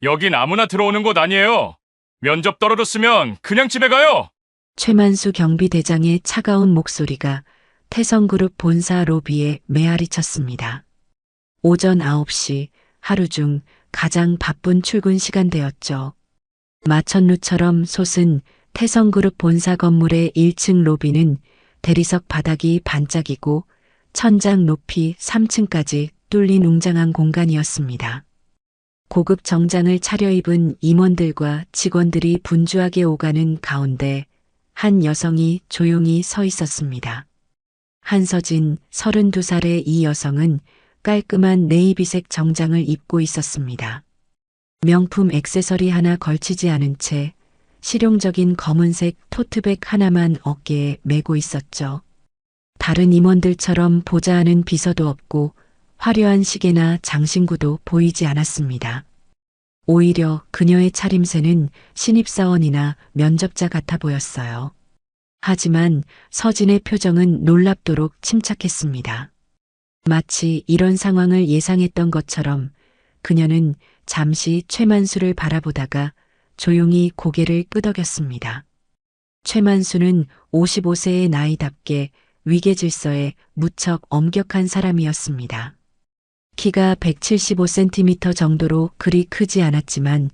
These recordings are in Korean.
여긴 아무나 들어오는 곳 아니에요. 면접 떨어졌으면 그냥 집에 가요. 최만수 경비대장의 차가운 목소리가 태성그룹 본사 로비에 메아리 쳤습니다. 오전 9시 하루 중 가장 바쁜 출근 시간대였죠. 마천루처럼 솟은 태성그룹 본사 건물의 1층 로비는 대리석 바닥이 반짝이고 천장 높이 3층까지 뚫린 웅장한 공간이었습니다. 고급 정장을 차려입은 임원들과 직원들이 분주하게 오가는 가운데 한 여성이 조용히 서 있었습니다. 한서진 32살의 이 여성은 깔끔한 네이비색 정장을 입고 있었습니다. 명품 액세서리 하나 걸치지 않은 채 실용적인 검은색 토트백 하나만 어깨에 메고 있었죠. 다른 임원들처럼 보좌하는 비서도 없고 화려한 시계나 장신구도 보이지 않았습니다. 오히려 그녀의 차림새는 신입사원이나 면접자 같아 보였어요. 하지만 서진의 표정은 놀랍도록 침착했습니다. 마치 이런 상황을 예상했던 것처럼 그녀는 잠시 최만수를 바라보다가 조용히 고개를 끄덕였습니다. 최만수는 55세의 나이답게 위계질서에 무척 엄격한 사람이었습니다. 키가 175cm 정도로 그리 크지 않았지만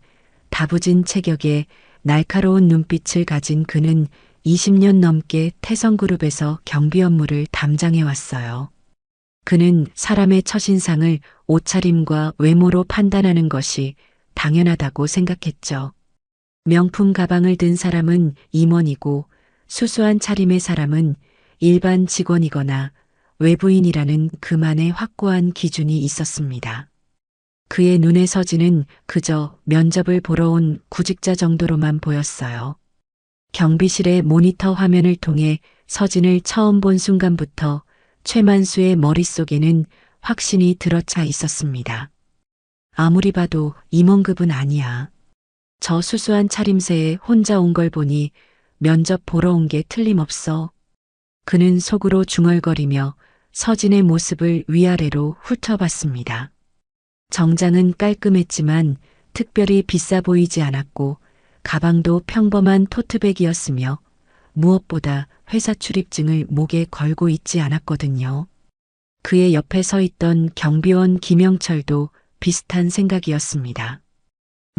다부진 체격에 날카로운 눈빛을 가진 그는 20년 넘게 태성그룹에서 경비 업무를 담당해 왔어요. 그는 사람의 첫인상을 옷차림과 외모로 판단하는 것이 당연하다고 생각했죠. 명품 가방을 든 사람은 임원이고 수수한 차림의 사람은 일반 직원이거나 외부인이라는 그만의 확고한 기준이 있었습니다. 그의 눈에 서진은 그저 면접을 보러 온 구직자 정도로만 보였어요. 경비실의 모니터 화면을 통해 서진을 처음 본 순간부터 최만수의 머릿속에는 확신이 들어차 있었습니다. 아무리 봐도 임원급은 아니야. 저 수수한 차림새에 혼자 온 걸 보니 면접 보러 온 게 틀림없어. 그는 속으로 중얼거리며 서진의 모습을 위아래로 훑어봤습니다. 정장은 깔끔했지만 특별히 비싸 보이지 않았고 가방도 평범한 토트백이었으며 무엇보다 회사 출입증을 목에 걸고 있지 않았거든요. 그의 옆에 서 있던 경비원 김영철도 비슷한 생각이었습니다.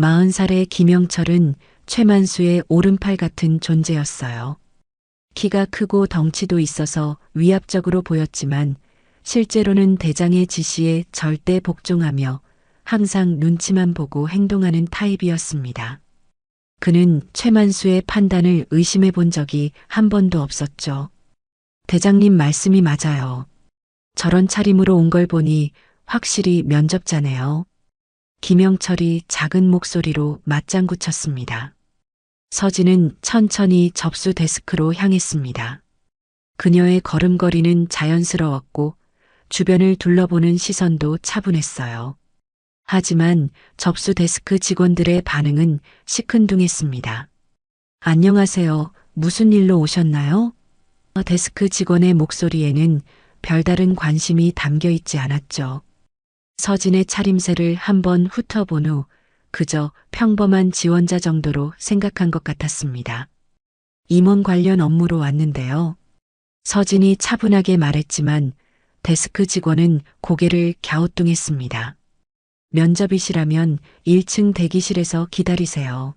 40살의 김영철은 최만수의 오른팔 같은 존재였어요. 키가 크고 덩치도 있어서 위압적으로 보였지만 실제로는 대장의 지시에 절대 복종하며 항상 눈치만 보고 행동하는 타입이었습니다. 그는 최만수의 판단을 의심해 본 적이 한 번도 없었죠. 대장님 말씀이 맞아요. 저런 차림으로 온 걸 보니 확실히 면접자네요. 김영철이 작은 목소리로 맞장구 쳤습니다. 서진은 천천히 접수 데스크로 향했습니다. 그녀의 걸음걸이는 자연스러웠고 주변을 둘러보는 시선도 차분했어요. 하지만 접수 데스크 직원들의 반응은 시큰둥했습니다. 안녕하세요. 무슨 일로 오셨나요? 데스크 직원의 목소리에는 별다른 관심이 담겨 있지 않았죠. 서진의 차림새를 한번 훑어본 후 그저 평범한 지원자 정도로 생각한 것 같았습니다. 임원 관련 업무로 왔는데요. 서진이 차분하게 말했지만 데스크 직원은 고개를 갸우뚱했습니다. 면접이시라면 1층 대기실에서 기다리세요.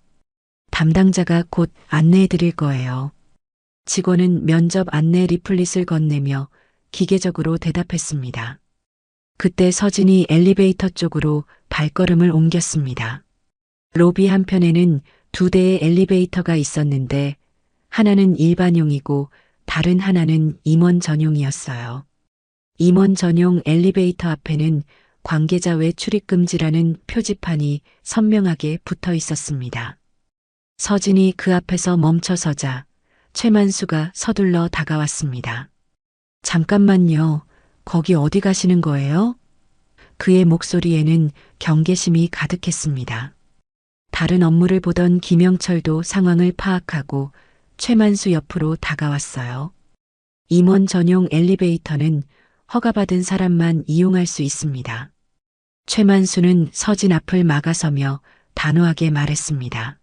담당자가 곧 안내해 드릴 거예요. 직원은 면접 안내 리플릿을 건네며 기계적으로 대답했습니다. 그때 서진이 엘리베이터 쪽으로 발걸음을 옮겼습니다. 로비 한편에는 2대의 엘리베이터가 있었는데 하나는 일반용이고 다른 하나는 임원 전용이었어요. 임원 전용 엘리베이터 앞에는 관계자 외 출입 금지라는 표지판이 선명하게 붙어 있었습니다. 서진이 그 앞에서 멈춰서자 최만수가 서둘러 다가왔습니다. 잠깐만요. 거기 어디 가시는 거예요? 그의 목소리에는 경계심이 가득했습니다. 다른 업무를 보던 김영철도 상황을 파악하고 최만수 옆으로 다가왔어요. 임원 전용 엘리베이터는 허가받은 사람만 이용할 수 있습니다. 최만수는 서진 앞을 막아서며 단호하게 말했습니다.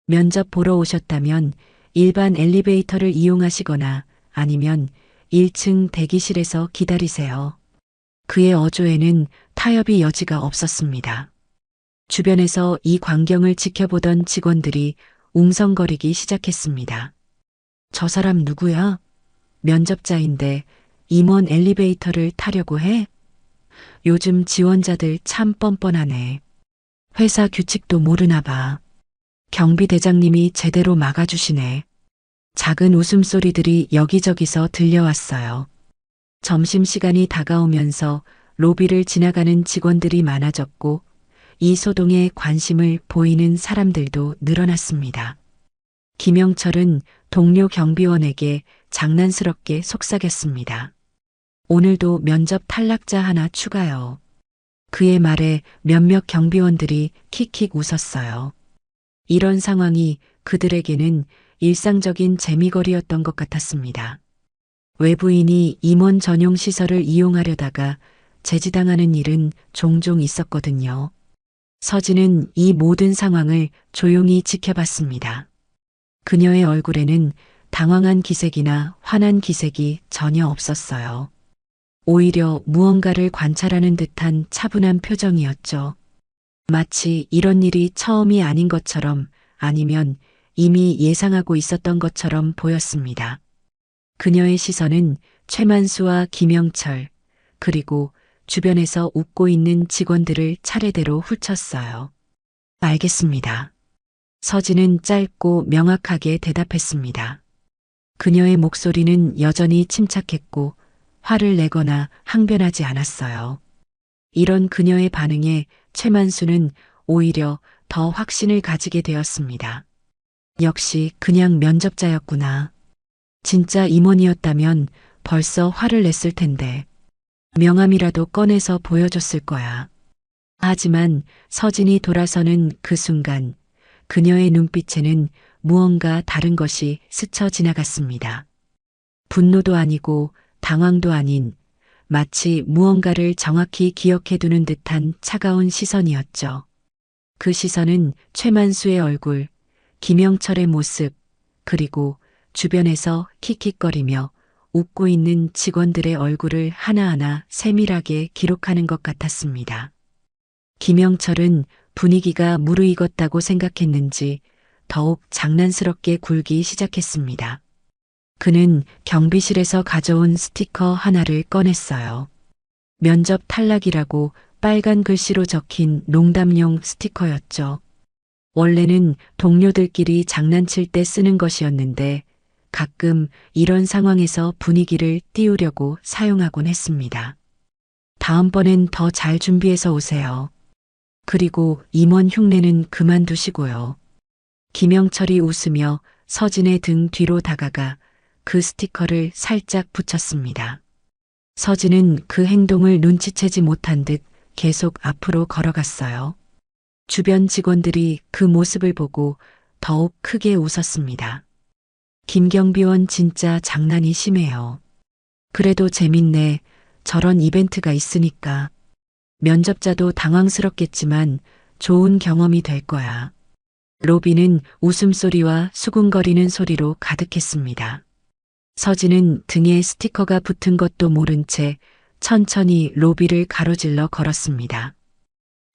면접 보러 오셨다면 일반 엘리베이터를 이용하시거나 아니면 1층 대기실에서 기다리세요. 그의 어조에는 타협의 여지가 없었습니다. 주변에서 이 광경을 지켜보던 직원들이 웅성거리기 시작했습니다. 저 사람 누구야? 면접자인데 임원 엘리베이터를 타려고 해? 요즘 지원자들 참 뻔뻔하네. 회사 규칙도 모르나 봐. 경비대장님이 제대로 막아주시네. 작은 웃음소리들이 여기저기서 들려왔어요. 점심시간이 다가오면서 로비를 지나가는 직원들이 많아졌고 이 소동에 관심을 보이는 사람들도 늘어났습니다. 김영철은 동료 경비원에게 장난스럽게 속삭였습니다. 오늘도 면접 탈락자 하나 추가요. 그의 말에 몇몇 경비원들이 킥킥 웃었어요. 이런 상황이 그들에게는 일상적인 재미거리였던 것 같았습니다. 외부인이 임원 전용 시설을 이용하려다가 제지당하는 일은 종종 있었거든요. 서진은 이 모든 상황을 조용히 지켜봤습니다. 그녀의 얼굴에는 당황한 기색이나 화난 기색이 전혀 없었어요. 오히려 무언가를 관찰하는 듯한 차분한 표정이었죠. 마치 이런 일이 처음이 아닌 것처럼 아니면 이미 예상하고 있었던 것처럼 보였습니다. 그녀의 시선은 최만수와 김영철, 그리고 주변에서 웃고 있는 직원들을 차례대로 훑었어요. 알겠습니다. 서진은 짧고 명확하게 대답했습니다. 그녀의 목소리는 여전히 침착했고 화를 내거나 항변하지 않았어요. 이런 그녀의 반응에 최만수는 오히려 더 확신을 가지게 되었습니다. 역시 그냥 면접자였구나. 진짜 임원이었다면 벌써 화를 냈을 텐데 명함이라도 꺼내서 보여줬을 거야. 하지만 서진이 돌아서는 그 순간 그녀의 눈빛에는 무언가 다른 것이 스쳐 지나갔습니다. 분노도 아니고 당황도 아닌 마치 무언가를 정확히 기억해두는 듯한 차가운 시선이었죠. 그 시선은 최만수의 얼굴, 김영철의 모습, 그리고 주변에서 킥킥거리며 웃고 있는 직원들의 얼굴을 하나하나 세밀하게 기록하는 것 같았습니다. 김영철은 분위기가 무르익었다고 생각했는지 더욱 장난스럽게 굴기 시작했습니다. 그는 경비실에서 가져온 스티커 하나를 꺼냈어요. 면접 탈락이라고 빨간 글씨로 적힌 농담용 스티커였죠. 원래는 동료들끼리 장난칠 때 쓰는 것이었는데 가끔 이런 상황에서 분위기를 띄우려고 사용하곤 했습니다. 다음번엔 더 잘 준비해서 오세요. 그리고 임원 흉내는 그만두시고요. 김영철이 웃으며 서진의 등 뒤로 다가가 그 스티커를 살짝 붙였습니다. 서진은 그 행동을 눈치채지 못한 듯 계속 앞으로 걸어갔어요. 주변 직원들이 그 모습을 보고 더욱 크게 웃었습니다. 김경비원 진짜 장난이 심해요. 그래도 재밌네. 저런 이벤트가 있으니까. 면접자도 당황스럽겠지만 좋은 경험이 될 거야. 로비는 웃음소리와 수군거리는 소리로 가득했습니다. 서진은 등에 스티커가 붙은 것도 모른 채 천천히 로비를 가로질러 걸었습니다.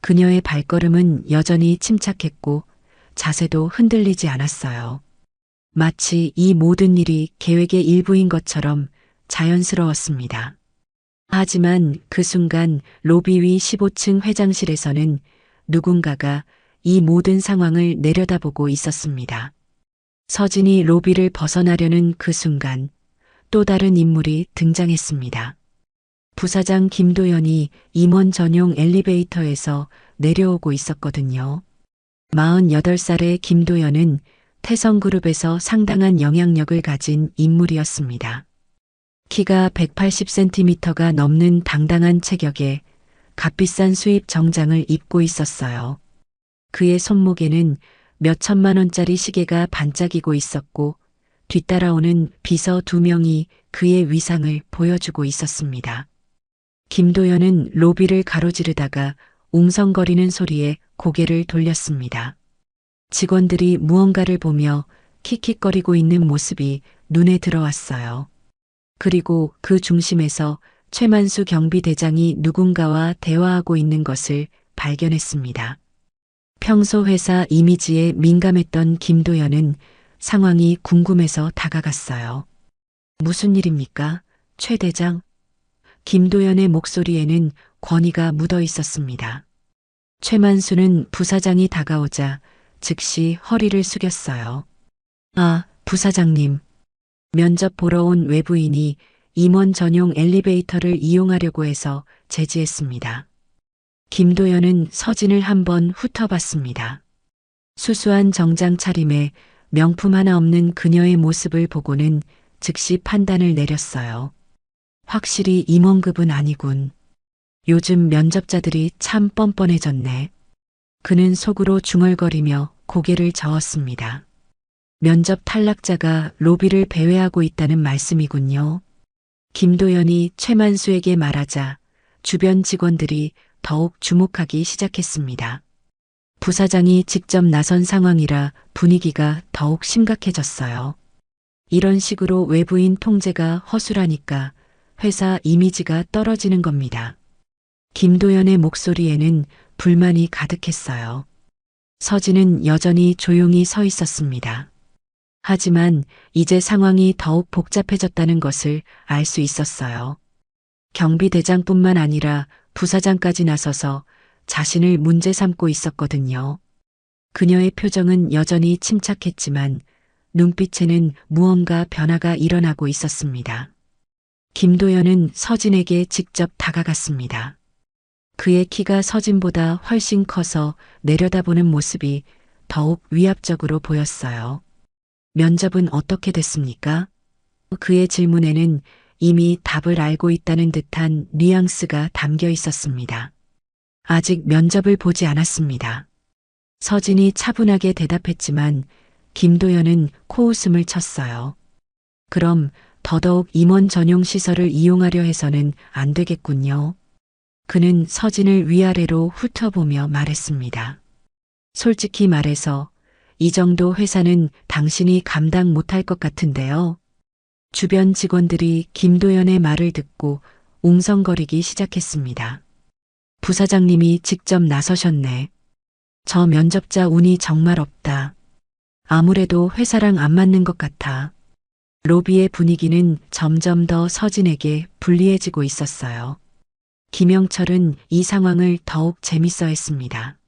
그녀의 발걸음은 여전히 침착했고 자세도 흔들리지 않았어요. 마치 이 모든 일이 계획의 일부인 것처럼 자연스러웠습니다. 하지만 그 순간 로비 위 15층 회장실에서는 누군가가 이 모든 상황을 내려다보고 있었습니다. 서진이 로비를 벗어나려는 그 순간 또 다른 인물이 등장했습니다. 부사장 김도연이 임원 전용 엘리베이터에서 내려오고 있었거든요. 48살의 김도연은 태성그룹에서 상당한 영향력을 가진 인물이었습니다. 키가 180cm가 넘는 당당한 체격에 값비싼 수입 정장을 입고 있었어요. 그의 손목에는 몇 천만 원짜리 시계가 반짝이고 있었고 뒤따라오는 비서 2명이 그의 위상을 보여주고 있었습니다. 김도연은 로비를 가로지르다가 웅성거리는 소리에 고개를 돌렸습니다. 직원들이 무언가를 보며 킥킥거리고 있는 모습이 눈에 들어왔어요. 그리고 그 중심에서 최만수 경비대장이 누군가와 대화하고 있는 것을 발견했습니다. 평소 회사 이미지에 민감했던 김도연은 상황이 궁금해서 다가갔어요. 무슨 일입니까, 최 대장? 김도연의 목소리에는 권위가 묻어 있었습니다. 최만수는 부사장이 다가오자 즉시 허리를 숙였어요. 아, 부사장님. 면접 보러 온 외부인이 임원 전용 엘리베이터를 이용하려고 해서 제지했습니다. 김도연은 서진을 한번 훑어봤습니다. 수수한 정장 차림에 명품 하나 없는 그녀의 모습을 보고는 즉시 판단을 내렸어요. 확실히 임원급은 아니군. 요즘 면접자들이 참 뻔뻔해졌네. 그는 속으로 중얼거리며 고개를 저었습니다. 면접 탈락자가 로비를 배회하고 있다는 말씀이군요. 김도연이 최만수에게 말하자 주변 직원들이 더욱 주목하기 시작했습니다. 부사장이 직접 나선 상황이라 분위기가 더욱 심각해졌어요. 이런 식으로 외부인 통제가 허술하니까 회사 이미지가 떨어지는 겁니다. 김도연의 목소리에는 불만이 가득했어요. 서진은 여전히 조용히 서 있었습니다. 하지만 이제 상황이 더욱 복잡해졌다는 것을 알 수 있었어요. 경비대장뿐만 아니라 부사장까지 나서서 자신을 문제 삼고 있었거든요. 그녀의 표정은 여전히 침착했지만 눈빛에는 무언가 변화가 일어나고 있었습니다. 김도연은 서진에게 직접 다가갔습니다. 그의 키가 서진보다 훨씬 커서 내려다보는 모습이 더욱 위압적으로 보였어요. 면접은 어떻게 됐습니까? 그의 질문에는 이미 답을 알고 있다는 듯한 뉘앙스가 담겨 있었습니다. 아직 면접을 보지 않았습니다. 서진이 차분하게 대답했지만 김도연은 코웃음을 쳤어요. 그럼 더더욱 임원 전용 시설을 이용하려 해서는 안 되겠군요. 그는 서진을 위아래로 훑어보며 말했습니다. 솔직히 말해서 이 정도 회사는 당신이 감당 못할 것 같은데요. 주변 직원들이 김도연의 말을 듣고 웅성거리기 시작했습니다. 부사장님이 직접 나서셨네. 저 면접자 운이 정말 없다. 아무래도 회사랑 안 맞는 것 같아. 로비의 분위기는 점점 더 서진에게 불리해지고 있었어요. 김영철은 이 상황을 더욱 재밌어 했습니다.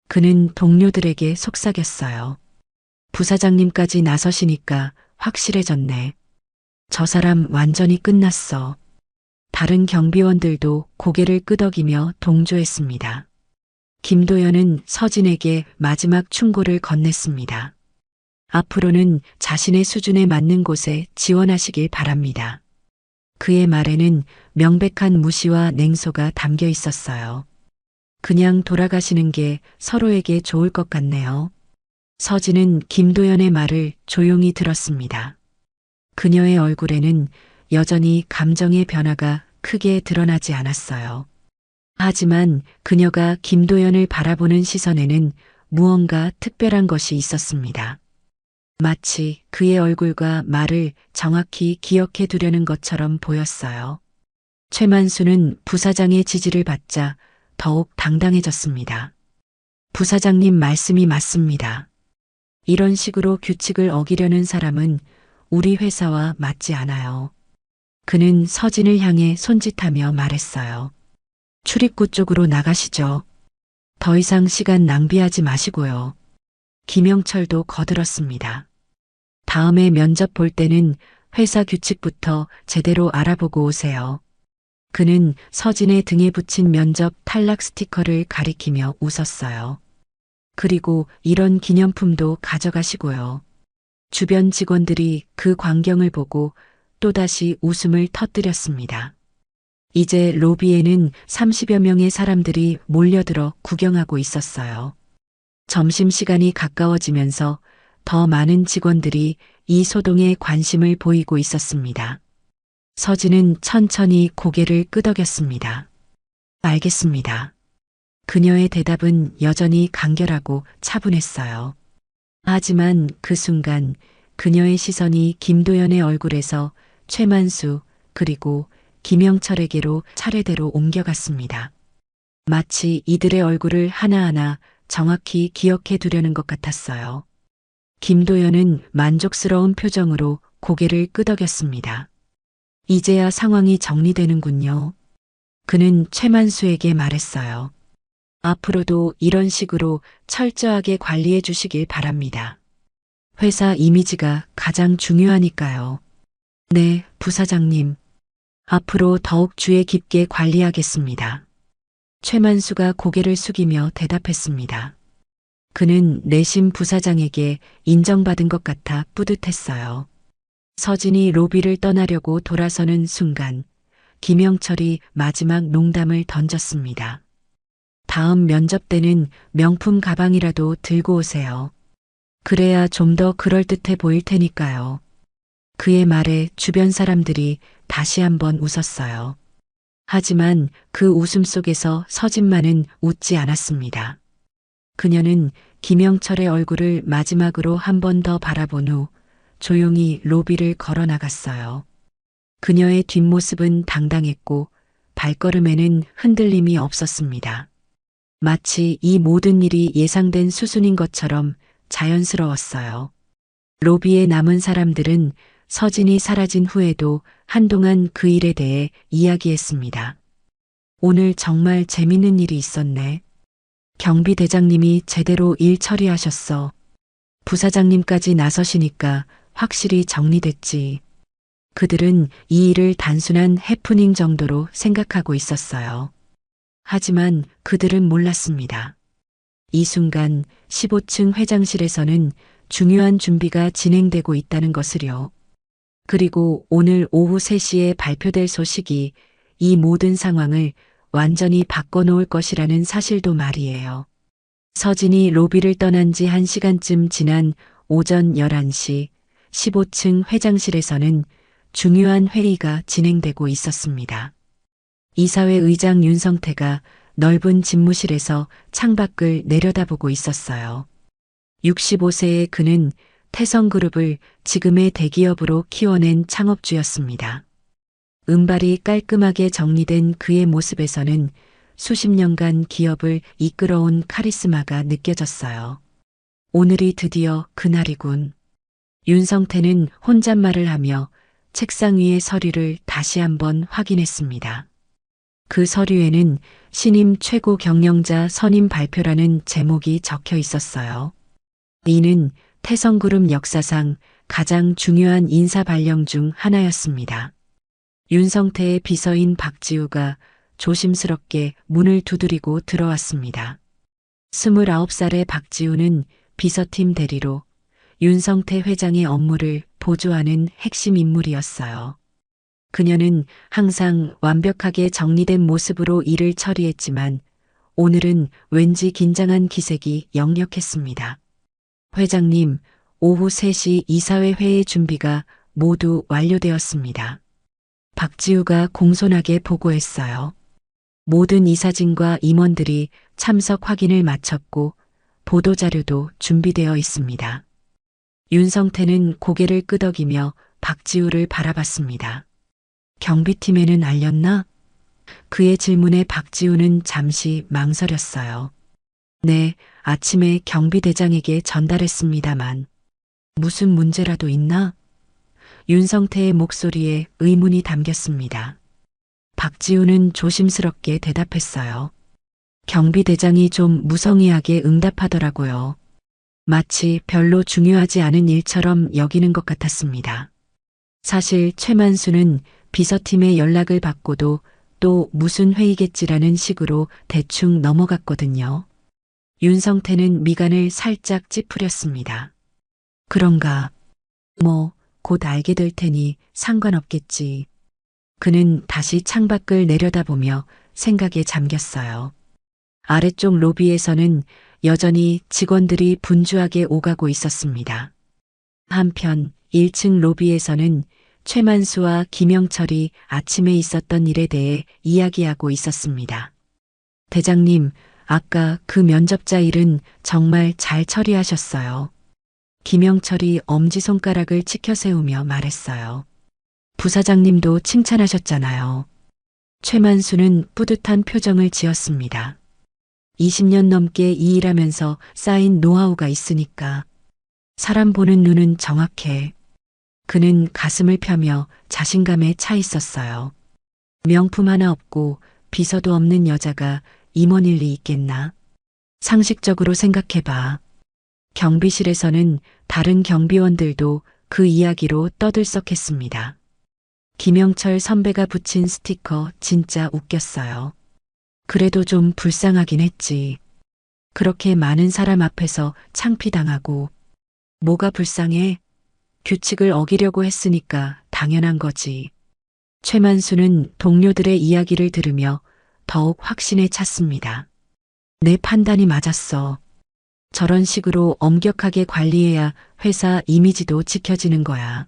그는 동료들에게 속삭였어요. 부사장님까지 나서시니까 확실해졌네. 저 사람 완전히 끝났어. 다른 경비원들도 고개를 끄덕이며 동조했습니다. 김도연은 서진에게 마지막 충고를 건넸습니다. 앞으로는 자신의 수준에 맞는 곳에 지원하시길 바랍니다. 그의 말에는 명백한 무시와 냉소가 담겨 있었어요. 그냥 돌아가시는 게 서로에게 좋을 것 같네요. 서진은 김도연의 말을 조용히 들었습니다. 그녀의 얼굴에는 여전히 감정의 변화가 크게 드러나지 않았어요. 하지만 그녀가 김도연을 바라보는 시선에는 무언가 특별한 것이 있었습니다. 마치 그의 얼굴과 말을 정확히 기억해 두려는 것처럼 보였어요. 최만수는 부사장의 지지를 받자 더욱 당당해졌습니다. 부사장님 말씀이 맞습니다. 이런 식으로 규칙을 어기려는 사람은 우리 회사와 맞지 않아요. 그는 서진을 향해 손짓하며 말했어요. 출입구 쪽으로 나가시죠. 더 이상 시간 낭비하지 마시고요. 김영철도 거들었습니다. 다음에 면접 볼 때는 회사 규칙부터 제대로 알아보고 오세요. 그는 서진의 등에 붙인 면접 탈락 스티커를 가리키며 웃었어요. 그리고 이런 기념품도 가져가시고요. 주변 직원들이 그 광경을 보고 또다시 웃음을 터뜨렸습니다. 이제 로비에는 30여 명의 사람들이 몰려들어 구경하고 있었어요. 점심시간이 가까워지면서 더 많은 직원들이 이 소동에 관심을 보이고 있었습니다. 서진은 천천히 고개를 끄덕였습니다. 알겠습니다. 그녀의 대답은 여전히 간결하고 차분했어요. 하지만 그 순간 그녀의 시선이 김도연의 얼굴에서 최만수 그리고 김영철에게로 차례대로 옮겨갔습니다. 마치 이들의 얼굴을 하나하나 정확히 기억해 두려는 것 같았어요. 김도연은 만족스러운 표정으로 고개를 끄덕였습니다. 이제야 상황이 정리되는군요. 그는 최만수에게 말했어요. 앞으로도 이런 식으로 철저하게 관리해 주시길 바랍니다. 회사 이미지가 가장 중요하니까요. 네, 부사장님. 앞으로 더욱 주의 깊게 관리하겠습니다. 최만수가 고개를 숙이며 대답했습니다. 그는 내심 부사장에게 인정받은 것 같아 뿌듯했어요. 서진이 로비를 떠나려고 돌아서는 순간 김영철이 마지막 농담을 던졌습니다. 다음 면접 때는 명품 가방이라도 들고 오세요. 그래야 좀 더 그럴듯해 보일 테니까요. 그의 말에 주변 사람들이 다시 한번 웃었어요. 하지만 그 웃음 속에서 서진만은 웃지 않았습니다. 그녀는 김영철의 얼굴을 마지막으로 한 번 더 바라본 후 조용히 로비를 걸어 나갔어요. 그녀의 뒷모습은 당당했고 발걸음에는 흔들림이 없었습니다. 마치 이 모든 일이 예상된 수순인 것처럼 자연스러웠어요. 로비에 남은 사람들은 서진이 사라진 후에도 한동안 그 일에 대해 이야기했습니다. 오늘 정말 재밌는 일이 있었네. 경비대장님이 제대로 일 처리하셨어. 부사장님까지 나서시니까 확실히 정리됐지. 그들은 이 일을 단순한 해프닝 정도로 생각하고 있었어요. 하지만 그들은 몰랐습니다. 이 순간 15층 회장실에서는 중요한 준비가 진행되고 있다는 것을요. 그리고 오늘 오후 3시에 발표될 소식이 이 모든 상황을 완전히 바꿔놓을 것이라는 사실도 말이에요. 서진이 로비를 떠난 지 1시간쯤 지난 오전 11시 15층 회장실에서는 중요한 회의가 진행되고 있었습니다. 이사회 의장 윤성태가 넓은 집무실에서 창밖을 내려다보고 있었어요. 65세의 그는 태성그룹을 지금의 대기업으로 키워낸 창업주였습니다. 은발이 깔끔하게 정리된 그의 모습에서는 수십 년간 기업을 이끌어온 카리스마가 느껴졌어요. 오늘이 드디어 그날이군. 윤성태는 혼잣말을 하며 책상 위의 서류를 다시 한번 확인했습니다. 그 서류에는 신임 최고 경영자 선임 발표라는 제목이 적혀 있었어요. 이는 태성그룹 역사상 가장 중요한 인사 발령 중 하나였습니다. 윤성태의 비서인 박지우가 조심스럽게 문을 두드리고 들어왔습니다. 29살의 박지우는 비서팀 대리로 윤성태 회장의 업무를 보조하는 핵심 인물이었어요. 그녀는 항상 완벽하게 정리된 모습으로 일을 처리했지만 오늘은 왠지 긴장한 기색이 역력했습니다. 회장님, 오후 3시 이사회 회의 준비가 모두 완료되었습니다. 박지우가 공손하게 보고했어요. 모든 이사진과 임원들이 참석 확인을 마쳤고 보도자료도 준비되어 있습니다. 윤성태는 고개를 끄덕이며 박지우를 바라봤습니다. 경비팀에는 알렸나? 그의 질문에 박지우는 잠시 망설였어요. 네, 아침에 경비대장에게 전달했습니다만 무슨 문제라도 있나? 윤성태의 목소리에 의문이 담겼습니다. 박지우는 조심스럽게 대답했어요. 경비대장이 좀 무성의하게 응답하더라고요. 마치 별로 중요하지 않은 일처럼 여기는 것 같았습니다. 사실 최만수는 비서팀의 연락을 받고도 또 무슨 회의겠지라는 식으로 대충 넘어갔거든요. 윤성태는 미간을 살짝 찌푸렸습니다. 그런가? 뭐, 곧 알게 될 테니 상관없겠지. 그는 다시 창밖을 내려다보며 생각에 잠겼어요. 아래쪽 로비에서는 여전히 직원들이 분주하게 오가고 있었습니다. 한편 1층 로비에서는 최만수와 김영철이 아침에 있었던 일에 대해 이야기하고 있었습니다. 대장님, 아까 그 면접자 일은 정말 잘 처리하셨어요. 김영철이 엄지손가락을 치켜 세우며 말했어요. 부사장님도 칭찬하셨잖아요. 최만수는 뿌듯한 표정을 지었습니다. 20년 넘게 이 일하면서 쌓인 노하우가 있으니까 사람 보는 눈은 정확해. 그는 가슴을 펴며 자신감에 차 있었어요. 명품 하나 없고 비서도 없는 여자가 임원일 리 있겠나? 상식적으로 생각해봐. 경비실에서는 다른 경비원들도 그 이야기로 떠들썩했습니다. 김영철 선배가 붙인 스티커 진짜 웃겼어요. 그래도 좀 불쌍하긴 했지. 그렇게 많은 사람 앞에서 창피당하고. 뭐가 불쌍해? 규칙을 어기려고 했으니까 당연한 거지. 최만수는 동료들의 이야기를 들으며 더욱 확신에 찼습니다. 내 판단이 맞았어. 저런 식으로 엄격하게 관리해야 회사 이미지도 지켜지는 거야.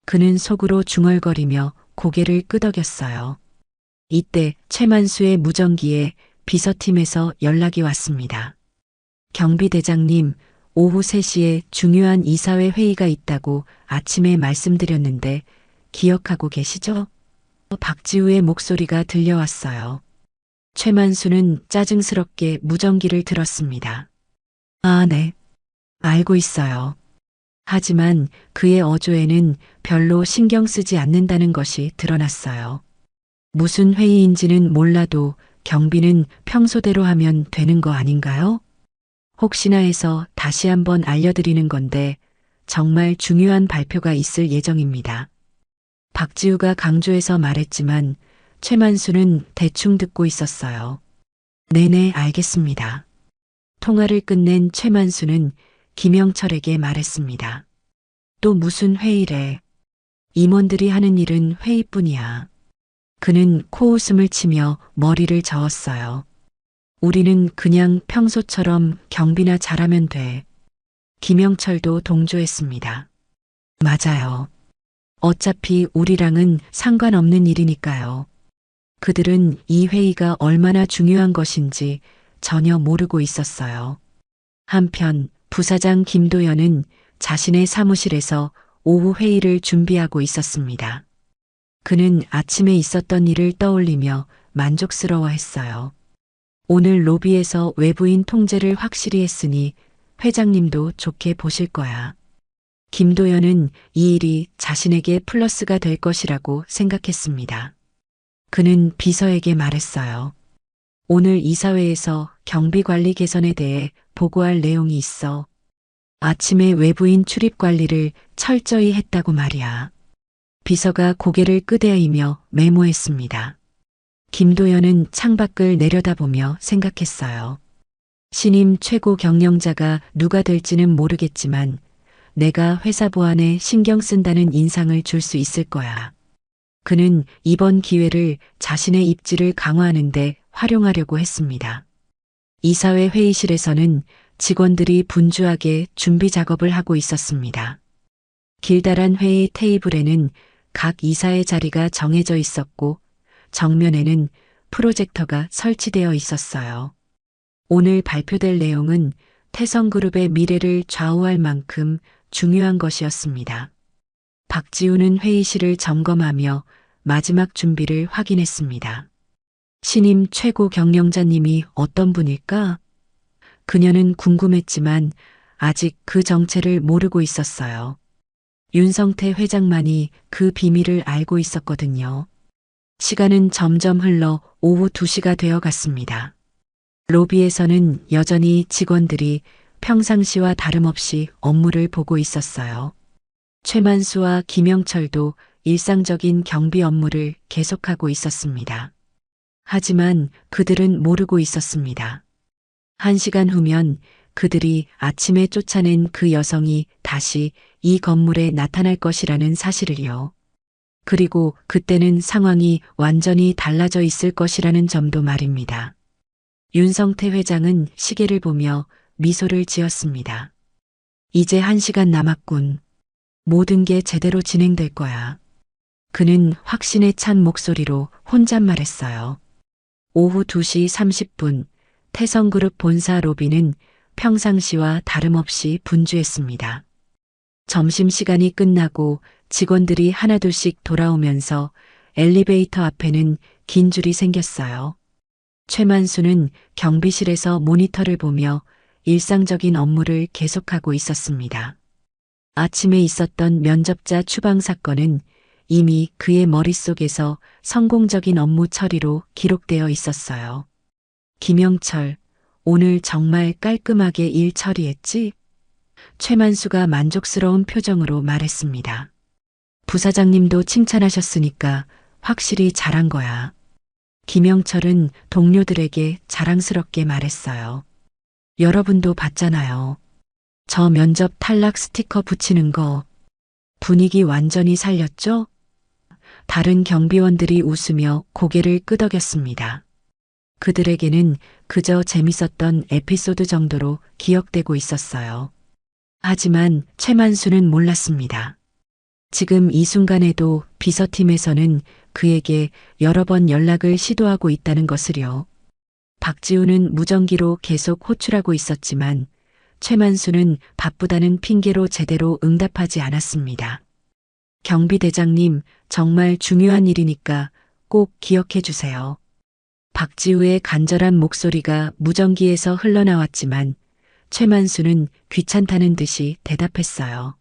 그는 속으로 중얼거리며 고개를 끄덕였어요. 이때 최만수의 무전기에 비서팀에서 연락이 왔습니다. 경비대장님, 오후 3시에 중요한 이사회 회의가 있다고 아침에 말씀드렸는데 기억하고 계시죠? 박지우의 목소리가 들려왔어요. 최만수는 짜증스럽게 무전기를 들었습니다. 아, 네. 알고 있어요. 하지만 그의 어조에는 별로 신경 쓰지 않는다는 것이 드러났어요. 무슨 회의인지는 몰라도 경비는 평소대로 하면 되는 거 아닌가요? 혹시나 해서 다시 한번 알려드리는 건데 정말 중요한 발표가 있을 예정입니다. 박지우가 강조해서 말했지만 최만수는 대충 듣고 있었어요. 네네, 알겠습니다. 통화를 끝낸 최만수는 김영철에게 말했습니다. 또 무슨 회의래. 임원들이 하는 일은 회의뿐이야. 그는 코웃음을 치며 머리를 저었어요. 우리는 그냥 평소처럼 경비나 잘하면 돼. 김영철도 동조했습니다. 맞아요. 어차피 우리랑은 상관없는 일이니까요. 그들은 이 회의가 얼마나 중요한 것인지 전혀 모르고 있었어요. 한편 부사장 김도연은 자신의 사무실에서 오후 회의를 준비하고 있었습니다. 그는 아침에 있었던 일을 떠올리며 만족스러워했어요. 오늘 로비에서 외부인 통제를 확실히 했으니 회장님도 좋게 보실 거야. 김도연은 이 일이 자신에게 플러스가 될 것이라고 생각했습니다. 그는 비서에게 말했어요. 오늘 이사회에서 경비관리 개선에 대해 보고할 내용이 있어. 아침에 외부인 출입 관리를 철저히 했다고 말이야. 비서가 고개를 끄덕이며 메모했습니다. 김도연은 창밖을 내려다보며 생각했어요. 신임 최고 경영자가 누가 될지는 모르겠지만 내가 회사 보안에 신경 쓴다는 인상을 줄 수 있을 거야. 그는 이번 기회를 자신의 입지를 강화하는 데 활용하려고 했습니다. 이사회 회의실에서는 직원들이 분주하게 준비 작업을 하고 있었습니다. 길다란 회의 테이블에는 각 이사의 자리가 정해져 있었고 정면에는 프로젝터가 설치되어 있었어요. 오늘 발표될 내용은 태성그룹의 미래를 좌우할 만큼 중요한 것이었습니다. 박지우는 회의실을 점검하며 마지막 준비를 확인했습니다. 신임 최고 경영자님이 어떤 분일까? 그녀는 궁금했지만 아직 그 정체를 모르고 있었어요. 윤성태 회장만이 그 비밀을 알고 있었거든요. 시간은 점점 흘러 오후 2시가 되어 갔습니다. 로비에서는 여전히 직원들이 평상시와 다름없이 업무를 보고 있었어요. 최만수와 김영철도 일상적인 경비 업무를 계속하고 있었습니다. 하지만 그들은 모르고 있었습니다. 1시간 후면 그들이 아침에 쫓아낸 그 여성이 다시 이 건물에 나타날 것이라는 사실을요. 그리고 그때는 상황이 완전히 달라져 있을 것이라는 점도 말입니다. 윤성태 회장은 시계를 보며 미소를 지었습니다. 이제 1시간 남았군. 모든 게 제대로 진행될 거야. 그는 확신에 찬 목소리로 혼잣말했어요. 오후 2시 30분 태성그룹 본사 로비는 평상시와 다름없이 분주했습니다. 점심시간이 끝나고 직원들이 하나둘씩 돌아오면서 엘리베이터 앞에는 긴 줄이 생겼어요. 최만수는 경비실에서 모니터를 보며 일상적인 업무를 계속하고 있었습니다. 아침에 있었던 면접자 추방 사건은 이미 그의 머릿속에서 성공적인 업무 처리로 기록되어 있었어요. 김영철, 오늘 정말 깔끔하게 일 처리했지? 최만수가 만족스러운 표정으로 말했습니다. 부사장님도 칭찬하셨으니까 확실히 잘한 거야. 김영철은 동료들에게 자랑스럽게 말했어요. 여러분도 봤잖아요. 저 면접 탈락 스티커 붙이는 거 분위기 완전히 살렸죠? 다른 경비원들이 웃으며 고개를 끄덕였습니다. 그들에게는 그저 재밌었던 에피소드 정도로 기억되고 있었어요. 하지만 최만수는 몰랐습니다. 지금 이 순간에도 비서팀에서는 그에게 여러 번 연락을 시도하고 있다는 것을요. 박지우는 무전기로 계속 호출하고 있었지만 최만수는 바쁘다는 핑계로 제대로 응답하지 않았습니다. 경비대장님, 정말 중요한 일이니까 꼭 기억해 주세요. 박지우의 간절한 목소리가 무전기에서 흘러나왔지만 최만수는 귀찮다는 듯이 대답했어요.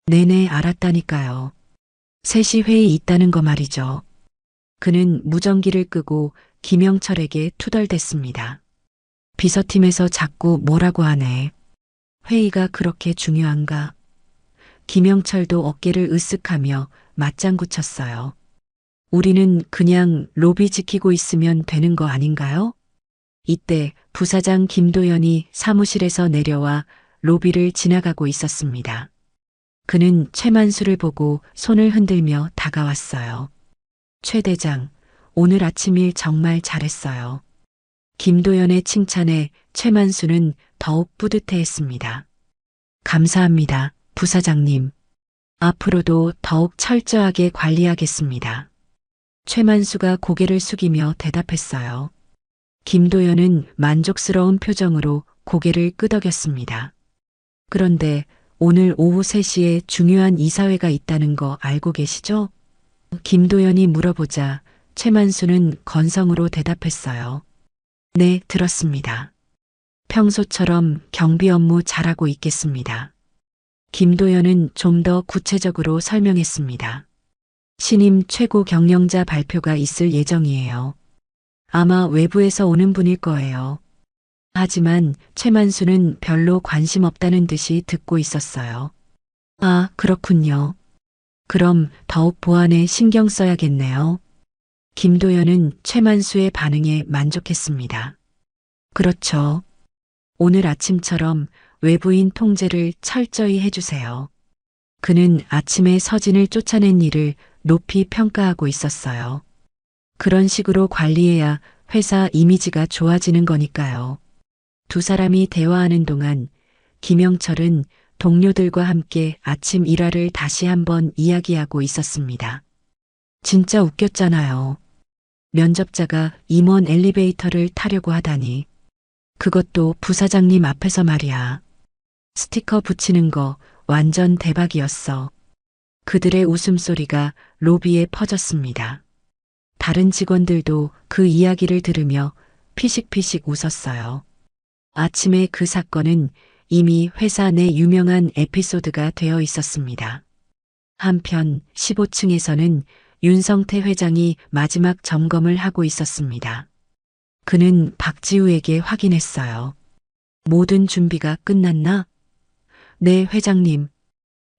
네네, 알았다니까요. 3시 회의 있다는 거 말이죠. 그는 무전기를 끄고 김영철에게 투덜댔습니다. 비서팀에서 자꾸 뭐라고 하네. 회의가 그렇게 중요한가? 김영철도 어깨를 으쓱하며 맞장구 쳤어요. 우리는 그냥 로비 지키고 있으면 되는 거 아닌가요? 이때 부사장 김도연이 사무실에서 내려와 로비를 지나가고 있었습니다. 그는 최만수를 보고 손을 흔들며 다가왔어요. 최 대장, 오늘 아침 일 정말 잘했어요. 김도연의 칭찬에 최만수는 더욱 뿌듯해했습니다. 감사합니다, 부사장님. 앞으로도 더욱 철저하게 관리하겠습니다. 최만수가 고개를 숙이며 대답했어요. 김도연은 만족스러운 표정으로 고개를 끄덕였습니다. 그런데 오늘 오후 3시에 중요한 이사회가 있다는 거 알고 계시죠? 김도연이 물어보자 최만수는 건성으로 대답했어요. 네, 들었습니다. 평소처럼 경비 업무 잘하고 있겠습니다. 김도연은 좀 더 구체적으로 설명했습니다. 신임 최고 경영자 발표가 있을 예정이에요. 아마 외부에서 오는 분일 거예요. 하지만 최만수는 별로 관심 없다는 듯이 듣고 있었어요. 아, 그렇군요. 그럼 더욱 보안에 신경 써야겠네요. 김도연은 최만수의 반응에 만족했습니다. 그렇죠. 오늘 아침처럼 외부인 통제를 철저히 해주세요. 그는 아침에 서진을 쫓아낸 일을 높이 평가하고 있었어요. 그런 식으로 관리해야 회사 이미지가 좋아지는 거니까요. 두 사람이 대화하는 동안 김영철은 동료들과 함께 아침 일화를 다시 한번 이야기하고 있었습니다. 진짜 웃겼잖아요. 면접자가 임원 엘리베이터를 타려고 하다니. 그것도 부사장님 앞에서 말이야. 스티커 붙이는 거 완전 대박이었어. 그들의 웃음소리가 로비에 퍼졌습니다. 다른 직원들도 그 이야기를 들으며 피식피식 웃었어요. 아침에 그 사건은 이미 회사 내 유명한 에피소드가 되어 있었습니다. 한편 15층에서는 윤성태 회장이 마지막 점검을 하고 있었습니다. 그는 박지우에게 확인했어요. 모든 준비가 끝났나? 네, 회장님.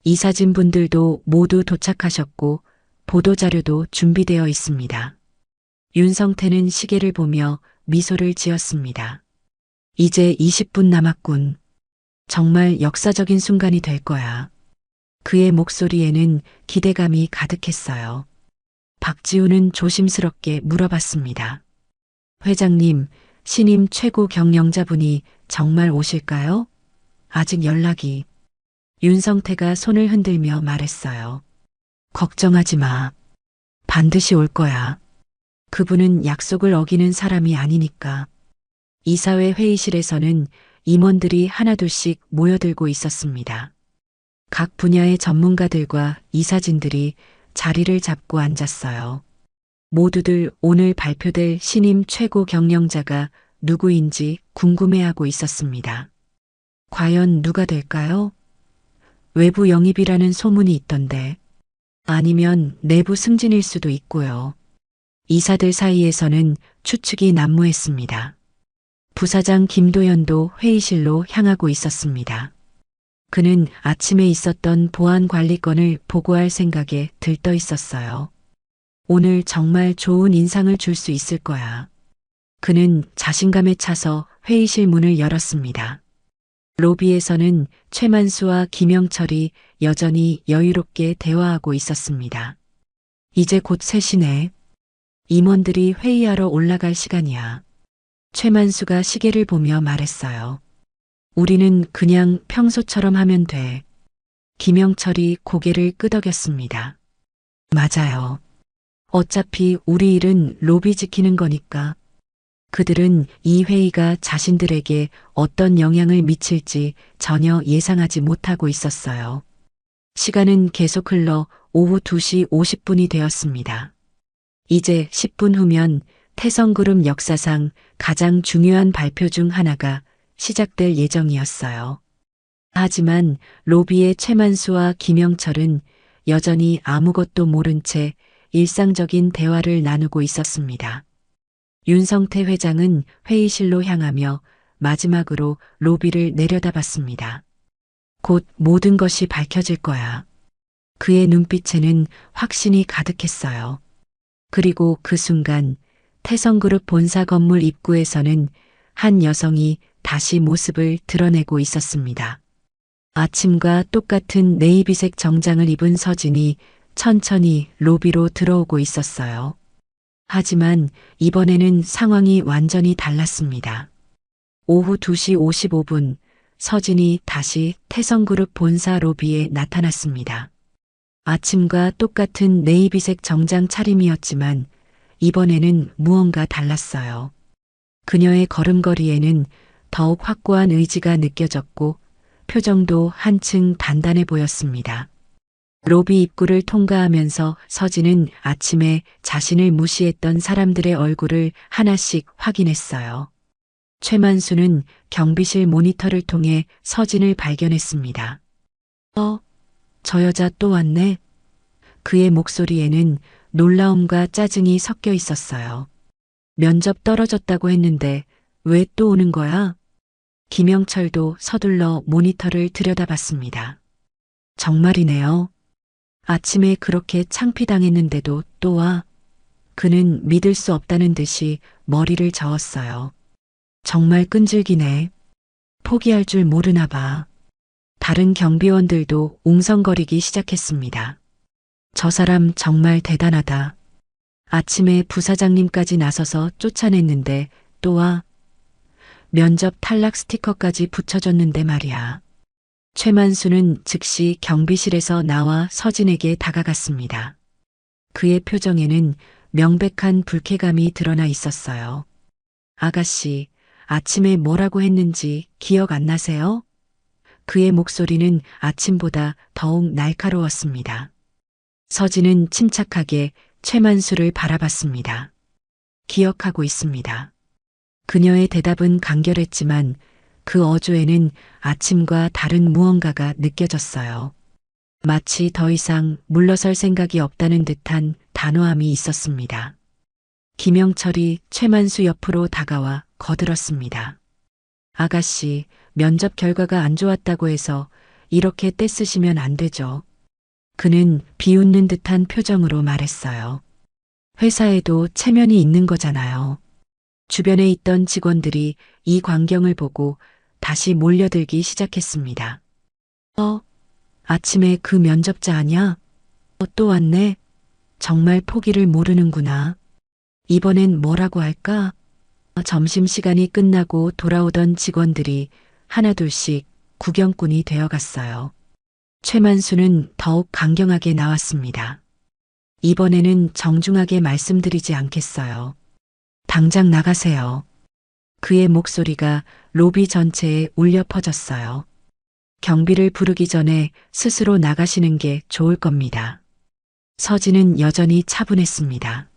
이사진 분들도 모두 도착하셨고 보도자료도 준비되어 있습니다. 윤성태는 시계를 보며 미소를 지었습니다. 이제 20분 남았군. 정말 역사적인 순간이 될 거야. 그의 목소리에는 기대감이 가득했어요. 박지우는 조심스럽게 물어봤습니다. 회장님, 신임 최고 경영자분이 정말 오실까요? 아직 연락이. 윤성태가 손을 흔들며 말했어요. 걱정하지 마. 반드시 올 거야. 그분은 약속을 어기는 사람이 아니니까. 이사회 회의실에서는 임원들이 하나둘씩 모여들고 있었습니다. 각 분야의 전문가들과 이사진들이 자리를 잡고 앉았어요. 모두들 오늘 발표될 신임 최고 경영자가 누구인지 궁금해하고 있었습니다. 과연 누가 될까요? 외부 영입이라는 소문이 있던데, 아니면 내부 승진일 수도 있고요. 이사들 사이에서는 추측이 난무했습니다. 부사장 김도연도 회의실로 향하고 있었습니다. 그는 아침에 있었던 보안 관리건을 보고할 생각에 들떠 있었어요. 오늘 정말 좋은 인상을 줄 수 있을 거야. 그는 자신감에 차서 회의실 문을 열었습니다. 로비에서는 최만수와 김영철이 여전히 여유롭게 대화하고 있었습니다. 이제 곧 3시네. 임원들이 회의하러 올라갈 시간이야. 최만수가 시계를 보며 말했어요. 우리는 그냥 평소처럼 하면 돼. 김영철이 고개를 끄덕였습니다. 맞아요. 어차피 우리 일은 로비 지키는 거니까. 그들은 이 회의가 자신들에게 어떤 영향을 미칠지 전혀 예상하지 못하고 있었어요. 시간은 계속 흘러 오후 2시 50분이 되었습니다. 이제 10분 후면 태성그룹 역사상 가장 중요한 발표 중 하나가 시작될 예정이었어요. 하지만 로비의 최만수와 김영철은 여전히 아무것도 모른 채 일상적인 대화를 나누고 있었습니다. 윤성태 회장은 회의실로 향하며 마지막으로 로비를 내려다봤습니다. 곧 모든 것이 밝혀질 거야. 그의 눈빛에는 확신이 가득했어요. 그리고 그 순간 태성그룹 본사 건물 입구에서는 한 여성이 다시 모습을 드러내고 있었습니다. 아침과 똑같은 네이비색 정장을 입은 서진이 천천히 로비로 들어오고 있었어요. 하지만 이번에는 상황이 완전히 달랐습니다. 오후 2시 55분 서진이 다시 태성그룹 본사 로비에 나타났습니다. 아침과 똑같은 네이비색 정장 차림이었지만 이번에는 무언가 달랐어요. 그녀의 걸음걸이에는 더욱 확고한 의지가 느껴졌고 표정도 한층 단단해 보였습니다. 로비 입구를 통과하면서 서진은 아침에 자신을 무시했던 사람들의 얼굴을 하나씩 확인했어요. 최만수는 경비실 모니터를 통해 서진을 발견했습니다. 저 여자 또 왔네. 그의 목소리에는 놀라움과 짜증이 섞여 있었어요. 면접 떨어졌다고 했는데 왜 또 오는 거야? 김영철도 서둘러 모니터를 들여다봤습니다. 정말이네요. 아침에 그렇게 창피당했는데도 또 와. 그는 믿을 수 없다는 듯이 머리를 저었어요. 정말 끈질기네. 포기할 줄 모르나 봐. 다른 경비원들도 웅성거리기 시작했습니다. 저 사람 정말 대단하다. 아침에 부사장님까지 나서서 쫓아냈는데 또 와. 면접 탈락 스티커까지 붙여줬는데 말이야. 최만수는 즉시 경비실에서 나와 서진에게 다가갔습니다. 그의 표정에는 명백한 불쾌감이 드러나 있었어요. 아가씨, 아침에 뭐라고 했는지 기억 안 나세요? 그의 목소리는 아침보다 더욱 날카로웠습니다. 서진은 침착하게 최만수를 바라봤습니다. 기억하고 있습니다. 그녀의 대답은 간결했지만 그 어조에는 아침과 다른 무언가가 느껴졌어요. 마치 더 이상 물러설 생각이 없다는 듯한 단호함이 있었습니다. 김영철이 최만수 옆으로 다가와 거들었습니다. 아가씨, 면접 결과가 안 좋았다고 해서 이렇게 떼쓰시면 안 되죠. 그는 비웃는 듯한 표정으로 말했어요. 회사에도 체면이 있는 거잖아요. 주변에 있던 직원들이 이 광경을 보고 다시 몰려들기 시작했습니다. 아침에 그 면접자 아냐? 또 왔네? 정말 포기를 모르는구나. 이번엔 뭐라고 할까? 점심시간이 끝나고 돌아오던 직원들이 하나둘씩 구경꾼이 되어갔어요. 최만수는 더욱 강경하게 나왔습니다. 이번에는 정중하게 말씀드리지 않겠어요. 당장 나가세요. 그의 목소리가 로비 전체에 울려 퍼졌어요. 경비를 부르기 전에 스스로 나가시는 게 좋을 겁니다. 서진은 여전히 차분했습니다.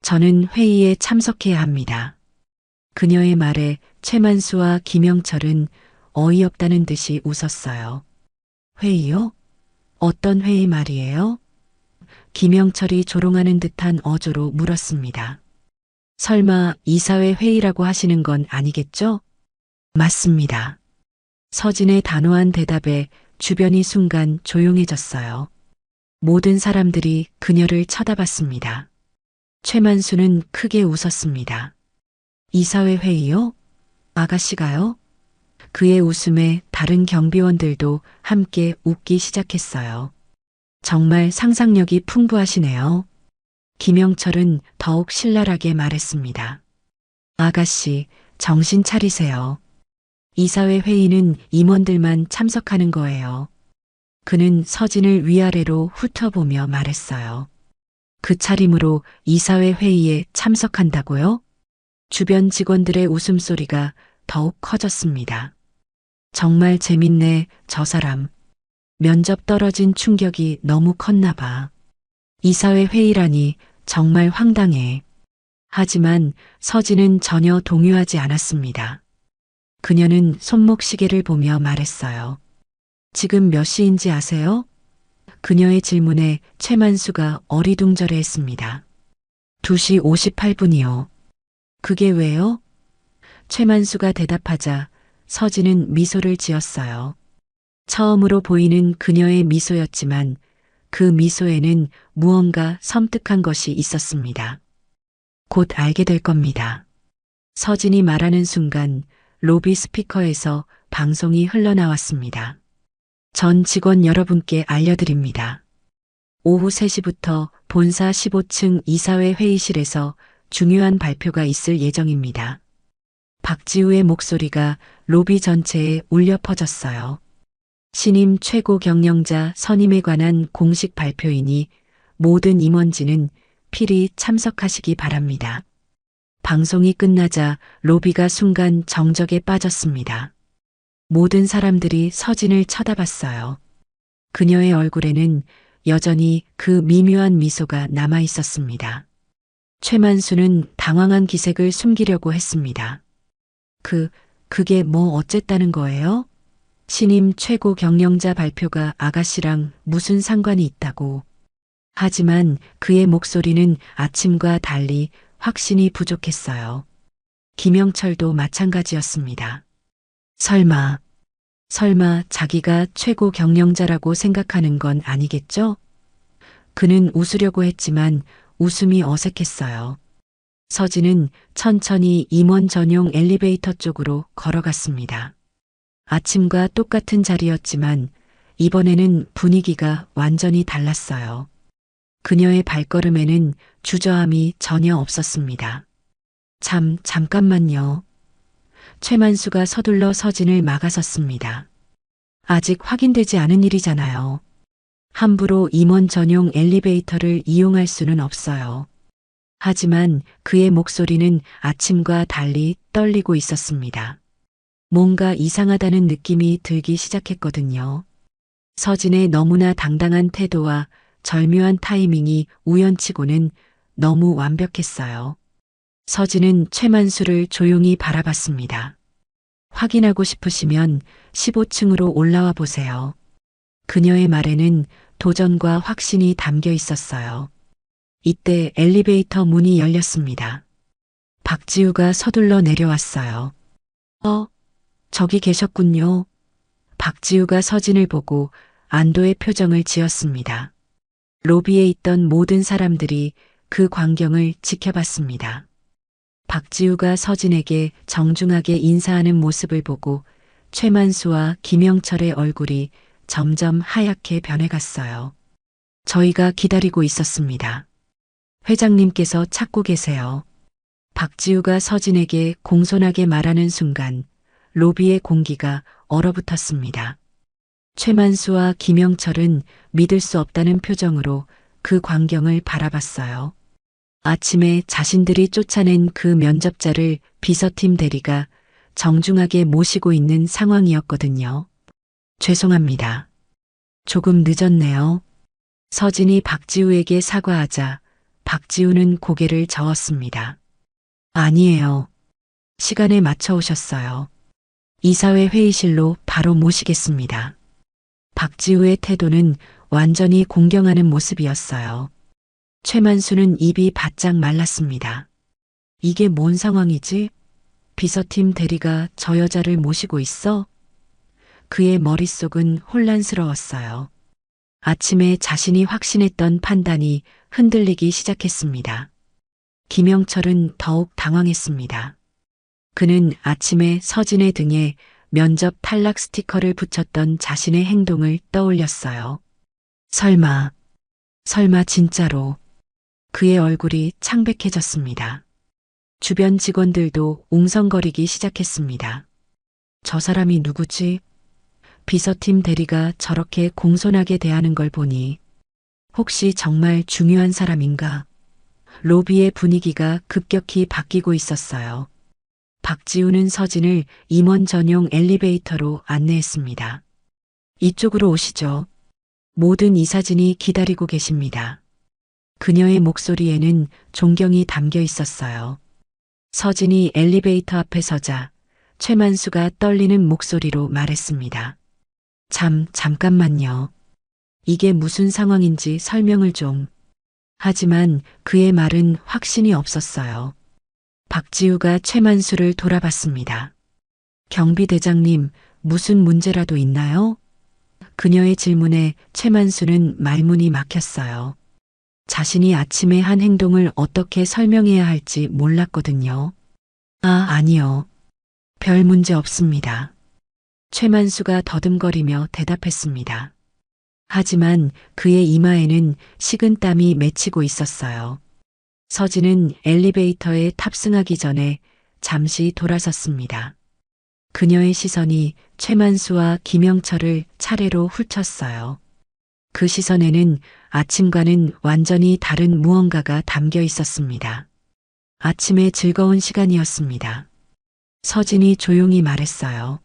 저는 회의에 참석해야 합니다. 그녀의 말에 최만수와 김영철은 어이없다는 듯이 웃었어요. 회의요? 어떤 회의 말이에요? 김영철이 조롱하는 듯한 어조로 물었습니다. 설마 이사회 회의라고 하시는 건 아니겠죠? 맞습니다. 서진의 단호한 대답에 주변이 순간 조용해졌어요. 모든 사람들이 그녀를 쳐다봤습니다. 최만수는 크게 웃었습니다. 이사회 회의요? 아가씨가요? 그의 웃음에 다른 경비원들도 함께 웃기 시작했어요. 정말 상상력이 풍부하시네요. 김영철은 더욱 신랄하게 말했습니다. 아가씨, 정신 차리세요. 이사회 회의는 임원들만 참석하는 거예요. 그는 서진을 위아래로 훑어보며 말했어요. 그 차림으로 이사회 회의에 참석한다고요? 주변 직원들의 웃음소리가 더욱 커졌습니다. 정말 재밌네, 저 사람. 면접 떨어진 충격이 너무 컸나 봐. 이사회 회의라니 정말 황당해. 하지만 서진은 전혀 동요하지 않았습니다. 그녀는 손목시계를 보며 말했어요. 지금 몇 시인지 아세요? 그녀의 질문에 최만수가 어리둥절해했습니다. 2시 58분이요. 그게 왜요? 최만수가 대답하자 서진은 미소를 지었어요. 처음으로 보이는 그녀의 미소였지만 그 미소에는 무언가 섬뜩한 것이 있었습니다. 곧 알게 될 겁니다. 서진이 말하는 순간 로비 스피커에서 방송이 흘러나왔습니다. 전 직원 여러분께 알려드립니다. 오후 3시부터 본사 15층 이사회 회의실에서 중요한 발표가 있을 예정입니다. 박지우의 목소리가 로비 전체에 울려 퍼졌어요. 신임 최고 경영자 선임에 관한 공식 발표이니 모든 임원진은 필히 참석하시기 바랍니다. 방송이 끝나자 로비가 순간 정적에 빠졌습니다. 모든 사람들이 서진을 쳐다봤어요. 그녀의 얼굴에는 여전히 그 미묘한 미소가 남아 있었습니다. 최만수는 당황한 기색을 숨기려고 했습니다. 그게 뭐 어쨌다는 거예요? 신임 최고 경영자 발표가 아가씨랑 무슨 상관이 있다고. 하지만 그의 목소리는 아침과 달리 확신이 부족했어요. 김영철도 마찬가지였습니다. 설마 자기가 최고 경영자라고 생각하는 건 아니겠죠? 그는 웃으려고 했지만 웃음이 어색했어요. 서진은 천천히 임원 전용 엘리베이터 쪽으로 걸어갔습니다. 아침과 똑같은 자리였지만 이번에는 분위기가 완전히 달랐어요. 그녀의 발걸음에는 주저함이 전혀 없었습니다. 잠깐만요. 최만수가 서둘러 서진을 막아섰습니다. 아직 확인되지 않은 일이잖아요. 함부로 임원 전용 엘리베이터를 이용할 수는 없어요. 하지만 그의 목소리는 아침과 달리 떨리고 있었습니다. 뭔가 이상하다는 느낌이 들기 시작했거든요. 서진의 너무나 당당한 태도와 절묘한 타이밍이 우연치고는 너무 완벽했어요. 서진은 최만수를 조용히 바라봤습니다. 확인하고 싶으시면 15층으로 올라와 보세요. 그녀의 말에는 도전과 확신이 담겨 있었어요. 이때 엘리베이터 문이 열렸습니다. 박지우가 서둘러 내려왔어요. 저기 계셨군요. 박지우가 서진을 보고 안도의 표정을 지었습니다. 로비에 있던 모든 사람들이 그 광경을 지켜봤습니다. 박지우가 서진에게 정중하게 인사하는 모습을 보고 최만수와 김영철의 얼굴이 점점 하얗게 변해갔어요. 저희가 기다리고 있었습니다. 회장님께서 찾고 계세요. 박지우가 서진에게 공손하게 말하는 순간 로비의 공기가 얼어붙었습니다. 최만수와 김영철은 믿을 수 없다는 표정으로 그 광경을 바라봤어요. 아침에 자신들이 쫓아낸 그 면접자를 비서팀 대리가 정중하게 모시고 있는 상황이었거든요. 죄송합니다. 조금 늦었네요. 서진이 박지우에게 사과하자 박지우는 고개를 저었습니다. 아니에요. 시간에 맞춰 오셨어요. 이사회 회의실로 바로 모시겠습니다. 박지우의 태도는 완전히 공경하는 모습이었어요. 최만수는 입이 바짝 말랐습니다. 이게 뭔 상황이지? 비서팀 대리가 저 여자를 모시고 있어? 그의 머릿속은 혼란스러웠어요. 아침에 자신이 확신했던 판단이 흔들리기 시작했습니다. 김영철은 더욱 당황했습니다. 그는 아침에 서진의 등에 면접 탈락 스티커를 붙였던 자신의 행동을 떠올렸어요. 설마 진짜로. 그의 얼굴이 창백해졌습니다. 주변 직원들도 웅성거리기 시작했습니다. 저 사람이 누구지? 비서팀 대리가 저렇게 공손하게 대하는 걸 보니 혹시 정말 중요한 사람인가? 로비의 분위기가 급격히 바뀌고 있었어요. 박지우는 서진을 임원 전용 엘리베이터로 안내했습니다. 이쪽으로 오시죠. 모든 이사진이 기다리고 계십니다. 그녀의 목소리에는 존경이 담겨 있었어요. 서진이 엘리베이터 앞에 서자 최만수가 떨리는 목소리로 말했습니다. 잠깐만요. 이게 무슨 상황인지 설명을 좀. 하지만 그의 말은 확신이 없었어요. 박지우가 최만수를 돌아봤습니다. 경비대장님, 무슨 문제라도 있나요? 그녀의 질문에 최만수는 말문이 막혔어요. 자신이 아침에 한 행동을 어떻게 설명해야 할지 몰랐거든요. 아니요. 별 문제 없습니다. 최만수가 더듬거리며 대답했습니다. 하지만 그의 이마에는 식은땀이 맺히고 있었어요. 서진은 엘리베이터에 탑승하기 전에 잠시 돌아섰습니다. 그녀의 시선이 최만수와 김영철을 차례로 훑었어요. 그 시선에는 아침과는 완전히 다른 무언가가 담겨 있었습니다. 아침의 즐거운 시간이었습니다. 서진이 조용히 말했어요.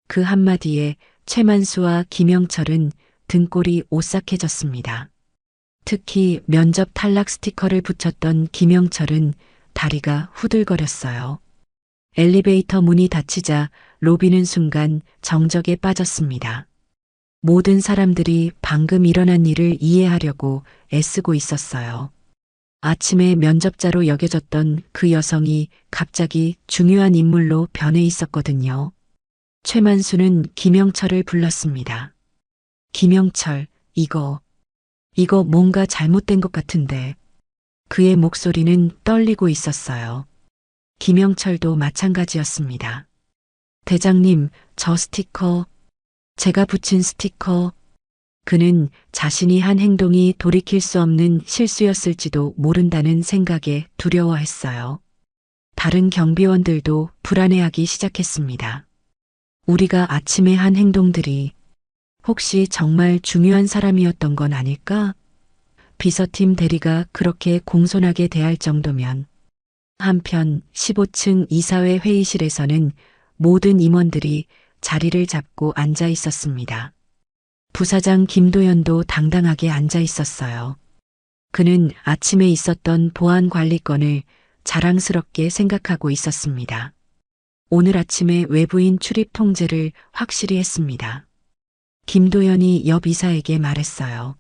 그 한마디에 최만수와 김영철은 등골이 오싹해졌습니다. 특히 면접 탈락 스티커를 붙였던 김영철은 다리가 후들거렸어요. 엘리베이터 문이 닫히자 로비는 순간 정적에 빠졌습니다. 모든 사람들이 방금 일어난 일을 이해하려고 애쓰고 있었어요. 아침에 면접자로 여겨졌던 그 여성이 갑자기 중요한 인물로 변해 있었거든요. 최만수는 김영철을 불렀습니다. 김영철, 이거 뭔가 잘못된 것 같은데. 그의 목소리는 떨리고 있었어요. 김영철도 마찬가지였습니다. 대장님, 저 스티커, 제가 붙인 스티커. 그는 자신이 한 행동이 돌이킬 수 없는 실수였을지도 모른다는 생각에 두려워했어요. 다른 경비원들도 불안해하기 시작했습니다. 우리가 아침에 한 행동들이 혹시 정말 중요한 사람이었던 건 아닐까? 비서팀 대리가 그렇게 공손하게 대할 정도면. 한편 15층 이사회 회의실에서는 모든 임원들이 자리를 잡고 앉아 있었습니다. 부사장 김도연도 당당하게 앉아 있었어요. 그는 아침에 있었던 보안 관리 건을 자랑스럽게 생각하고 있었습니다. 오늘 아침에 외부인 출입 통제를 확실히 했습니다. 김도연이 옆 이사에게 말했어요.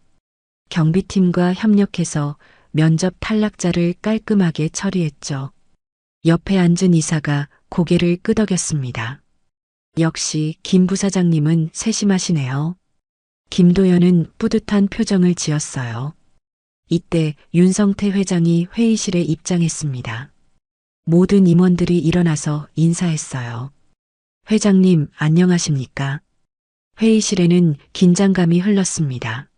경비팀과 협력해서 면접 탈락자를 깔끔하게 처리했죠. 옆에 앉은 이사가 고개를 끄덕였습니다. 역시 김 부사장님은 세심하시네요. 김도연은 뿌듯한 표정을 지었어요. 이때 윤성태 회장이 회의실에 입장했습니다. 모든 임원들이 일어나서 인사했어요. 회장님, 안녕하십니까? 회의실에는 긴장감이 흘렀습니다.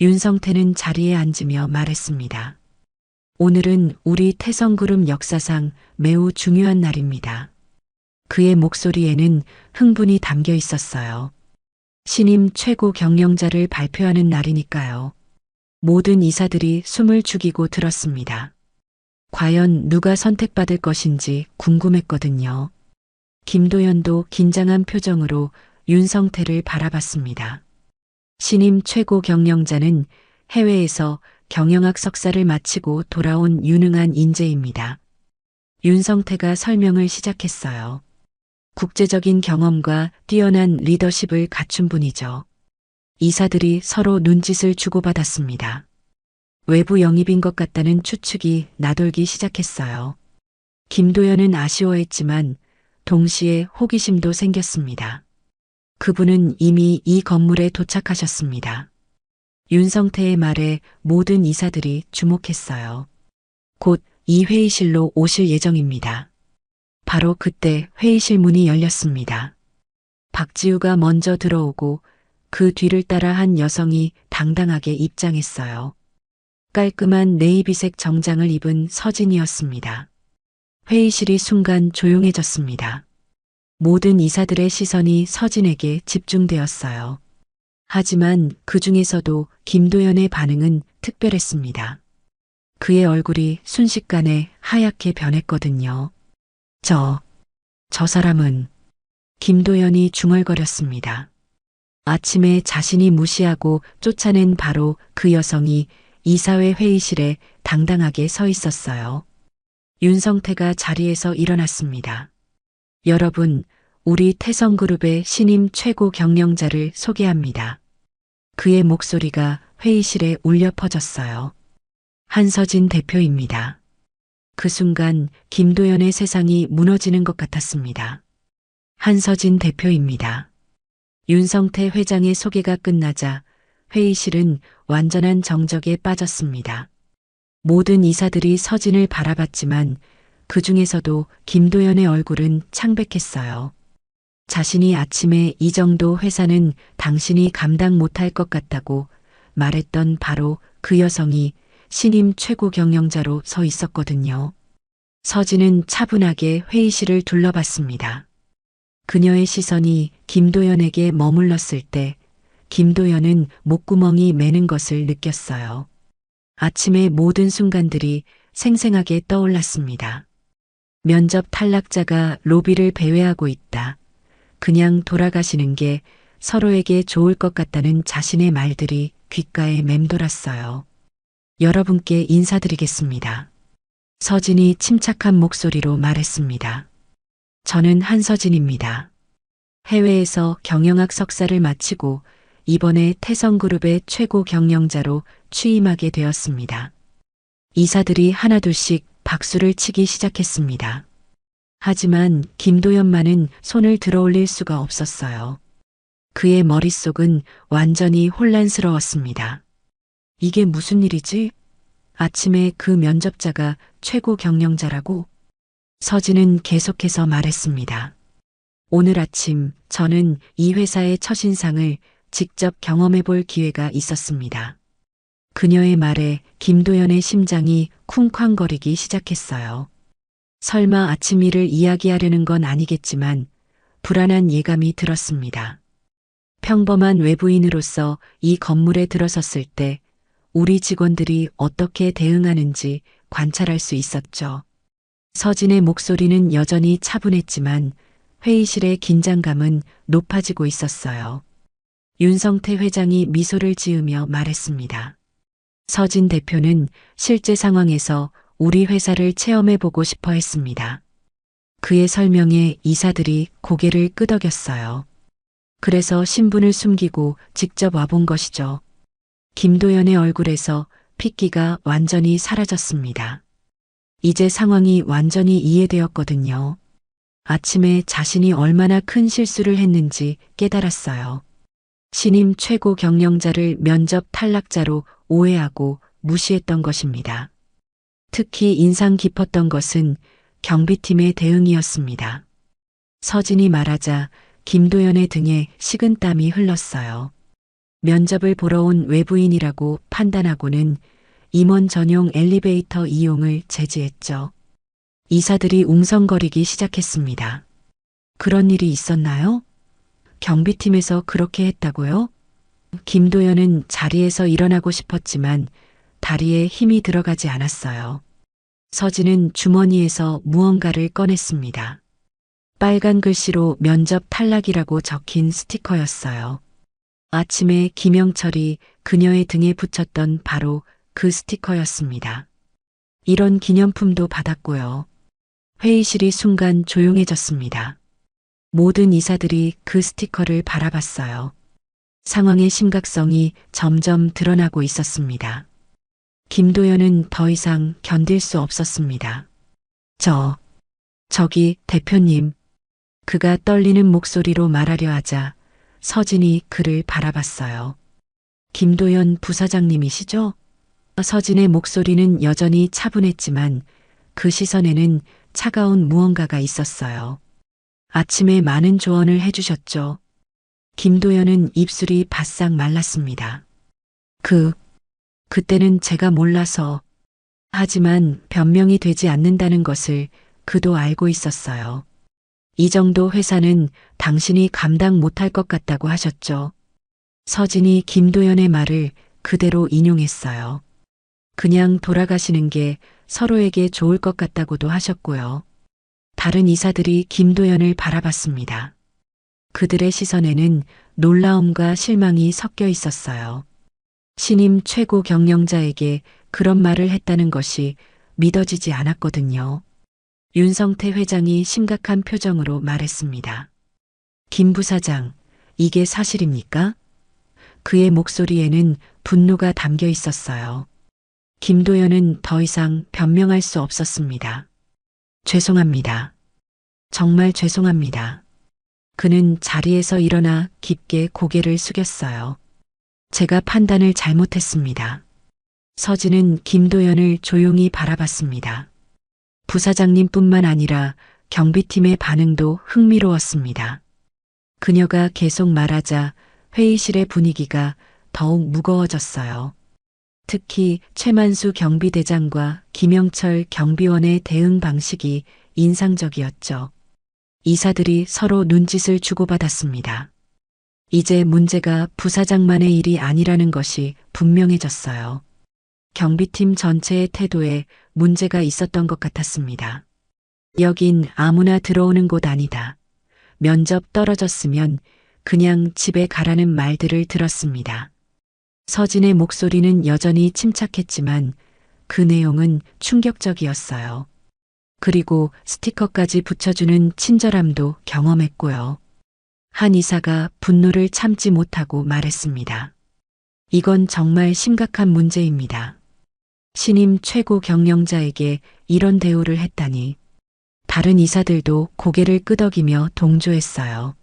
윤성태는 자리에 앉으며 말했습니다. 오늘은 우리 태성그룹 역사상 매우 중요한 날입니다. 그의 목소리에는 흥분이 담겨 있었어요. 신임 최고 경영자를 발표하는 날이니까요. 모든 이사들이 숨을 죽이고 들었습니다. 과연 누가 선택받을 것인지 궁금했거든요. 김도연도 긴장한 표정으로 윤성태를 바라봤습니다. 신임 최고 경영자는 해외에서 경영학 석사를 마치고 돌아온 유능한 인재입니다. 윤성태가 설명을 시작했어요. 국제적인 경험과 뛰어난 리더십을 갖춘 분이죠. 이사들이 서로 눈짓을 주고받았습니다. 외부 영입인 것 같다는 추측이 나돌기 시작했어요. 김도연은 아쉬워했지만 동시에 호기심도 생겼습니다. 그분은 이미 이 건물에 도착하셨습니다. 윤성태의 말에 모든 이사들이 주목했어요. 곧 이 회의실로 오실 예정입니다. 바로 그때 회의실 문이 열렸습니다. 박지우가 먼저 들어오고 그 뒤를 따라 한 여성이 당당하게 입장했어요. 깔끔한 네이비색 정장을 입은 서진이었습니다. 회의실이 순간 조용해졌습니다. 모든 이사들의 시선이 서진에게 집중되었어요. 하지만 그 중에서도 김도연의 반응은 특별했습니다. 그의 얼굴이 순식간에 하얗게 변했거든요. 저 사람은 김도연이 중얼거렸습니다. 아침에 자신이 무시하고 쫓아낸 바로 그 여성이 이사회 회의실에 당당하게 서 있었어요. 윤성태가 자리에서 일어났습니다. 여러분, 우리 태성그룹의 신임 최고 경영자를 소개합니다. 그의 목소리가 회의실에 울려 퍼졌어요. 한서진 대표입니다. 그 순간 김도연의 세상이 무너지는 것 같았습니다. 한서진 대표입니다. 윤성태 회장의 소개가 끝나자 회의실은 완전한 정적에 빠졌습니다. 모든 이사들이 서진을 바라봤지만 그 중에서도 김도연의 얼굴은 창백했어요. 자신이 아침에 이 정도 회사는 당신이 감당 못할 것 같다고 말했던 바로 그 여성이 신임 최고 경영자로 서 있었거든요. 서진은 차분하게 회의실을 둘러봤습니다. 그녀의 시선이 김도연에게 머물렀을 때 김도연은 목구멍이 매는 것을 느꼈어요. 아침의 모든 순간들이 생생하게 떠올랐습니다. 면접 탈락자가 로비를 배회하고 있다. 그냥 돌아가시는 게 서로에게 좋을 것 같다는 자신의 말들이 귓가에 맴돌았어요. 여러분께 인사드리겠습니다. 서진이 침착한 목소리로 말했습니다. 저는 한서진입니다. 해외에서 경영학 석사를 마치고 이번에 태성그룹의 최고 경영자로 취임하게 되었습니다. 이사들이 하나둘씩 박수를 치기 시작했습니다. 하지만 김도연만은 손을 들어올릴 수가 없었어요. 그의 머릿속은 완전히 혼란스러웠습니다. 이게 무슨 일이지? 아침에 그 면접자가 최고 경영자라고? 서진은 계속해서 말했습니다. 오늘 아침 저는 이 회사의 첫인상을 직접 경험해 볼 기회가 있었습니다. 그녀의 말에 김도연의 심장이 쿵쾅거리기 시작했어요. 설마 아침 일을 이야기하려는 건 아니겠지만 불안한 예감이 들었습니다. 평범한 외부인으로서 이 건물에 들어섰을 때 우리 직원들이 어떻게 대응하는지 관찰할 수 있었죠. 서진의 목소리는 여전히 차분했지만 회의실의 긴장감은 높아지고 있었어요. 윤성태 회장이 미소를 지으며 말했습니다. 서진 대표는 실제 상황에서 우리 회사를 체험해보고 싶어 했습니다. 그의 설명에 이사들이 고개를 끄덕였어요. 그래서 신분을 숨기고 직접 와본 것이죠. 김도연의 얼굴에서 핏기가 완전히 사라졌습니다. 이제 상황이 완전히 이해되었거든요. 아침에 자신이 얼마나 큰 실수를 했는지 깨달았어요. 신임 최고 경영자를 면접 탈락자로 오해하고 무시했던 것입니다. 특히 인상 깊었던 것은 경비팀의 대응이었습니다. 서진이 말하자 김도연의 등에 식은땀이 흘렀어요. 면접을 보러 온 외부인이라고 판단하고는 임원 전용 엘리베이터 이용을 제지했죠. 이사들이 웅성거리기 시작했습니다. 그런 일이 있었나요? 경비팀에서 그렇게 했다고요? 김도연은 자리에서 일어나고 싶었지만 다리에 힘이 들어가지 않았어요. 서진은 주머니에서 무언가를 꺼냈습니다. 빨간 글씨로 면접 탈락이라고 적힌 스티커였어요. 아침에 김영철이 그녀의 등에 붙였던 바로 그 스티커였습니다. 이런 기념품도 받았고요. 회의실이 순간 조용해졌습니다. 모든 이사들이 그 스티커를 바라봤어요. 상황의 심각성이 점점 드러나고 있었습니다. 김도연은 더 이상 견딜 수 없었습니다. 저기 대표님. 그가 떨리는 목소리로 말하려 하자 서진이 그를 바라봤어요. 김도연 부사장님이시죠? 서진의 목소리는 여전히 차분했지만 그 시선에는 차가운 무언가가 있었어요. 아침에 많은 조언을 해주셨죠. 김도연은 입술이 바싹 말랐습니다. 그때는 제가 몰라서. 하지만 변명이 되지 않는다는 것을 그도 알고 있었어요. 이 정도 회사는 당신이 감당 못할 것 같다고 하셨죠. 서진이 김도연의 말을 그대로 인용했어요. 그냥 돌아가시는 게 서로에게 좋을 것 같다고도 하셨고요. 다른 이사들이 김도연을 바라봤습니다. 그들의 시선에는 놀라움과 실망이 섞여 있었어요. 신임 최고 경영자에게 그런 말을 했다는 것이 믿어지지 않았거든요. 윤성태 회장이 심각한 표정으로 말했습니다. 김 부사장, 이게 사실입니까? 그의 목소리에는 분노가 담겨 있었어요. 김도연은 더 이상 변명할 수 없었습니다. 죄송합니다. 정말 죄송합니다. 그는 자리에서 일어나 깊게 고개를 숙였어요. 제가 판단을 잘못했습니다. 서진은 김도연을 조용히 바라봤습니다. 부사장님뿐만 아니라 경비팀의 반응도 흥미로웠습니다. 그녀가 계속 말하자 회의실의 분위기가 더욱 무거워졌어요. 특히 최만수 경비대장과 김영철 경비원의 대응 방식이 인상적이었죠. 이사들이 서로 눈짓을 주고받았습니다. 이제 문제가 부사장만의 일이 아니라는 것이 분명해졌어요. 경비팀 전체의 태도에 문제가 있었던 것 같았습니다. 여긴 아무나 들어오는 곳 아니다. 면접 떨어졌으면 그냥 집에 가라는 말들을 들었습니다. 서진의 목소리는 여전히 침착했지만 그 내용은 충격적이었어요. 그리고 스티커까지 붙여주는 친절함도 경험했고요. 한 이사가 분노를 참지 못하고 말했습니다. 이건 정말 심각한 문제입니다. 신임 최고 경영자에게 이런 대우를 했다니. 다른 이사들도 고개를 끄덕이며 동조했어요.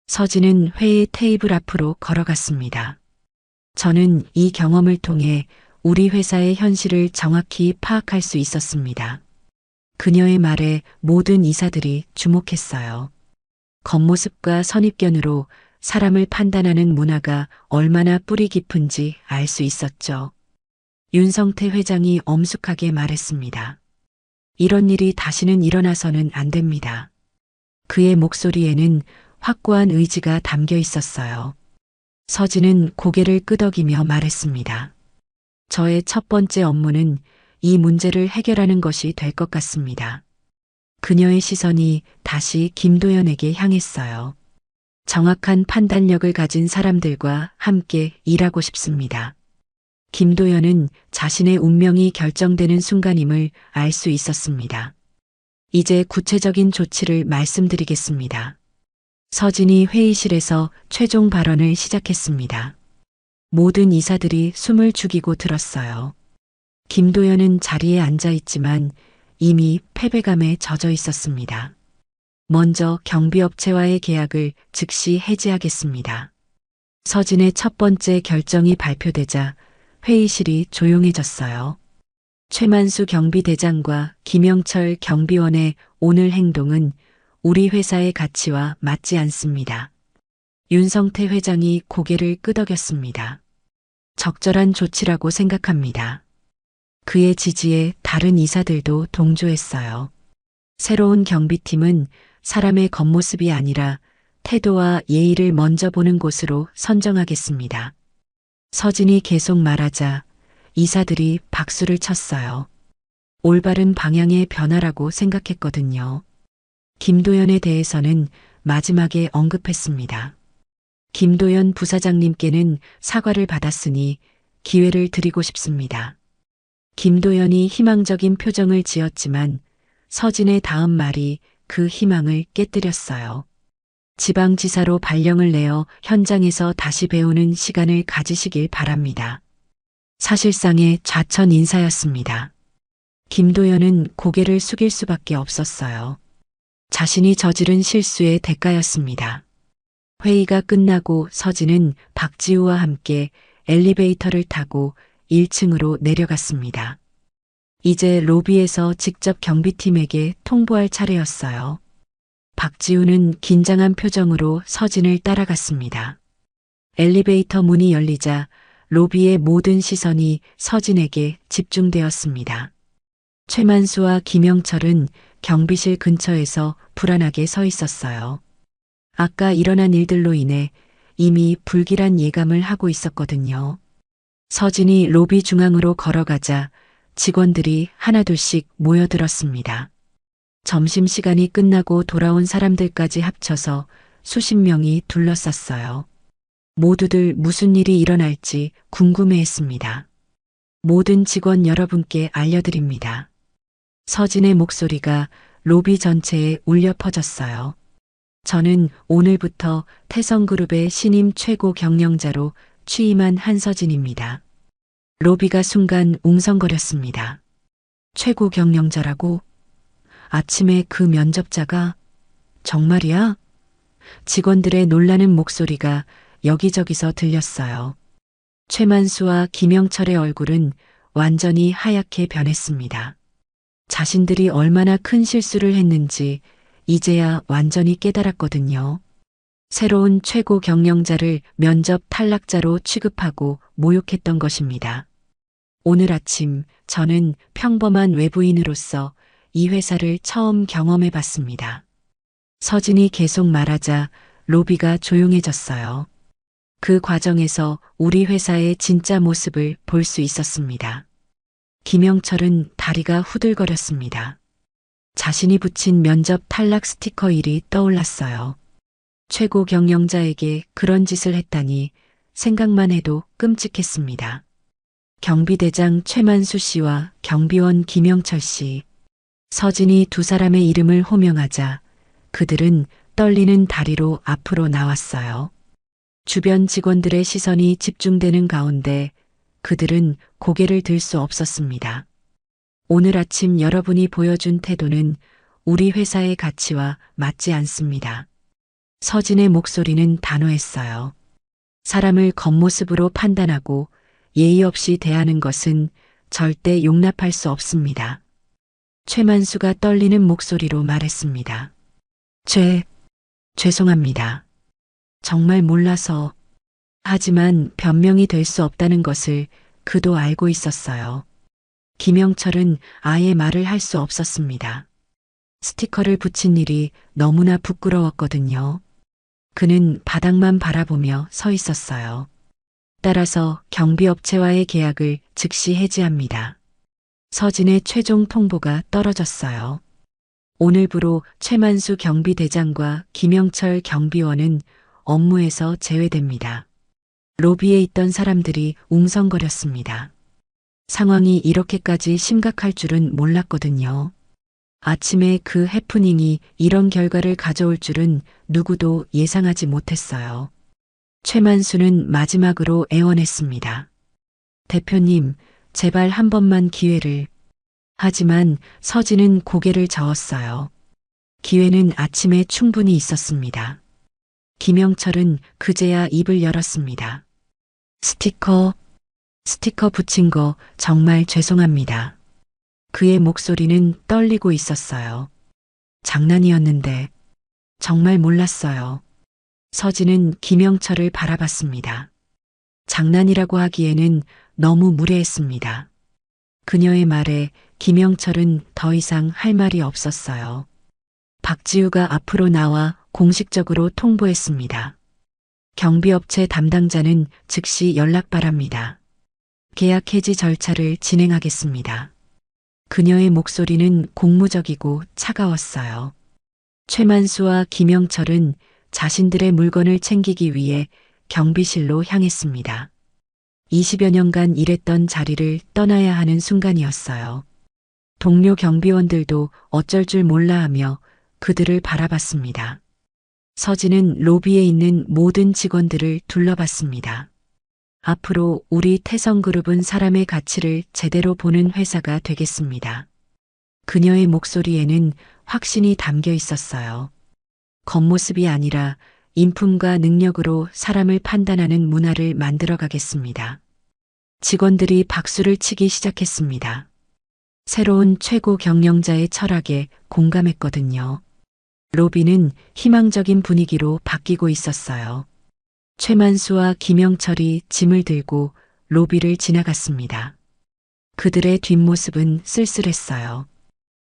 서진은 회의 테이블 앞으로 걸어갔습니다. 저는 이 경험을 통해 우리 회사의 현실을 정확히 파악할 수 있었습니다. 그녀의 말에 모든 이사들이 주목했어요. 겉모습과 선입견으로 사람을 판단하는 문화가 얼마나 뿌리 깊은지 알 수 있었죠. 윤성태 회장이 엄숙하게 말했습니다. 이런 일이 다시는 일어나서는 안 됩니다. 그의 목소리에는 확고한 의지가 담겨 있었어요. 서진은 고개를 끄덕이며 말했습니다. 저의 첫 번째 업무는 이 문제를 해결하는 것이 될 것 같습니다. 그녀의 시선이 다시 김도연에게 향했어요. 정확한 판단력을 가진 사람들과 함께 일하고 싶습니다. 김도연은 자신의 운명이 결정되는 순간임을 알 수 있었습니다. 이제 구체적인 조치를 말씀드리겠습니다. 서진이 회의실에서 최종 발언을 시작했습니다. 모든 이사들이 숨을 죽이고 들었어요. 김도연은 자리에 앉아 있지만 이미 패배감에 젖어 있었습니다. 먼저 경비업체와의 계약을 즉시 해지하겠습니다. 서진의 첫 번째 결정이 발표되자 회의실이 조용해졌어요. 최만수 경비대장과 김영철 경비원의 오늘 행동은 우리 회사의 가치와 맞지 않습니다. 윤성태 회장이 고개를 끄덕였습니다. 적절한 조치라고 생각합니다. 그의 지지에 다른 이사들도 동조했어요. 새로운 경비팀은 사람의 겉모습이 아니라 태도와 예의를 먼저 보는 곳으로 선정하겠습니다. 서진이 계속 말하자 이사들이 박수를 쳤어요. 올바른 방향의 변화라고 생각했거든요. 김도연에 대해서는 마지막에 언급했습니다. 김도연 부사장님께는 사과를 받았으니 기회를 드리고 싶습니다. 김도연이 희망적인 표정을 지었지만 서진의 다음 말이 그 희망을 깨뜨렸어요. 지방지사로 발령을 내어 현장에서 다시 배우는 시간을 가지시길 바랍니다. 사실상의 좌천 인사였습니다. 김도연은 고개를 숙일 수밖에 없었어요. 자신이 저지른 실수의 대가였습니다. 회의가 끝나고 서진은 박지우와 함께 엘리베이터를 타고 1층으로 내려갔습니다. 이제 로비에서 직접 경비팀에게 통보할 차례였어요. 박지우는 긴장한 표정으로 서진을 따라갔습니다. 엘리베이터 문이 열리자 로비의 모든 시선이 서진에게 집중되었습니다. 최만수와 김영철은 경비실 근처에서 불안하게 서 있었어요. 아까 일어난 일들로 인해 이미 불길한 예감을 하고 있었거든요. 서진이 로비 중앙으로 걸어가자 직원들이 하나둘씩 모여들었습니다. 점심시간이 끝나고 돌아온 사람들까지 합쳐서 수십 명이 둘러쌌어요. 모두들 무슨 일이 일어날지 궁금해했습니다. 모든 직원 여러분께 알려드립니다. 서진의 목소리가 로비 전체에 울려 퍼졌어요. 저는 오늘부터 태성그룹의 신임 최고 경영자로 취임한 한서진입니다. 로비가 순간 웅성거렸습니다. 최고 경영자라고? 아침에 그 면접자가 정말이야? 직원들의 놀라는 목소리가 여기저기서 들렸어요. 최만수와 김영철의 얼굴은 완전히 하얗게 변했습니다. 자신들이 얼마나 큰 실수를 했는지 이제야 완전히 깨달았거든요. 새로운 최고 경영자를 면접 탈락자로 취급하고 모욕했던 것입니다. 오늘 아침 저는 평범한 외부인으로서 이 회사를 처음 경험해 봤습니다. 서진이 계속 말하자 로비가 조용해졌어요. 그 과정에서 우리 회사의 진짜 모습을 볼 수 있었습니다. 김영철은 다리가 후들거렸습니다. 자신이 붙인 면접 탈락 스티커 일이 떠올랐어요. 최고 경영자에게 그런 짓을 했다니 생각만 해도 끔찍했습니다. 경비대장 최만수 씨와 경비원 김영철 씨, 서진이 두 사람의 이름을 호명하자 그들은 떨리는 다리로 앞으로 나왔어요. 주변 직원들의 시선이 집중되는 가운데 그들은 고개를 들 수 없었습니다. 오늘 아침 여러분이 보여준 태도는 우리 회사의 가치와 맞지 않습니다. 서진의 목소리는 단호했어요. 사람을 겉모습으로 판단하고 예의 없이 대하는 것은 절대 용납할 수 없습니다. 최만수가 떨리는 목소리로 말했습니다. 죄송합니다. 정말 몰라서. 하지만 변명이 될 수 없다는 것을 그도 알고 있었어요. 김영철은 아예 말을 할 수 없었습니다. 스티커를 붙인 일이 너무나 부끄러웠거든요. 그는 바닥만 바라보며 서 있었어요. 따라서 경비업체와의 계약을 즉시 해지합니다. 서진의 최종 통보가 떨어졌어요. 오늘부로 최만수 경비대장과 김영철 경비원은 업무에서 제외됩니다. 로비에 있던 사람들이 웅성거렸습니다. 상황이 이렇게까지 심각할 줄은 몰랐거든요. 아침에 그 해프닝이 이런 결과를 가져올 줄은 누구도 예상하지 못했어요. 최만수는 마지막으로 애원했습니다. 대표님, 제발 한 번만 기회를. 하지만 서진은 고개를 저었어요. 기회는 아침에 충분히 있었습니다. 김영철은 그제야 입을 열었습니다. 스티커 붙인 거 정말 죄송합니다. 그의 목소리는 떨리고 있었어요. 장난이었는데 정말 몰랐어요. 서진은 김영철을 바라봤습니다. 장난이라고 하기에는 너무 무례했습니다. 그녀의 말에 김영철은 더 이상 할 말이 없었어요. 박지우가 앞으로 나와 공식적으로 통보했습니다. 경비업체 담당자는 즉시 연락 바랍니다. 계약 해지 절차를 진행하겠습니다. 그녀의 목소리는 공무적이고 차가웠어요. 최만수와 김영철은 자신들의 물건을 챙기기 위해 경비실로 향했습니다. 20여 년간 일했던 자리를 떠나야 하는 순간이었어요. 동료 경비원들도 어쩔 줄 몰라 하며 그들을 바라봤습니다. 서진은 로비에 있는 모든 직원들을 둘러봤습니다. 앞으로 우리 태성그룹은 사람의 가치를 제대로 보는 회사가 되겠습니다. 그녀의 목소리에는 확신이 담겨 있었어요. 겉모습이 아니라 인품과 능력으로 사람을 판단하는 문화를 만들어 가겠습니다. 직원들이 박수를 치기 시작했습니다. 새로운 최고 경영자의 철학에 공감했거든요. 로비는 희망적인 분위기로 바뀌고 있었어요. 최만수와 김영철이 짐을 들고 로비를 지나갔습니다. 그들의 뒷모습은 쓸쓸했어요.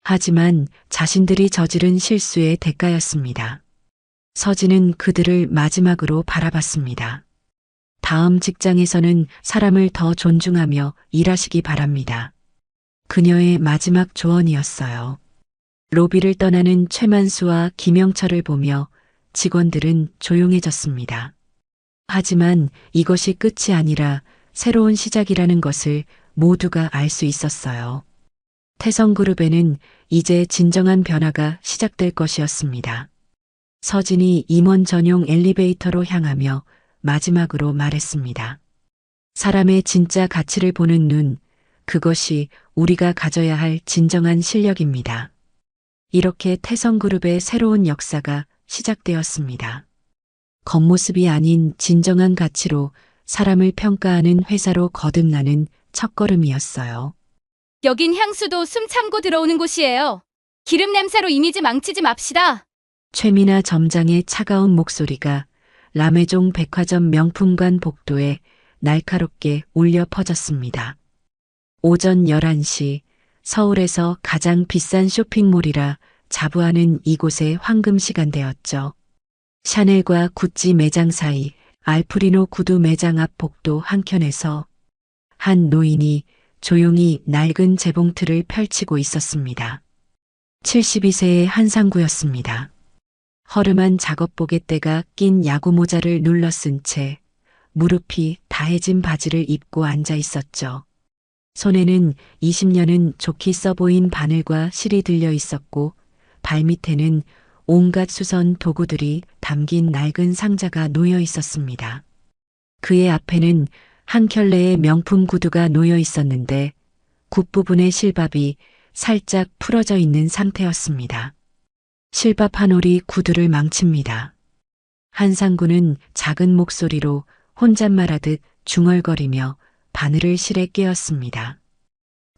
하지만 자신들이 저지른 실수의 대가였습니다. 서진은 그들을 마지막으로 바라봤습니다. 다음 직장에서는 사람을 더 존중하며 일하시기 바랍니다. 그녀의 마지막 조언이었어요. 로비를 떠나는 최만수와 김영철을 보며 직원들은 조용해졌습니다. 하지만 이것이 끝이 아니라 새로운 시작이라는 것을 모두가 알 수 있었어요. 태성그룹에는 이제 진정한 변화가 시작될 것이었습니다. 서진이 임원 전용 엘리베이터로 향하며 마지막으로 말했습니다. 사람의 진짜 가치를 보는 눈, 그것이 우리가 가져야 할 진정한 실력입니다. 이렇게 태성그룹의 새로운 역사가 시작되었습니다. 겉모습이 아닌 진정한 가치로 사람을 평가하는 회사로 거듭나는 첫걸음이었어요. 여긴 향수도 숨 참고 들어오는 곳이에요. 기름 냄새로 이미지 망치지 맙시다. 최미나 점장의 차가운 목소리가 라메종 백화점 명품관 복도에 날카롭게 울려 퍼졌습니다. 오전 11시 서울에서 가장 비싼 쇼핑몰이라 자부하는 이곳의 황금 시간대였죠. 샤넬과 구찌 매장 사이 알프리노 구두 매장 앞 복도 한켠에서 한 노인이 조용히 낡은 재봉틀을 펼치고 있었습니다. 72세의 한상구였습니다. 허름한 작업복에때가 낀 야구 모자를 눌러 쓴 채 무릎이 다해진 바지를 입고 앉아 있었죠. 손에는 20년은 좋게 써보인 바늘과 실이 들려 있었고 발밑에는 온갖 수선 도구들이 담긴 낡은 상자가 놓여 있었습니다. 그의 앞에는 한 켤레의 명품 구두가 놓여 있었는데 굿부분의 실밥이 살짝 풀어져 있는 상태였습니다. 실밥 한 올이 구두를 망칩니다. 한상구는 작은 목소리로 혼잣말하듯 중얼거리며 바늘을 실에 깨었습니다.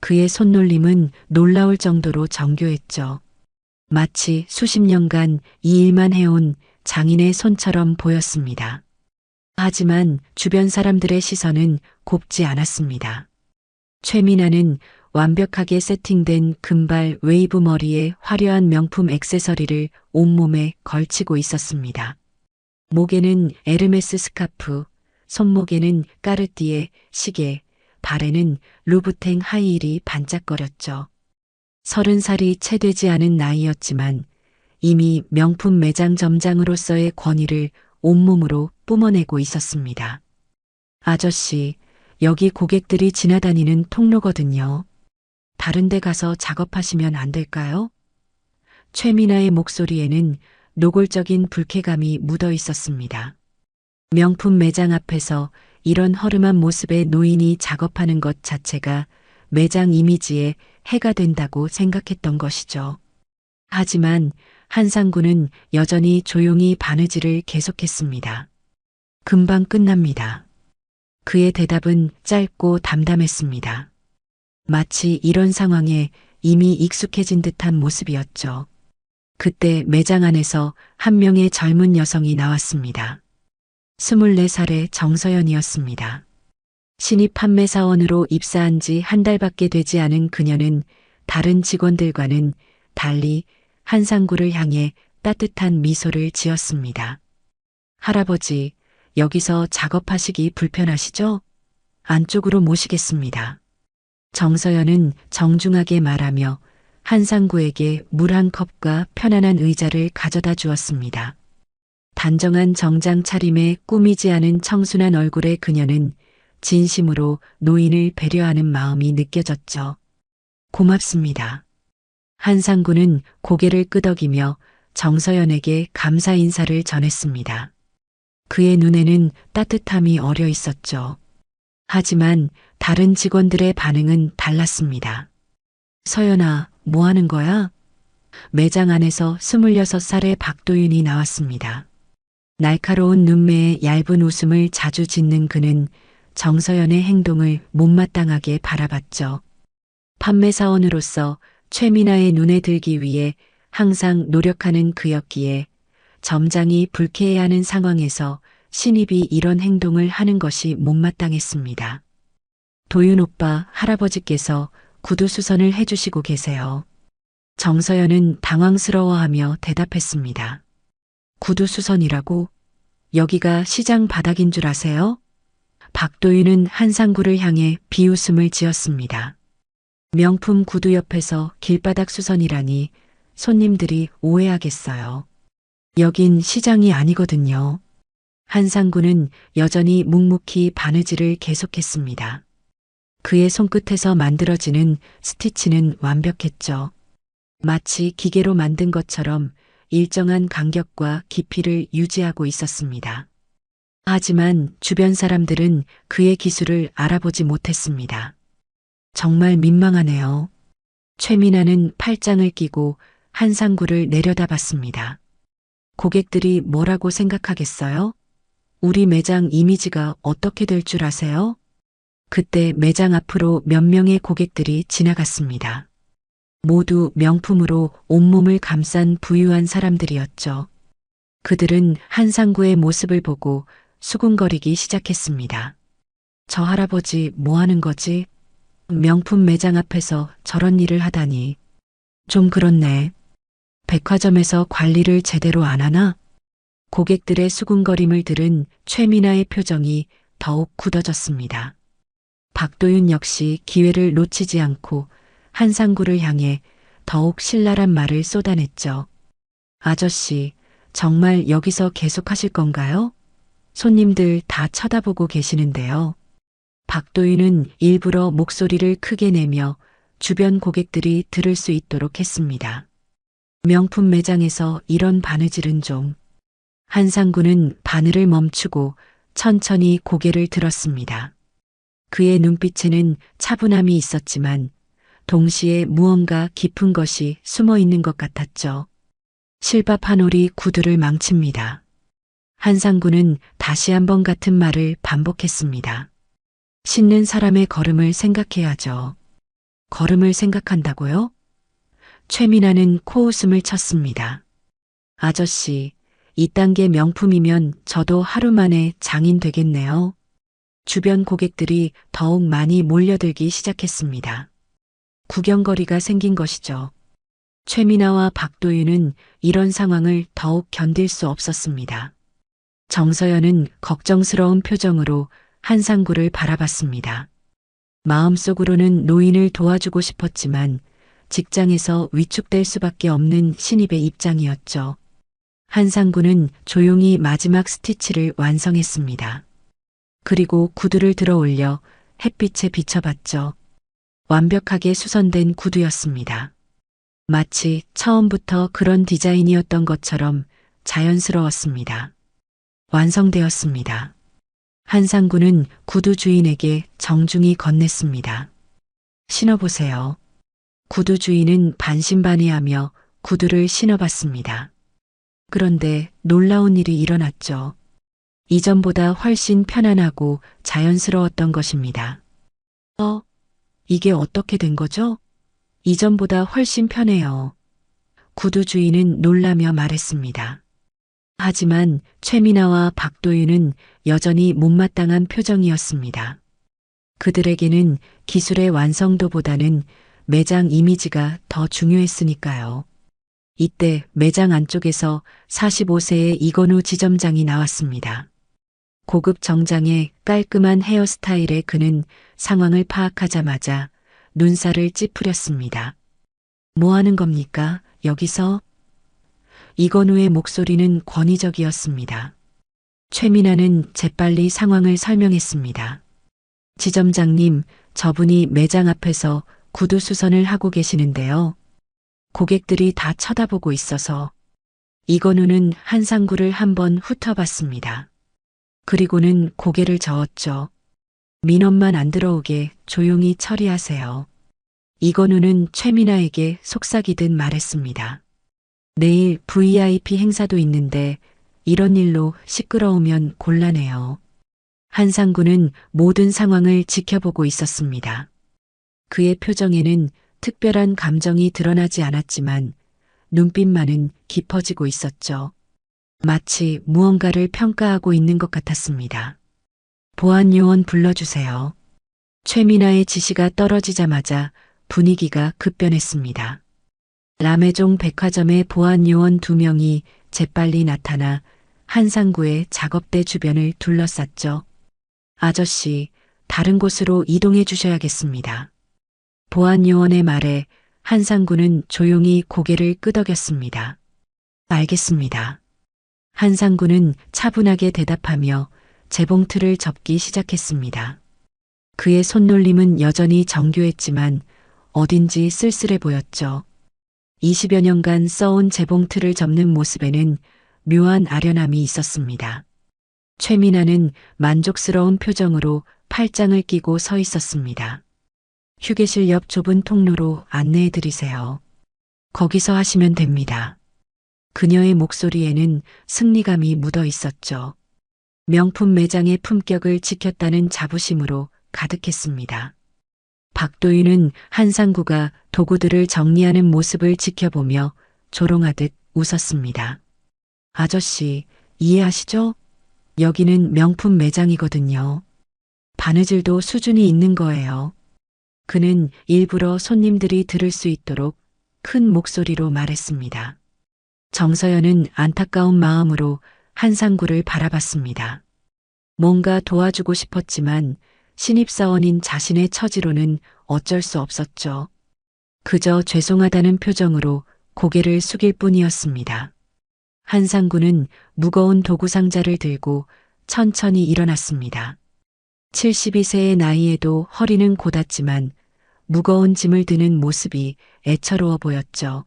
그의 손놀림은 놀라울 정도로 정교했죠. 마치 수십 년간 이 일만 해온 장인의 손처럼 보였습니다. 하지만 주변 사람들의 시선은 곱지 않았습니다. 최미나는 완벽하게 세팅된 금발 웨이브 머리에 화려한 명품 액세서리를 온몸에 걸치고 있었습니다. 목에는 에르메스 스카프, 손목에는 까르띠에 시계, 발에는 루브탱 하이힐이 반짝거렸죠. 30살이 채 되지 않은 나이였지만 이미 명품 매장 점장으로서의 권위를 온몸으로 뿜어내고 있었습니다. 아저씨, 여기 고객들이 지나다니는 통로거든요. 다른 데 가서 작업하시면 안 될까요? 최미나의 목소리에는 노골적인 불쾌감이 묻어 있었습니다. 명품 매장 앞에서 이런 허름한 모습의 노인이 작업하는 것 자체가 매장 이미지에 해가 된다고 생각했던 것이죠. 하지만 한상구는 여전히 조용히 바느질을 계속했습니다. 금방 끝납니다. 그의 대답은 짧고 담담했습니다. 마치 이런 상황에 이미 익숙해진 듯한 모습이었죠. 그때 매장 안에서 한 명의 젊은 여성이 나왔습니다. 24살의 정서연이었습니다. 신입 판매사원으로 입사한 지 한 달밖에 되지 않은 그녀는 다른 직원들과는 달리 한상구를 향해 따뜻한 미소를 지었습니다. 할아버지, 여기서 작업하시기 불편하시죠? 안쪽으로 모시겠습니다. 정서연은 정중하게 말하며 한상구에게 물 한 컵과 편안한 의자를 가져다 주었습니다. 단정한 정장 차림에 꾸미지 않은 청순한 얼굴의 그녀는 진심으로 노인을 배려하는 마음이 느껴졌죠. 고맙습니다. 한상구는 고개를 끄덕이며 정서연에게 감사 인사를 전했습니다. 그의 눈에는 따뜻함이 어려 있었죠. 하지만 다른 직원들의 반응은 달랐습니다. 서연아, 뭐 하는 거야? 매장 안에서 26살의 박도윤이 나왔습니다. 날카로운 눈매에 얇은 웃음을 자주 짓는 그는 정서연의 행동을 못마땅하게 바라봤죠. 판매사원으로서 최미나의 눈에 들기 위해 항상 노력하는 그였기에 점장이 불쾌해하는 상황에서 신입이 이런 행동을 하는 것이 못마땅했습니다. 도윤 오빠, 할아버지께서 구두 수선을 해주시고 계세요. 정서연은 당황스러워하며 대답했습니다. 구두 수선이라고? 여기가 시장 바닥인 줄 아세요? 박도윤은 한상구를 향해 비웃음을 지었습니다. 명품 구두 옆에서 길바닥 수선이라니 손님들이 오해하겠어요. 여긴 시장이 아니거든요. 한상구는 여전히 묵묵히 바느질을 계속했습니다. 그의 손끝에서 만들어지는 스티치는 완벽했죠. 마치 기계로 만든 것처럼 일정한 간격과 깊이를 유지하고 있었습니다. 하지만 주변 사람들은 그의 기술을 알아보지 못했습니다. 정말 민망하네요. 최미나는 팔짱을 끼고 한상구를 내려다봤습니다. 고객들이 뭐라고 생각하겠어요? 우리 매장 이미지가 어떻게 될 줄 아세요? 그때 매장 앞으로 몇 명의 고객들이 지나갔습니다. 모두 명품으로 온몸을 감싼 부유한 사람들이었죠. 그들은 한상구의 모습을 보고 수군거리기 시작했습니다. 저 할아버지 뭐 하는 거지? 명품 매장 앞에서 저런 일을 하다니. 좀 그렇네. 백화점에서 관리를 제대로 안 하나? 고객들의 수군거림을 들은 최미나의 표정이 더욱 굳어졌습니다. 박도윤 역시 기회를 놓치지 않고 한상구를 향해 더욱 신랄한 말을 쏟아냈죠. 아저씨, 정말 여기서 계속하실 건가요? 손님들 다 쳐다보고 계시는데요. 박도윤은 일부러 목소리를 크게 내며 주변 고객들이 들을 수 있도록 했습니다. 명품 매장에서 이런 바느질은 좀. 한상구는 바늘을 멈추고 천천히 고개를 들었습니다. 그의 눈빛에는 차분함이 있었지만 동시에 무언가 깊은 것이 숨어 있는 것 같았죠. 실밥 한 올이 구두를 망칩니다. 한상구는 다시 한번 같은 말을 반복했습니다. 신는 사람의 걸음을 생각해야죠. 걸음을 생각한다고요? 최미나는 코웃음을 쳤습니다. 아저씨, 이 단계 명품이면 저도 하루 만에 장인 되겠네요. 주변 고객들이 더욱 많이 몰려들기 시작했습니다. 구경거리가 생긴 것이죠. 최미나와 박도윤은 이런 상황을 더욱 견딜 수 없었습니다. 정서연은 걱정스러운 표정으로 한상구를 바라봤습니다. 마음속으로는 노인을 도와주고 싶었지만 직장에서 위축될 수밖에 없는 신입의 입장이었죠. 한상구는 조용히 마지막 스티치를 완성했습니다. 그리고 구두를 들어 올려 햇빛에 비춰봤죠. 완벽하게 수선된 구두였습니다. 마치 처음부터 그런 디자인이었던 것처럼 자연스러웠습니다. 완성되었습니다. 한상구는 구두 주인에게 정중히 건넸습니다. 신어보세요. 구두 주인은 반신반의하며 구두를 신어봤습니다. 그런데 놀라운 일이 일어났죠. 이전보다 훨씬 편안하고 자연스러웠던 것입니다. 이게 어떻게 된 거죠? 이전보다 훨씬 편해요. 구두 주인은 놀라며 말했습니다. 하지만 최미나와 박도윤은 여전히 못마땅한 표정이었습니다. 그들에게는 기술의 완성도보다는 매장 이미지가 더 중요했으니까요. 이때 매장 안쪽에서 45세의 이건우 지점장이 나왔습니다. 고급 정장에 깔끔한 헤어스타일의 그는 상황을 파악하자마자 눈살을 찌푸렸습니다. 뭐 하는 겁니까, 여기서? 이건우의 목소리는 권위적이었습니다. 최민아는 재빨리 상황을 설명했습니다. 지점장님, 저분이 매장 앞에서 구두 수선을 하고 계시는데요. 고객들이 다 쳐다보고 있어서. 이건우는 한상구를 한번 훑어봤습니다. 그리고는 고개를 저었죠. 민원만 안 들어오게 조용히 처리하세요. 이건우는 최민아에게 속삭이듯 말했습니다. 내일 VIP 행사도 있는데 이런 일로 시끄러우면 곤란해요. 한상구는 모든 상황을 지켜보고 있었습니다. 그의 표정에는 특별한 감정이 드러나지 않았지만 눈빛만은 깊어지고 있었죠. 마치 무언가를 평가하고 있는 것 같았습니다. 보안요원 불러주세요. 최민아의 지시가 떨어지자마자 분위기가 급변했습니다. 남해종 백화점의 보안요원 2명이 재빨리 나타나 한상구의 작업대 주변을 둘러쌌죠. 아저씨, 다른 곳으로 이동해 주셔야겠습니다. 보안요원의 말에 한상구는 조용히 고개를 끄덕였습니다. 알겠습니다. 한상구는 차분하게 대답하며 재봉틀을 접기 시작했습니다. 그의 손놀림은 여전히 정교했지만 어딘지 쓸쓸해 보였죠. 20여 년간 써온 재봉틀을 접는 모습에는 묘한 아련함이 있었습니다. 최민아는 만족스러운 표정으로 팔짱을 끼고 서 있었습니다. 휴게실 옆 좁은 통로로 안내해 드리세요. 거기서 하시면 됩니다. 그녀의 목소리에는 승리감이 묻어 있었죠. 명품 매장의 품격을 지켰다는 자부심으로 가득했습니다. 박도윤은 한상구가 도구들을 정리하는 모습을 지켜보며 조롱하듯 웃었습니다. 아저씨, 이해하시죠? 여기는 명품 매장이거든요. 바느질도 수준이 있는 거예요. 그는 일부러 손님들이 들을 수 있도록 큰 목소리로 말했습니다. 정서연은 안타까운 마음으로 한상구를 바라봤습니다. 뭔가 도와주고 싶었지만 신입사원인 자신의 처지로는 어쩔 수 없었죠. 그저 죄송하다는 표정으로 고개를 숙일 뿐이었습니다. 한상구는 무거운 도구 상자를 들고 천천히 일어났습니다. 72세의 나이에도 허리는 곧았지만 무거운 짐을 드는 모습이 애처로워 보였죠.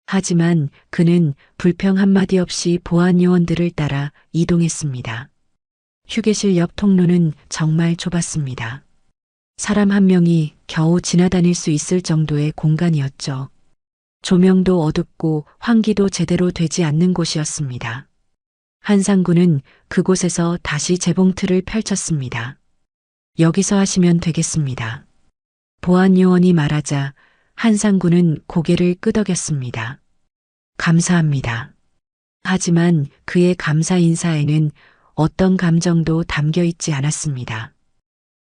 하지만 그는 불평 한마디 없이 보안요원들을 따라 이동했습니다. 휴게실 옆 통로는 정말 좁았습니다. 사람 한 명이 겨우 지나다닐 수 있을 정도의 공간이었죠. 조명도 어둡고 환기도 제대로 되지 않는 곳이었습니다. 한상구는 그곳에서 다시 재봉틀을 펼쳤습니다. 여기서 하시면 되겠습니다. 보안요원이 말하자 한상구는 고개를 끄덕였습니다. 감사합니다. 하지만 그의 감사 인사에는 어떤 감정도 담겨 있지 않았습니다.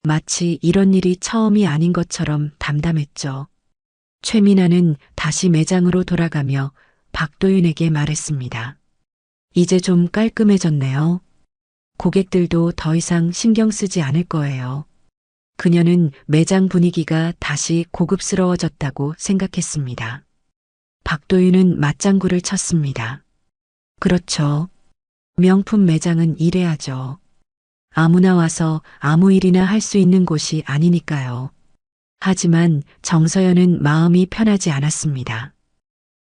마치 이런 일이 처음이 아닌 것처럼 담담했죠. 최민아는 다시 매장으로 돌아가며 박도윤에게 말했습니다. 이제 좀 깔끔해졌네요. 고객들도 더 이상 신경 쓰지 않을 거예요. 그녀는 매장 분위기가 다시 고급스러워졌다고 생각했습니다. 박도윤은 맞장구를 쳤습니다. 그렇죠. 명품 매장은 이래야죠. 아무나 와서 아무 일이나 할 수 있는 곳이 아니니까요. 하지만 정서연은 마음이 편하지 않았습니다.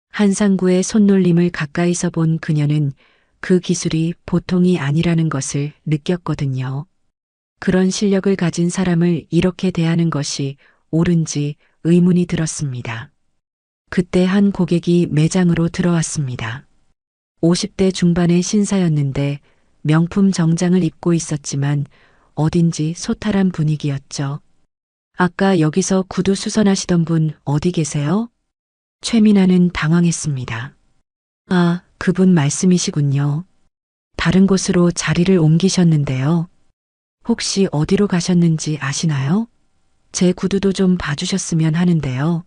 한상구의 손놀림을 가까이서 본 그녀는 그 기술이 보통이 아니라는 것을 느꼈거든요. 그런 실력을 가진 사람을 이렇게 대하는 것이 옳은지 의문이 들었습니다. 그때 한 고객이 매장으로 들어왔습니다. 50대 중반의 신사였는데 명품 정장을 입고 있었지만 어딘지 소탈한 분위기였죠. 아까 여기서 구두 수선하시던 분 어디 계세요? 최민아는 당황했습니다. 아, 그분 말씀이시군요. 다른 곳으로 자리를 옮기셨는데요. 혹시 어디로 가셨는지 아시나요? 제 구두도 좀 봐주셨으면 하는데요.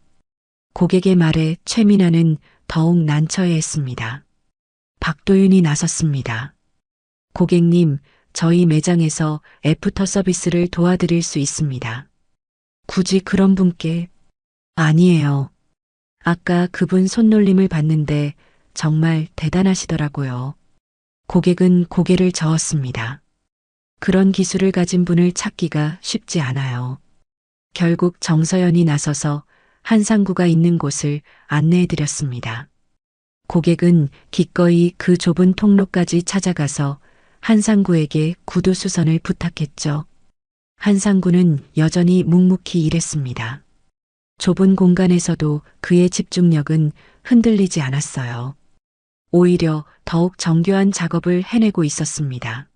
고객의 말에 최민아는 더욱 난처해했습니다. 박도윤이 나섰습니다. 고객님, 저희 매장에서 애프터 서비스를 도와드릴 수 있습니다. 굳이 그런 분께 아니에요. 아까 그분 손놀림을 봤는데 정말 대단하시더라고요. 고객은 고개를 저었습니다. 그런 기술을 가진 분을 찾기가 쉽지 않아요. 결국 정서연이 나서서 한상구가 있는 곳을 안내해 드렸습니다. 고객은 기꺼이 그 좁은 통로까지 찾아가서 한상구에게 구두 수선을 부탁했죠. 한상구는 여전히 묵묵히 일했습니다. 좁은 공간에서도 그의 집중력은 흔들리지 않았어요. 오히려 더욱 정교한 작업을 해내고 있었습니다.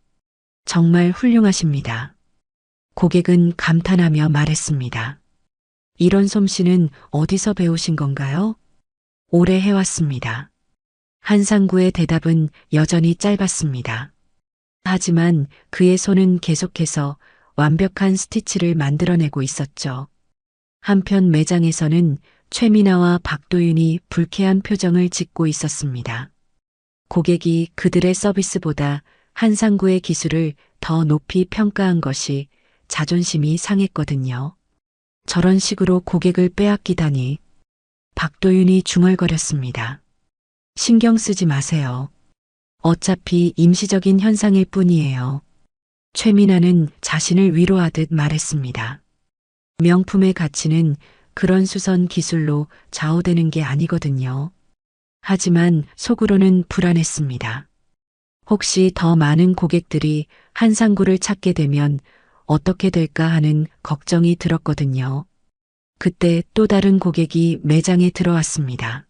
정말 훌륭하십니다. 고객은 감탄하며 말했습니다. 이런 솜씨는 어디서 배우신 건가요? 오래 해왔습니다. 한상구의 대답은 여전히 짧았습니다. 하지만 그의 손은 계속해서 완벽한 스티치를 만들어내고 있었죠. 한편 매장에서는 최미나와 박도윤이 불쾌한 표정을 짓고 있었습니다. 고객이 그들의 서비스보다 한상구의 기술을 더 높이 평가한 것이 자존심이 상했거든요. 저런 식으로 고객을 빼앗기다니. 박도윤이 중얼거렸습니다. 신경 쓰지 마세요. 어차피 임시적인 현상일 뿐이에요. 최미나는 자신을 위로하듯 말했습니다. 명품의 가치는 그런 수선 기술로 좌우되는 게 아니거든요. 하지만 속으로는 불안했습니다. 혹시 더 많은 고객들이 한상구를 찾게 되면 어떻게 될까 하는 걱정이 들었거든요. 그때 또 다른 고객이 매장에 들어왔습니다.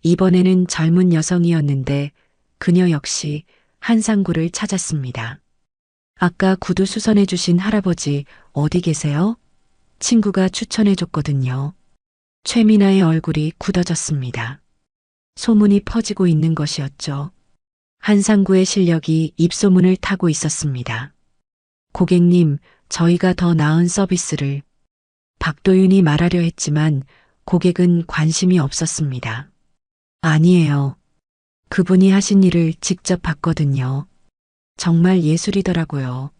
이번에는 젊은 여성이었는데 그녀 역시 한상구를 찾았습니다. 아까 구두 수선해 주신 할아버지 어디 계세요? 친구가 추천해 줬거든요. 최미나의 얼굴이 굳어졌습니다. 소문이 퍼지고 있는 것이었죠. 한상구의 실력이 입소문을 타고 있었습니다. 고객님, 저희가 더 나은 서비스를. 박도윤이 말하려 했지만 고객은 관심이 없었습니다. 아니에요. 그분이 하신 일을 직접 봤거든요. 정말 예술이더라고요.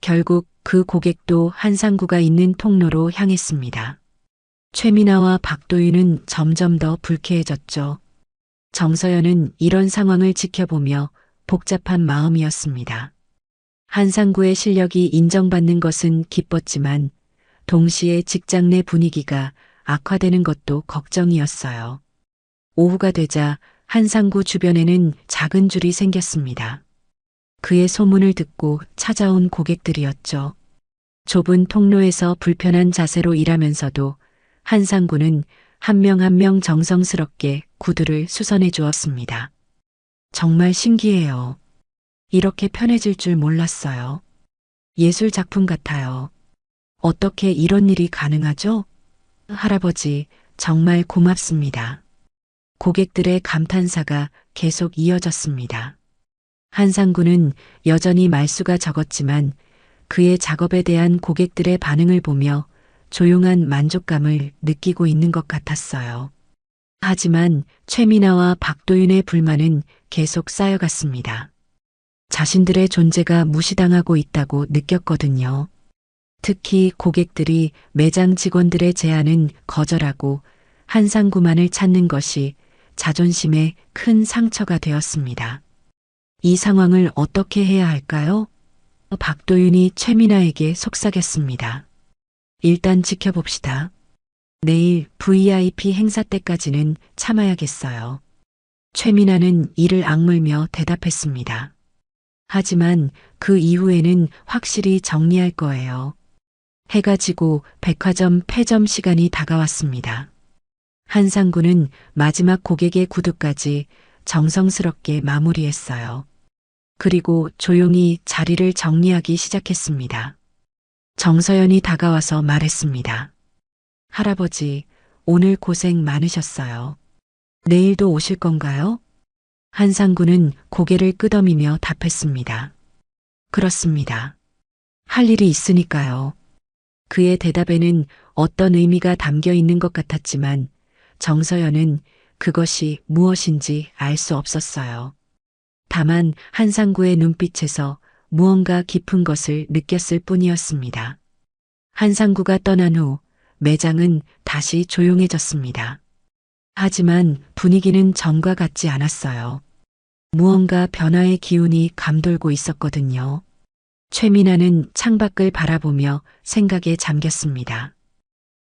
결국 그 고객도 한상구가 있는 통로로 향했습니다. 최미나와 박도윤은 점점 더 불쾌해졌죠. 정서연은 이런 상황을 지켜보며 복잡한 마음이었습니다. 한상구의 실력이 인정받는 것은 기뻤지만 동시에 직장 내 분위기가 악화되는 것도 걱정이었어요. 오후가 되자 한상구 주변에는 작은 줄이 생겼습니다. 그의 소문을 듣고 찾아온 고객들이었죠. 좁은 통로에서 불편한 자세로 일하면서도 한상구는 한 명 한 명 정성스럽게 구두를 수선해 주었습니다. 정말 신기해요. 이렇게 편해질 줄 몰랐어요. 예술 작품 같아요. 어떻게 이런 일이 가능하죠? 할아버지, 정말 고맙습니다. 고객들의 감탄사가 계속 이어졌습니다. 한상구는 여전히 말수가 적었지만 그의 작업에 대한 고객들의 반응을 보며 조용한 만족감을 느끼고 있는 것 같았어요. 하지만 최미나와 박도윤의 불만은 계속 쌓여갔습니다. 자신들의 존재가 무시당하고 있다고 느꼈거든요. 특히 고객들이 매장 직원들의 제안은 거절하고 한상구만을 찾는 것이 자존심에 큰 상처가 되었습니다. 이 상황을 어떻게 해야 할까요? 박도윤이 최미나에게 속삭였습니다. 일단 지켜봅시다. 내일 VIP 행사 때까지는 참아야겠어요. 최미나는 이를 악물며 대답했습니다. 하지만 그 이후에는 확실히 정리할 거예요. 해가 지고 백화점 폐점 시간이 다가왔습니다. 한상구는 마지막 고객의 구두까지 정성스럽게 마무리했어요. 그리고 조용히 자리를 정리하기 시작했습니다. 정서연이 다가와서 말했습니다. 할아버지, 오늘 고생 많으셨어요. 내일도 오실 건가요? 한상구는 고개를 끄덕이며 답했습니다. 그렇습니다. 할 일이 있으니까요. 그의 대답에는 어떤 의미가 담겨 있는 것 같았지만 정서연은 그것이 무엇인지 알 수 없었어요. 다만 한상구의 눈빛에서 무언가 깊은 것을 느꼈을 뿐이었습니다. 한상구가 떠난 후 매장은 다시 조용해졌습니다. 하지만 분위기는 전과 같지 않았어요. 무언가 변화의 기운이 감돌고 있었거든요. 최민아는 창밖을 바라보며 생각에 잠겼습니다.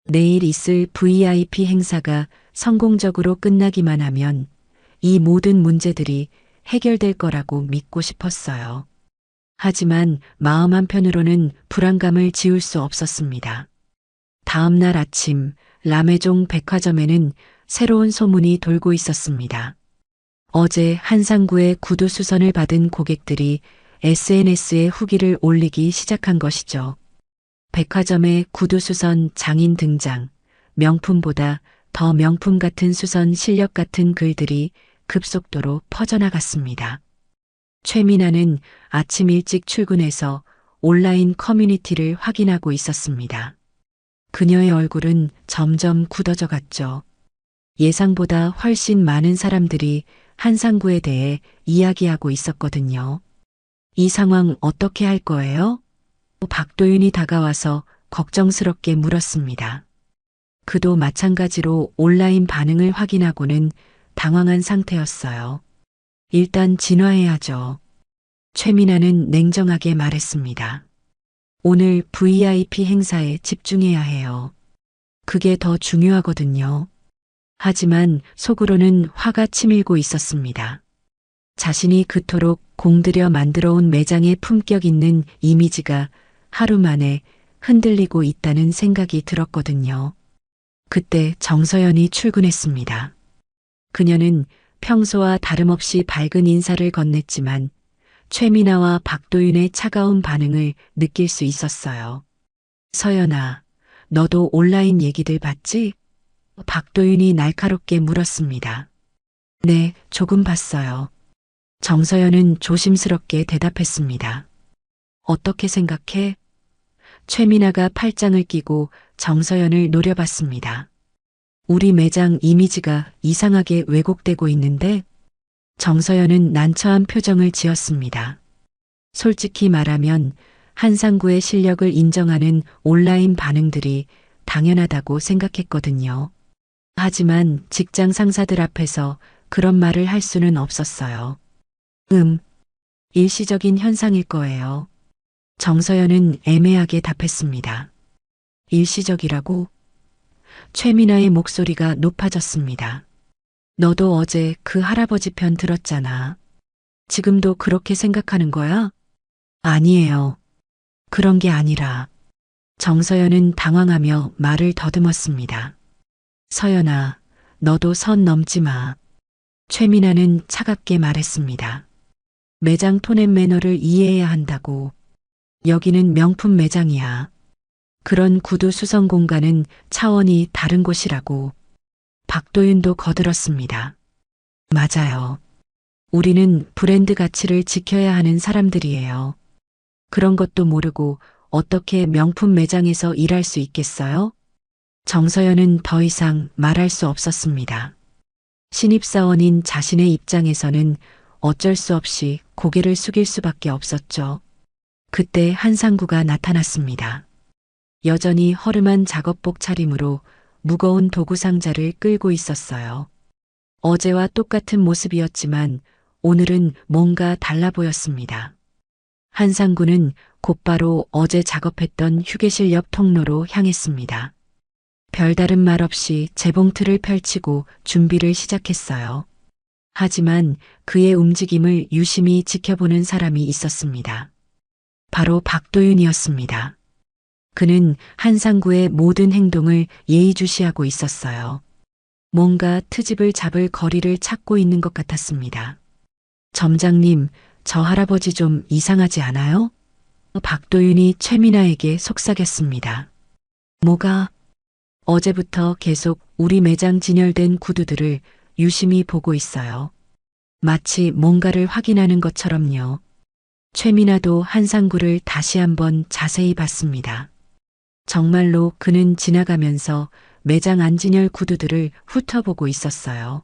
내일 있을 VIP 행사가 성공적으로 끝나기만 하면 이 모든 문제들이 해결될 거라고 믿고 싶었어요. 하지만 마음 한편으로는 불안감을 지울 수 없었습니다. 다음 날 아침 라메종 백화점에는 새로운 소문이 돌고 있었습니다. 어제 한상구의 구두 수선을 받은 고객들이 SNS에 후기를 올리기 시작한 것이죠. 백화점의 구두 수선 장인 등장, 명품보다 더 명품 같은 수선 실력 같은 글들이 급속도로 퍼져나갔습니다. 최민아는 아침 일찍 출근해서 온라인 커뮤니티를 확인하고 있었습니다. 그녀의 얼굴은 점점 굳어져 갔죠. 예상보다 훨씬 많은 사람들이 한상구에 대해 이야기하고 있었거든요. 이 상황 어떻게 할 거예요? 박도윤이 다가와서 걱정스럽게 물었습니다. 그도 마찬가지로 온라인 반응을 확인하고는 당황한 상태였어요. 일단 진화해야죠. 최민아는 냉정하게 말했습니다. 오늘 VIP 행사에 집중해야 해요. 그게 더 중요하거든요. 하지만 속으로는 화가 치밀고 있었습니다. 자신이 그토록 공들여 만들어 온 매장의 품격 있는 이미지가 하루 만에 흔들리고 있다는 생각이 들었거든요. 그때 정서연이 출근했습니다. 그녀는 평소와 다름없이 밝은 인사를 건넸지만 최민아와 박도윤의 차가운 반응을 느낄 수 있었어요. 서연아, 너도 온라인 얘기들 봤지? 박도윤이 날카롭게 물었습니다. 네, 조금 봤어요. 정서연은 조심스럽게 대답했습니다. 어떻게 생각해? 최민아가 팔짱을 끼고 정서연을 노려봤습니다. 우리 매장 이미지가 이상하게 왜곡되고 있는데? 정서연은 난처한 표정을 지었습니다. 솔직히 말하면 한상구의 실력을 인정하는 온라인 반응들이 당연하다고 생각했거든요. 하지만 직장 상사들 앞에서 그런 말을 할 수는 없었어요. 일시적인 현상일 거예요. 정서연은 애매하게 답했습니다. 일시적이라고? 최민아의 목소리가 높아졌습니다. 너도 어제 그 할아버지 편 들었잖아. 지금도 그렇게 생각하는 거야? 아니에요. 그런 게 아니라. 정서연은 당황하며 말을 더듬었습니다. 서연아, 너도 선 넘지 마. 최민아는 차갑게 말했습니다. 매장 톤앤 매너를 이해해야 한다고. 여기는 명품 매장이야. 그런 구두 수선 공간은 차원이 다른 곳이라고. 박도윤도 거들었습니다. 맞아요. 우리는 브랜드 가치를 지켜야 하는 사람들이에요. 그런 것도 모르고 어떻게 명품 매장에서 일할 수 있겠어요? 정서연은 더 이상 말할 수 없었습니다. 신입사원인 자신의 입장에서는 어쩔 수 없이 고개를 숙일 수밖에 없었죠. 그때 한상구가 나타났습니다. 여전히 허름한 작업복 차림으로 무거운 도구 상자를 끌고 있었어요. 어제와 똑같은 모습이었지만 오늘은 뭔가 달라 보였습니다. 한상구는 곧바로 어제 작업했던 휴게실 옆 통로로 향했습니다. 별다른 말 없이 재봉틀을 펼치고 준비를 시작했어요. 하지만 그의 움직임을 유심히 지켜보는 사람이 있었습니다. 바로 박도윤이었습니다. 그는 한상구의 모든 행동을 예의주시하고 있었어요. 뭔가 트집을 잡을 거리를 찾고 있는 것 같았습니다. 점장님, 저 할아버지 좀 이상하지 않아요? 박도윤이 최민아에게 속삭였습니다. 뭐가? 어제부터 계속 우리 매장 진열된 구두들을 유심히 보고 있어요. 마치 뭔가를 확인하는 것처럼요. 최민아도 한상구를 다시 한번 자세히 봤습니다. 정말로 그는 지나가면서 매장 안진열 구두들을 훑어보고 있었어요.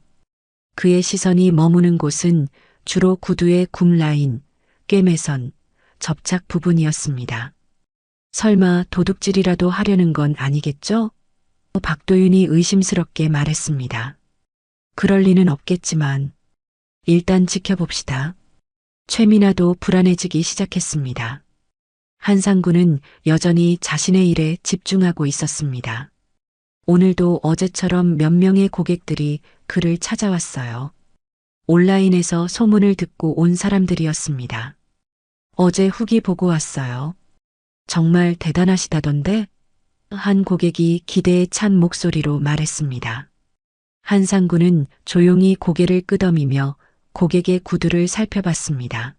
그의 시선이 머무는 곳은 주로 구두의 굽 라인, 꿰매선, 접착 부분이었습니다. 설마 도둑질이라도 하려는 건 아니겠죠? 박도윤이 의심스럽게 말했습니다. 그럴 리는 없겠지만 일단 지켜봅시다. 최미나도 불안해지기 시작했습니다. 한상구는 여전히 자신의 일에 집중하고 있었습니다. 오늘도 어제처럼 몇 명의 고객들이 그를 찾아왔어요. 온라인에서 소문을 듣고 온 사람들이었습니다. 어제 후기 보고 왔어요. 정말 대단하시다던데? 한 고객이 기대에 찬 목소리로 말했습니다. 한상구는 조용히 고개를 끄덕이며 고객의 구두를 살펴봤습니다.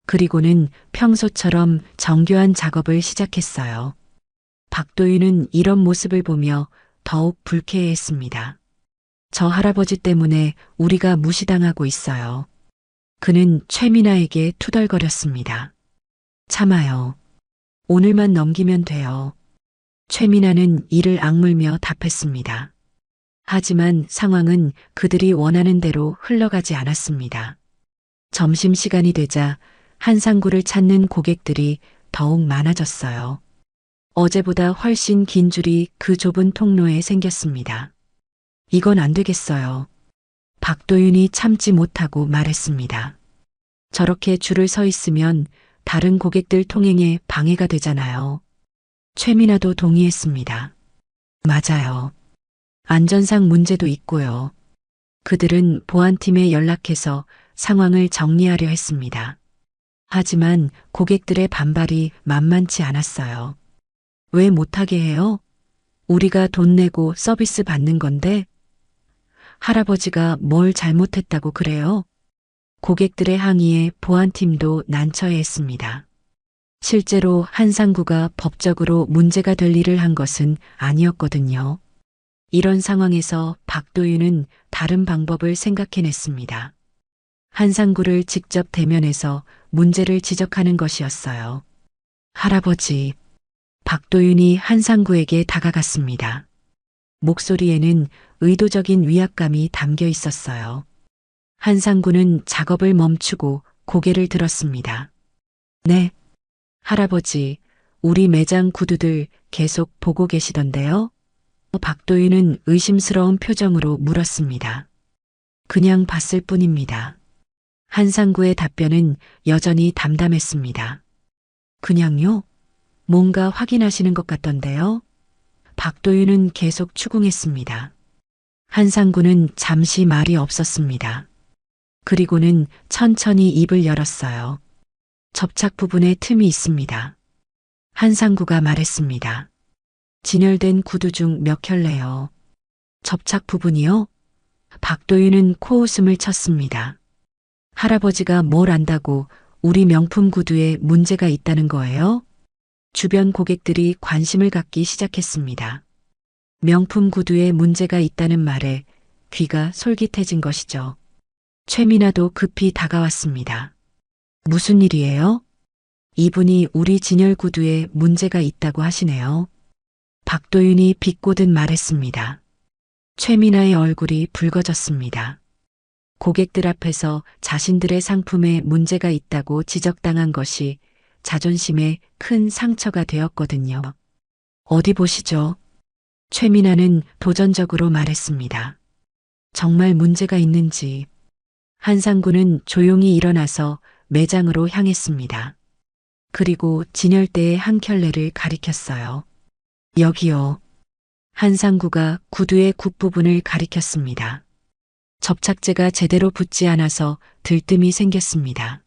그리고는 평소처럼 정교한 작업을 시작했어요. 박도윤은 이런 모습을 보며 더욱 불쾌해했습니다. 저 할아버지 때문에 우리가 무시당하고 있어요. 그는 최미나에게 투덜거렸습니다. 참아요. 오늘만 넘기면 돼요. 최미나는 이를 악물며 답했습니다. 하지만 상황은 그들이 원하는 대로 흘러가지 않았습니다. 점심시간이 되자 한상구를 찾는 고객들이 더욱 많아졌어요. 어제보다 훨씬 긴 줄이 그 좁은 통로에 생겼습니다. 이건 안 되겠어요. 박도윤이 참지 못하고 말했습니다. 저렇게 줄을 서 있으면 다른 고객들 통행에 방해가 되잖아요. 최미나도 동의했습니다. 맞아요. 안전상 문제도 있고요. 그들은 보안팀에 연락해서 상황을 정리하려 했습니다. 하지만 고객들의 반발이 만만치 않았어요. 왜 못하게 해요? 우리가 돈 내고 서비스 받는 건데 할아버지가 뭘 잘못했다고 그래요? 고객들의 항의에 보안팀도 난처해했습니다. 실제로 한상구가 법적으로 문제가 될 일을 한 것은 아니었거든요. 이런 상황에서 박도윤은 다른 방법을 생각해냈습니다. 한상구를 직접 대면해서 문제를 지적하는 것이었어요. 할아버지, 박도윤이 한상구에게 다가갔습니다. 목소리에는 의도적인 위압감이 담겨 있었어요. 한상구는 작업을 멈추고 고개를 들었습니다. 네, 할아버지, 우리 매장 구두들 계속 보고 계시던데요? 박도윤은 의심스러운 표정으로 물었습니다. 그냥 봤을 뿐입니다. 한상구의 답변은 여전히 담담했습니다. 그냥요? 뭔가 확인하시는 것 같던데요? 박도윤은 계속 추궁했습니다. 한상구는 잠시 말이 없었습니다. 그리고는 천천히 입을 열었어요. 접착 부분에 틈이 있습니다. 한상구가 말했습니다. 진열된 구두 중 몇 켤레요. 접착 부분이요? 박도윤은 코웃음을 쳤습니다. 할아버지가 뭘 안다고 우리 명품 구두에 문제가 있다는 거예요? 주변 고객들이 관심을 갖기 시작했습니다. 명품 구두에 문제가 있다는 말에 귀가 솔깃해진 것이죠. 최미나도 급히 다가왔습니다. 무슨 일이에요? 이분이 우리 진열 구두에 문제가 있다고 하시네요. 박도윤이 비꼬듯 말했습니다. 최미나의 얼굴이 붉어졌습니다. 고객들 앞에서 자신들의 상품에 문제가 있다고 지적당한 것이 자존심에 큰 상처가 되었거든요. 어디 보시죠. 최미나는 도전적으로 말했습니다. 정말 문제가 있는지. 한상구는 조용히 일어나서 매장으로 향했습니다. 그리고 진열대의 한 켤레를 가리켰어요. 여기요. 한상구가 구두의 굽부분을 가리켰습니다. 접착제가 제대로 붙지 않아서 들뜸이 생겼습니다.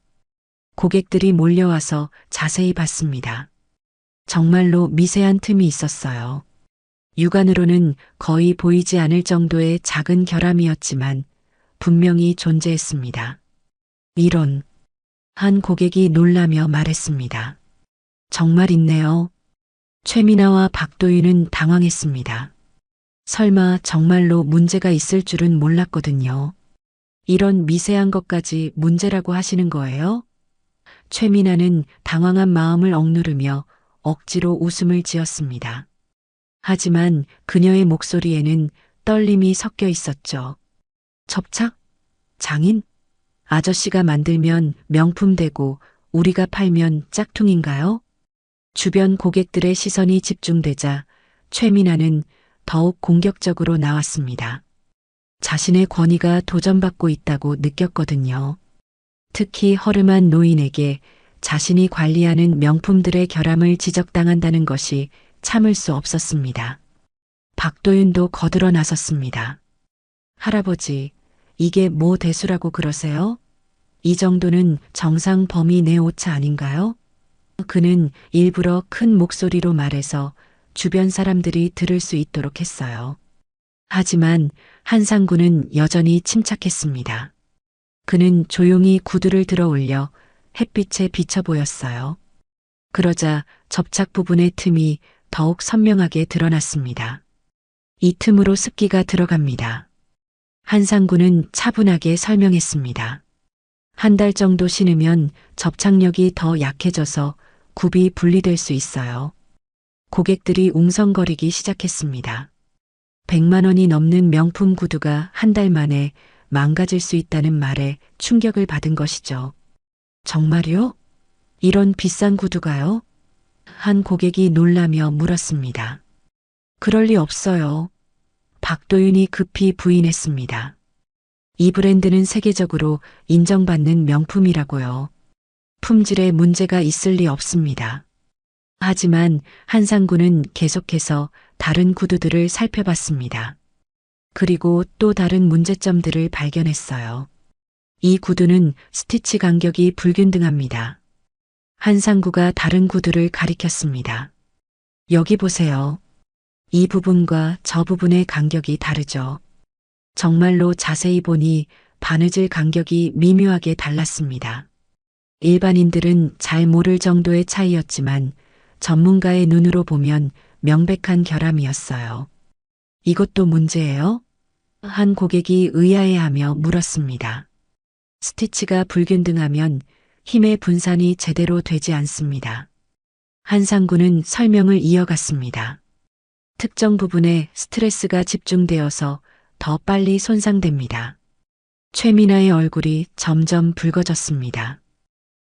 고객들이 몰려와서 자세히 봤습니다. 정말로 미세한 틈이 있었어요. 육안으로는 거의 보이지 않을 정도의 작은 결함이었지만 분명히 존재했습니다. 이런, 한 고객이 놀라며 말했습니다. 정말 있네요. 최미나와 박도윤은 당황했습니다. 설마 정말로 문제가 있을 줄은 몰랐거든요. 이런 미세한 것까지 문제라고 하시는 거예요? 최미나는 당황한 마음을 억누르며 억지로 웃음을 지었습니다. 하지만 그녀의 목소리에는 떨림이 섞여 있었죠. 접착? 장인? 아저씨가 만들면 명품 되고 우리가 팔면 짝퉁인가요? 주변 고객들의 시선이 집중되자 최미나는 더욱 공격적으로 나왔습니다. 자신의 권위가 도전받고 있다고 느꼈거든요. 특히 허름한 노인에게 자신이 관리하는 명품들의 결함을 지적당한다는 것이 참을 수 없었습니다. 박도윤도 거들어 나섰습니다. 할아버지, 이게 뭐 대수라고 그러세요? 이 정도는 정상 범위 내 오차 아닌가요? 그는 일부러 큰 목소리로 말해서 주변 사람들이 들을 수 있도록 했어요. 하지만 한상구는 여전히 침착했습니다. 그는 조용히 구두를 들어 올려 햇빛에 비쳐 보였어요. 그러자 접착 부분의 틈이 더욱 선명하게 드러났습니다. 이 틈으로 습기가 들어갑니다. 한상구는 차분하게 설명했습니다. 한 달 정도 신으면 접착력이 더 약해져서 굽이 분리될 수 있어요. 고객들이 웅성거리기 시작했습니다. 100만 원이 넘는 명품 구두가 한 달 만에 망가질 수 있다는 말에 충격을 받은 것이죠. 정말요? 이런 비싼 구두가요? 한 고객이 놀라며 물었습니다. 그럴 리 없어요. 박도윤이 급히 부인했습니다. 이 브랜드는 세계적으로 인정받는 명품이라고요. 품질에 문제가 있을 리 없습니다. 하지만 한상구는 계속해서 다른 구두들을 살펴봤습니다. 그리고 또 다른 문제점들을 발견했어요. 이 구두는 스티치 간격이 불균등합니다. 한상구가 다른 구두를 가리켰습니다. 여기 보세요. 이 부분과 저 부분의 간격이 다르죠. 정말로 자세히 보니 바느질 간격이 미묘하게 달랐습니다. 일반인들은 잘 모를 정도의 차이였지만 전문가의 눈으로 보면 명백한 결함이었어요. 이것도 문제예요? 한 고객이 의아해하며 물었습니다. 스티치가 불균등하면 힘의 분산이 제대로 되지 않습니다. 한상구는 설명을 이어갔습니다. 특정 부분에 스트레스가 집중되어서 더 빨리 손상됩니다. 최미나의 얼굴이 점점 붉어졌습니다.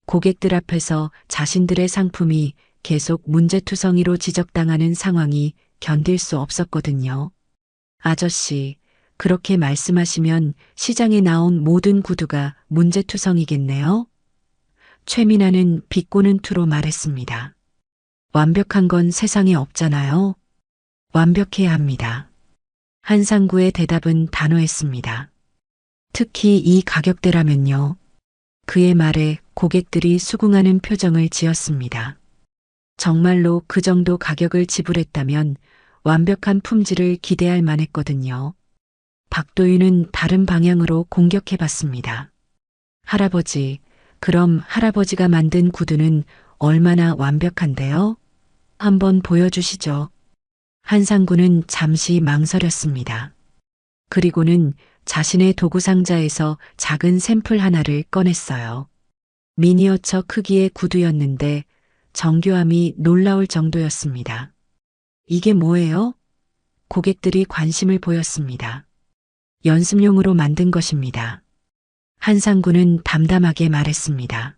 고객들 앞에서 자신들의 상품이 계속 문제투성이로 지적당하는 상황이 견딜 수 없었거든요. 아저씨, 그렇게 말씀하시면 시장에 나온 모든 구두가 문제투성이겠네요? 최미나는 비꼬는 투로 말했습니다. 완벽한 건 세상에 없잖아요. 완벽해야 합니다. 한상구의 대답은 단호했습니다. 특히 이 가격대라면요. 그의 말에 고객들이 수긍하는 표정을 지었습니다. 정말로 그 정도 가격을 지불했다면 완벽한 품질을 기대할 만했거든요. 박도윤은 다른 방향으로 공격해봤습니다. 할아버지, 그럼 할아버지가 만든 구두는 얼마나 완벽한데요? 한번 보여주시죠. 한상구는 잠시 망설였습니다. 그리고는 자신의 도구 상자에서 작은 샘플 하나를 꺼냈어요. 미니어처 크기의 구두였는데 정교함이 놀라울 정도였습니다. 이게 뭐예요? 고객들이 관심을 보였습니다. 연습용으로 만든 것입니다. 한상구는 담담하게 말했습니다.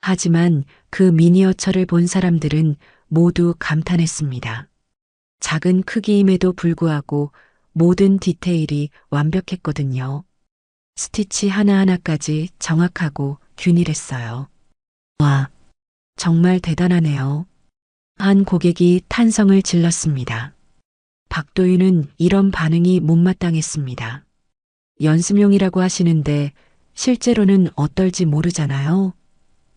하지만 그 미니어처를 본 사람들은 모두 감탄했습니다. 작은 크기임에도 불구하고 모든 디테일이 완벽했거든요. 스티치 하나하나까지 정확하고 균일했어요. 와, 정말 대단하네요. 한 고객이 탄성을 질렀습니다. 박도윤은 이런 반응이 못마땅했습니다. 연습용이라고 하시는데 실제로는 어떨지 모르잖아요.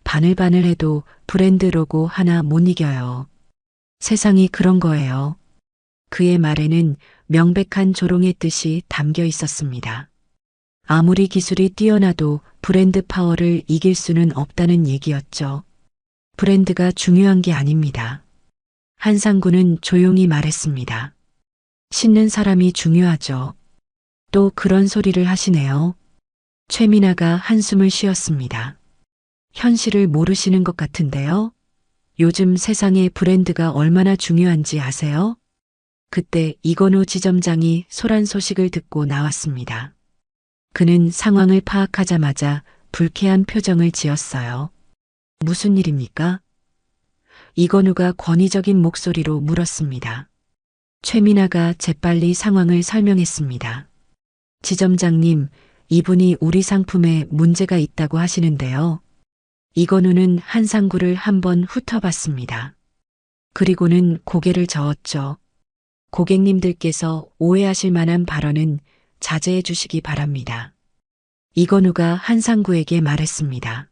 바늘바늘해도 브랜드 로고 하나 못 이겨요. 세상이 그런 거예요. 그의 말에는 명백한 조롱의 뜻이 담겨 있었습니다. 아무리 기술이 뛰어나도 브랜드 파워를 이길 수는 없다는 얘기였죠. 브랜드가 중요한 게 아닙니다. 한상구는 조용히 말했습니다. 신는 사람이 중요하죠. 또 그런 소리를 하시네요. 최미나가 한숨을 쉬었습니다. 현실을 모르시는 것 같은데요. 요즘 세상에 브랜드가 얼마나 중요한지 아세요? 그때 이건우 지점장이 소란 소식을 듣고 나왔습니다. 그는 상황을 파악하자마자 불쾌한 표정을 지었어요. 무슨 일입니까? 이건우가 권위적인 목소리로 물었습니다. 최민아가 재빨리 상황을 설명했습니다. 지점장님, 이분이 우리 상품에 문제가 있다고 하시는데요. 이건우는 한상구를 한번 훑어봤습니다. 그리고는 고개를 저었죠. 고객님들께서 오해하실 만한 발언은 자제해 주시기 바랍니다. 이건우가 한상구에게 말했습니다.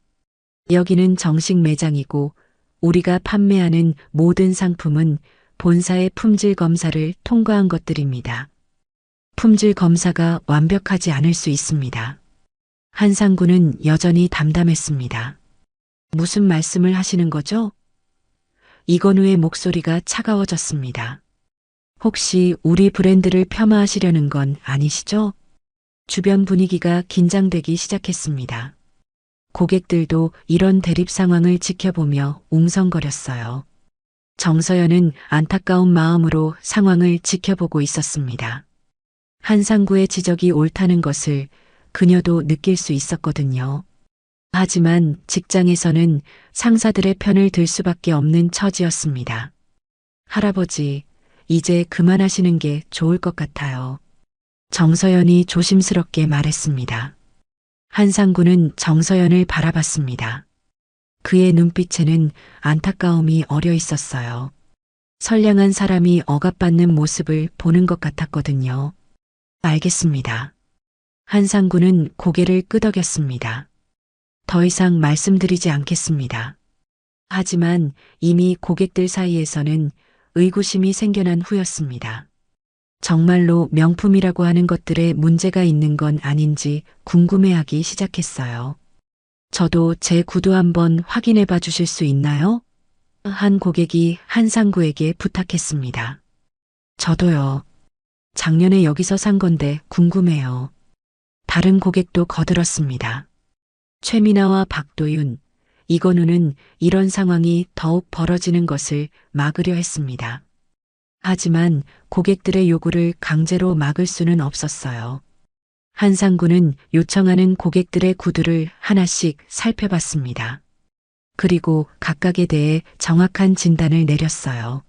여기는 정식 매장이고 우리가 판매하는 모든 상품은 본사의 품질 검사를 통과한 것들입니다. 품질 검사가 완벽하지 않을 수 있습니다. 한상구는 여전히 담담했습니다. 무슨 말씀을 하시는 거죠? 이건우의 목소리가 차가워졌습니다. 혹시 우리 브랜드를 폄하하시려는 건 아니시죠? 주변 분위기가 긴장되기 시작했습니다. 고객들도 이런 대립 상황을 지켜보며 웅성거렸어요. 정서연은 안타까운 마음으로 상황을 지켜보고 있었습니다. 한상구의 지적이 옳다는 것을 그녀도 느낄 수 있었거든요. 하지만 직장에서는 상사들의 편을 들 수밖에 없는 처지였습니다. 할아버지, 이제 그만하시는 게 좋을 것 같아요. 정서연이 조심스럽게 말했습니다. 한상구는 정서연을 바라봤습니다. 그의 눈빛에는 안타까움이 어려 있었어요. 선량한 사람이 억압받는 모습을 보는 것 같았거든요. 알겠습니다. 한상구는 고개를 끄덕였습니다. 더 이상 말씀드리지 않겠습니다. 하지만 이미 고객들 사이에서는 의구심이 생겨난 후였습니다. 정말로 명품이라고 하는 것들에 문제가 있는 건 아닌지 궁금해하기 시작했어요. 저도 제 구두 한번 확인해 봐 주실 수 있나요? 한 고객이 한상구에게 부탁했습니다. 저도요. 작년에 여기서 산 건데 궁금해요. 다른 고객도 거들었습니다. 최민아와 박도윤, 이건우는 이런 상황이 더욱 벌어지는 것을 막으려 했습니다. 하지만 고객들의 요구를 강제로 막을 수는 없었어요. 한상구는 요청하는 고객들의 구두를 하나씩 살펴봤습니다. 그리고 각각에 대해 정확한 진단을 내렸어요.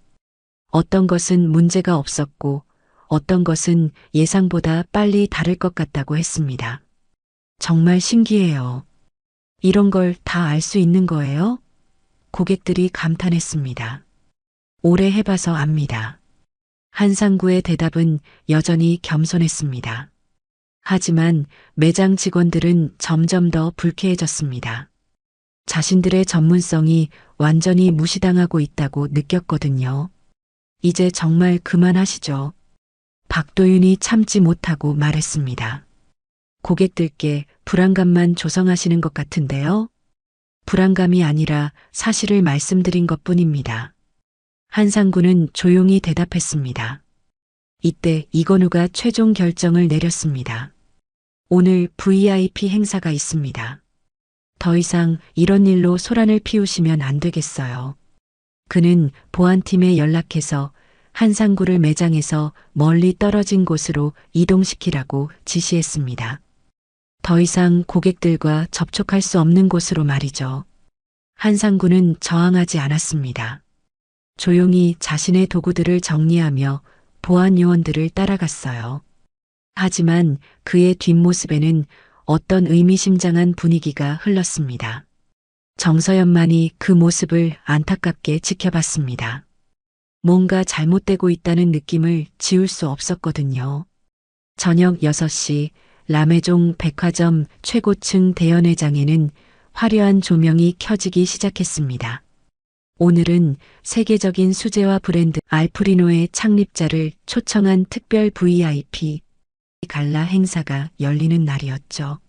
어떤 것은 문제가 없었고 어떤 것은 예상보다 빨리 다를 것 같다고 했습니다. 정말 신기해요. 이런 걸 다 알 수 있는 거예요? 고객들이 감탄했습니다. 오래 해봐서 압니다. 한상구의 대답은 여전히 겸손했습니다. 하지만 매장 직원들은 점점 더 불쾌해졌습니다. 자신들의 전문성이 완전히 무시당하고 있다고 느꼈거든요. 이제 정말 그만하시죠. 박도윤이 참지 못하고 말했습니다. 고객들께 불안감만 조성하시는 것 같은데요. 불안감이 아니라 사실을 말씀드린 것뿐입니다. 한상구는 조용히 대답했습니다. 이때 이건우가 최종 결정을 내렸습니다. 오늘 VIP 행사가 있습니다. 더 이상 이런 일로 소란을 피우시면 안 되겠어요. 그는 보안팀에 연락해서 한상구를 매장에서 멀리 떨어진 곳으로 이동시키라고 지시했습니다. 더 이상 고객들과 접촉할 수 없는 곳으로 말이죠. 한상구는 저항하지 않았습니다. 조용히 자신의 도구들을 정리하며 보안 요원들을 따라갔어요. 하지만 그의 뒷모습에는 어떤 의미심장한 분위기가 흘렀습니다. 정서연만이 그 모습을 안타깝게 지켜봤습니다. 뭔가 잘못되고 있다는 느낌을 지울 수 없었거든요. 저녁 6시 라메종 백화점 최고층 대연회장에는 화려한 조명이 켜지기 시작했습니다. 오늘은 세계적인 수제화 브랜드 알프리노의 창립자를 초청한 특별 VIP 갈라 행사가 열리는 날이었죠.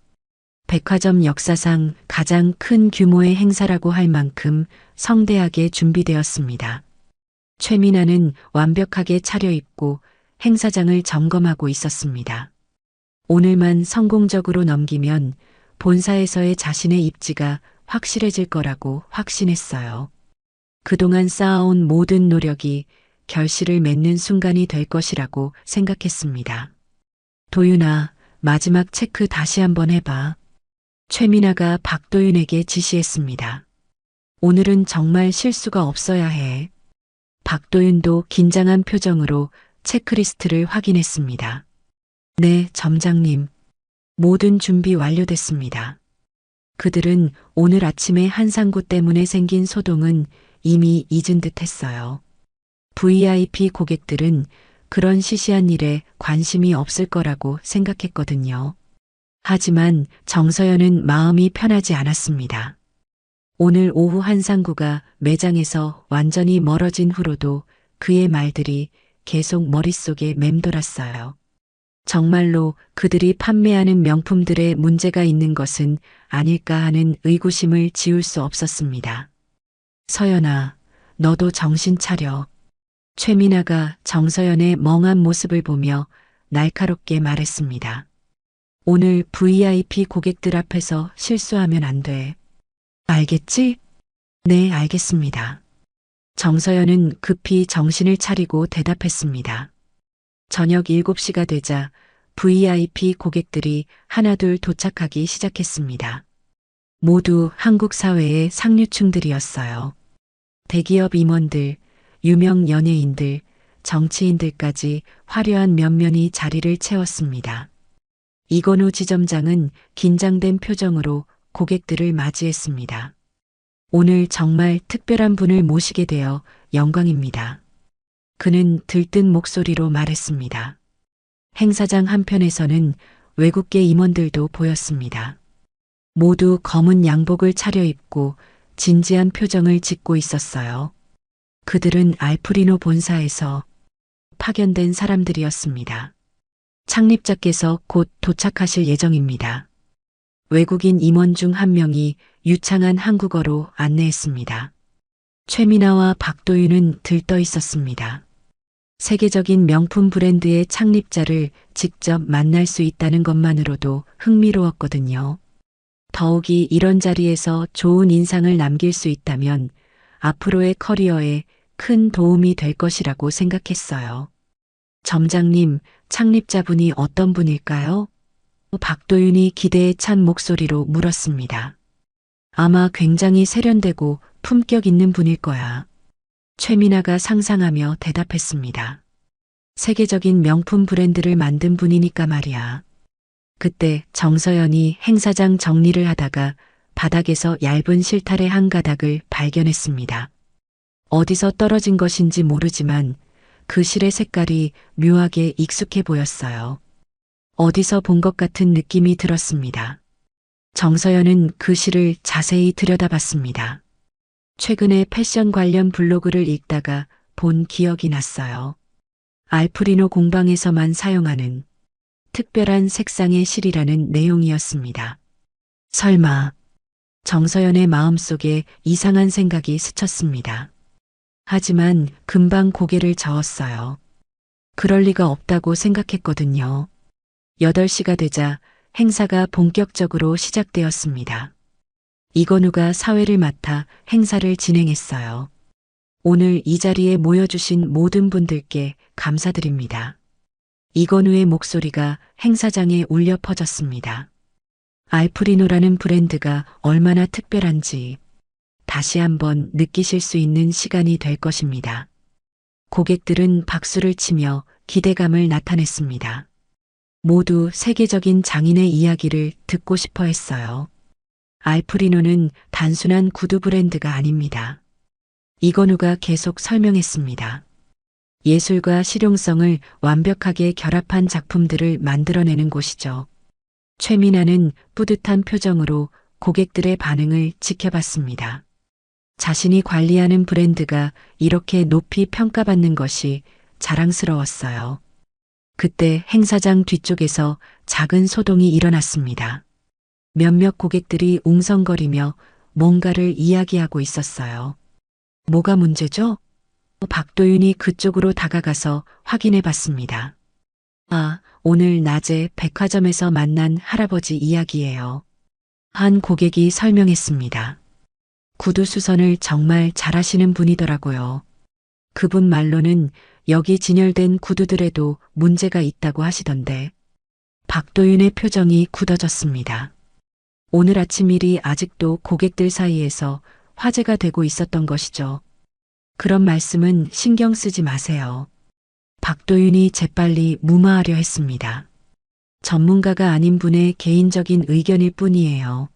백화점 역사상 가장 큰 규모의 행사라고 할 만큼 성대하게 준비되었습니다. 최민아는 완벽하게 차려입고 행사장을 점검하고 있었습니다. 오늘만 성공적으로 넘기면 본사에서의 자신의 입지가 확실해질 거라고 확신했어요. 그동안 쌓아온 모든 노력이 결실을 맺는 순간이 될 것이라고 생각했습니다. 도윤아, 마지막 체크 다시 한번 해봐. 최민아가 박도윤에게 지시했습니다. 오늘은 정말 실수가 없어야 해. 박도윤도 긴장한 표정으로 체크리스트를 확인했습니다. 네, 점장님. 모든 준비 완료됐습니다. 그들은 오늘 아침에 한상구 때문에 생긴 소동은 이미 잊은 듯 했어요. VIP 고객들은 그런 시시한 일에 관심이 없을 거라고 생각했거든요. 하지만 정서연은 마음이 편하지 않았습니다. 오늘 오후 한상구가 매장에서 완전히 멀어진 후로도 그의 말들이 계속 머릿속에 맴돌았어요. 정말로 그들이 판매하는 명품들에 문제가 있는 것은 아닐까 하는 의구심을 지울 수 없었습니다. 서연아, 너도 정신 차려. 최민아가 정서연의 멍한 모습을 보며 날카롭게 말했습니다. 오늘 VIP 고객들 앞에서 실수하면 안 돼. 알겠지? 네, 알겠습니다. 정서연은 급히 정신을 차리고 대답했습니다. 저녁 7시가 되자 VIP 고객들이 하나둘 도착하기 시작했습니다. 모두 한국 사회의 상류층들이었어요. 대기업 임원들, 유명 연예인들, 정치인들까지 화려한 면면이 자리를 채웠습니다. 이건우 지점장은 긴장된 표정으로 고객들을 맞이했습니다. 오늘 정말 특별한 분을 모시게 되어 영광입니다. 그는 들뜬 목소리로 말했습니다. 행사장 한편에서는 외국계 임원들도 보였습니다. 모두 검은 양복을 차려입고 진지한 표정을 짓고 있었어요. 그들은 알프리노 본사에서 파견된 사람들이었습니다. 창립자께서 곧 도착하실 예정입니다. 외국인 임원 중 한 명이 유창한 한국어로 안내했습니다. 최민아와 박도윤은 들떠 있었습니다. 세계적인 명품 브랜드의 창립자를 직접 만날 수 있다는 것만으로도 흥미로웠거든요. 더욱이 이런 자리에서 좋은 인상을 남길 수 있다면 앞으로의 커리어에 큰 도움이 될 것이라고 생각했어요. 점장님, 창립자분이 어떤 분일까요? 박도윤이 기대에 찬 목소리로 물었습니다. 아마 굉장히 세련되고 품격 있는 분일 거야. 최민아가 상상하며 대답했습니다. 세계적인 명품 브랜드를 만든 분이니까 말이야. 그때 정서연이 행사장 정리를 하다가 바닥에서 얇은 실타래 한 가닥을 발견했습니다. 어디서 떨어진 것인지 모르지만 그 실의 색깔이 묘하게 익숙해 보였어요. 어디서 본 것 같은 느낌이 들었습니다. 정서연은 그 실을 자세히 들여다봤습니다. 최근에 패션 관련 블로그를 읽다가 본 기억이 났어요. 알프리노 공방에서만 사용하는 특별한 색상의 실이라는 내용이었습니다. 설마 정서연의 마음속에 이상한 생각이 스쳤습니다. 하지만 금방 고개를 저었어요. 그럴 리가 없다고 생각했거든요. 8시가 되자 행사가 본격적으로 시작되었습니다. 이건우가 사회를 맡아 행사를 진행했어요. 오늘 이 자리에 모여주신 모든 분들께 감사드립니다. 이건우의 목소리가 행사장에 울려 퍼졌습니다. 알프리노라는 브랜드가 얼마나 특별한지 다시 한번 느끼실 수 있는 시간이 될 것입니다. 고객들은 박수를 치며 기대감을 나타냈습니다. 모두 세계적인 장인의 이야기를 듣고 싶어 했어요. 알프리노는 단순한 구두 브랜드가 아닙니다. 이건우가 계속 설명했습니다. 예술과 실용성을 완벽하게 결합한 작품들을 만들어내는 곳이죠. 최민아는 뿌듯한 표정으로 고객들의 반응을 지켜봤습니다. 자신이 관리하는 브랜드가 이렇게 높이 평가받는 것이 자랑스러웠어요. 그때 행사장 뒤쪽에서 작은 소동이 일어났습니다. 몇몇 고객들이 웅성거리며 뭔가를 이야기하고 있었어요. 뭐가 문제죠? 박도윤이 그쪽으로 다가가서 확인해 봤습니다. 아, 오늘 낮에 백화점에서 만난 할아버지 이야기예요. 한 고객이 설명했습니다. 구두 수선을 정말 잘하시는 분이더라고요. 그분 말로는 여기 진열된 구두들에도 문제가 있다고 하시던데. 박도윤의 표정이 굳어졌습니다. 오늘 아침 일이 아직도 고객들 사이에서 화제가 되고 있었던 것이죠. 그런 말씀은 신경 쓰지 마세요. 박도윤이 재빨리 무마하려 했습니다. 전문가가 아닌 분의 개인적인 의견일 뿐이에요.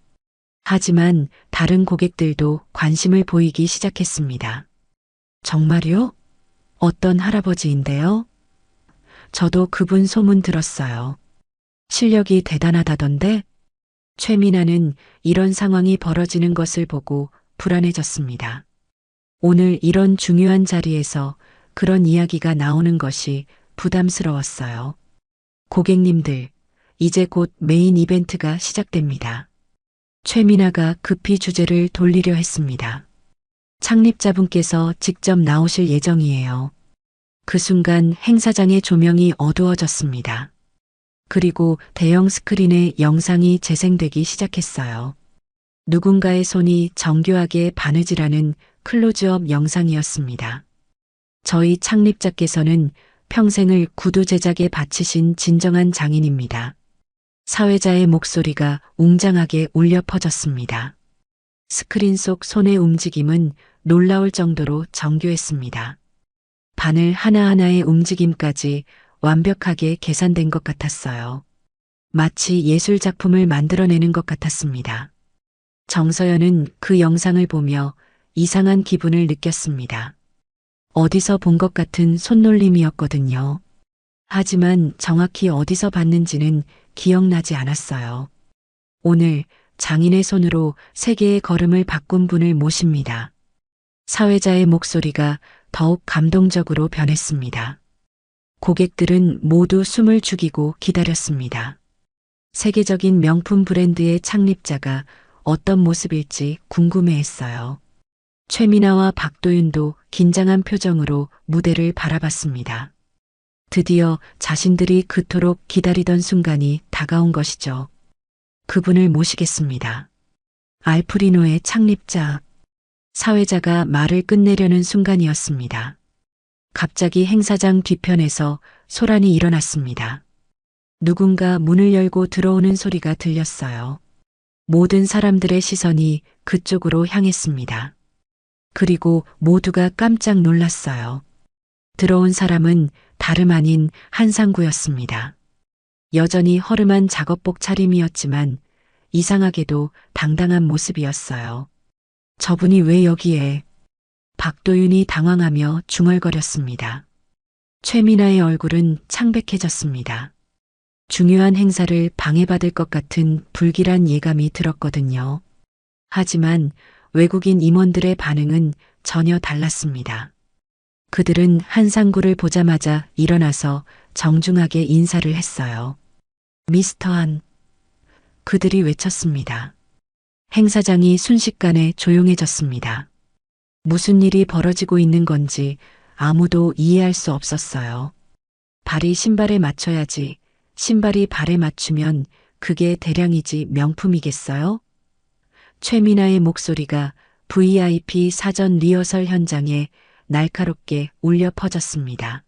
하지만 다른 고객들도 관심을 보이기 시작했습니다. 정말요? 어떤 할아버지인데요? 저도 그분 소문 들었어요. 실력이 대단하다던데? 최민아는 이런 상황이 벌어지는 것을 보고 불안해졌습니다. 오늘 이런 중요한 자리에서 그런 이야기가 나오는 것이 부담스러웠어요. 고객님들, 이제 곧 메인 이벤트가 시작됩니다. 최민아가 급히 주제를 돌리려 했습니다. 창립자분께서 직접 나오실 예정이에요. 그 순간 행사장의 조명이 어두워졌습니다. 그리고 대형 스크린에 영상이 재생되기 시작했어요. 누군가의 손이 정교하게 바느질하는 클로즈업 영상이었습니다. 저희 창립자께서는 평생을 구두 제작에 바치신 진정한 장인입니다. 사회자의 목소리가 웅장하게 울려 퍼졌습니다. 스크린 속 손의 움직임은 놀라울 정도로 정교했습니다. 바늘 하나하나의 움직임까지 완벽하게 계산된 것 같았어요. 마치 예술 작품을 만들어내는 것 같았습니다. 정서연은 그 영상을 보며 이상한 기분을 느꼈습니다. 어디서 본 것 같은 손놀림이었거든요. 하지만 정확히 어디서 봤는지는 기억나지 않았어요. 오늘 장인의 손으로 세계의 걸음을 바꾼 분을 모십니다. 사회자의 목소리가 더욱 감동적으로 변했습니다. 고객들은 모두 숨을 죽이고 기다렸습니다. 세계적인 명품 브랜드의 창립자가 어떤 모습일지 궁금해했어요. 최민아와 박도윤도 긴장한 표정으로 무대를 바라봤습니다. 드디어 자신들이 그토록 기다리던 순간이 다가온 것이죠. 그분을 모시겠습니다. 알프리노의 창립자. 사회자가 말을 끝내려는 순간이었습니다. 갑자기 행사장 뒤편에서 소란이 일어났습니다. 누군가 문을 열고 들어오는 소리가 들렸어요. 모든 사람들의 시선이 그쪽으로 향했습니다. 그리고 모두가 깜짝 놀랐어요. 들어온 사람은 다름 아닌 한상구였습니다. 여전히 허름한 작업복 차림이었지만 이상하게도 당당한 모습이었어요. 저분이 왜 여기에? 박도윤이 당황하며 중얼거렸습니다. 최민아의 얼굴은 창백해졌습니다. 중요한 행사를 방해받을 것 같은 불길한 예감이 들었거든요. 하지만 외국인 임원들의 반응은 전혀 달랐습니다. 그들은 한상구를 보자마자 일어나서 정중하게 인사를 했어요. 미스터 한. 그들이 외쳤습니다. 행사장이 순식간에 조용해졌습니다. 무슨 일이 벌어지고 있는 건지 아무도 이해할 수 없었어요. 발이 신발에 맞춰야지, 신발이 발에 맞추면 그게 대량이지 명품이겠어요? 최민아의 목소리가 VIP 사전 리허설 현장에 날카롭게 울려 퍼졌습니다.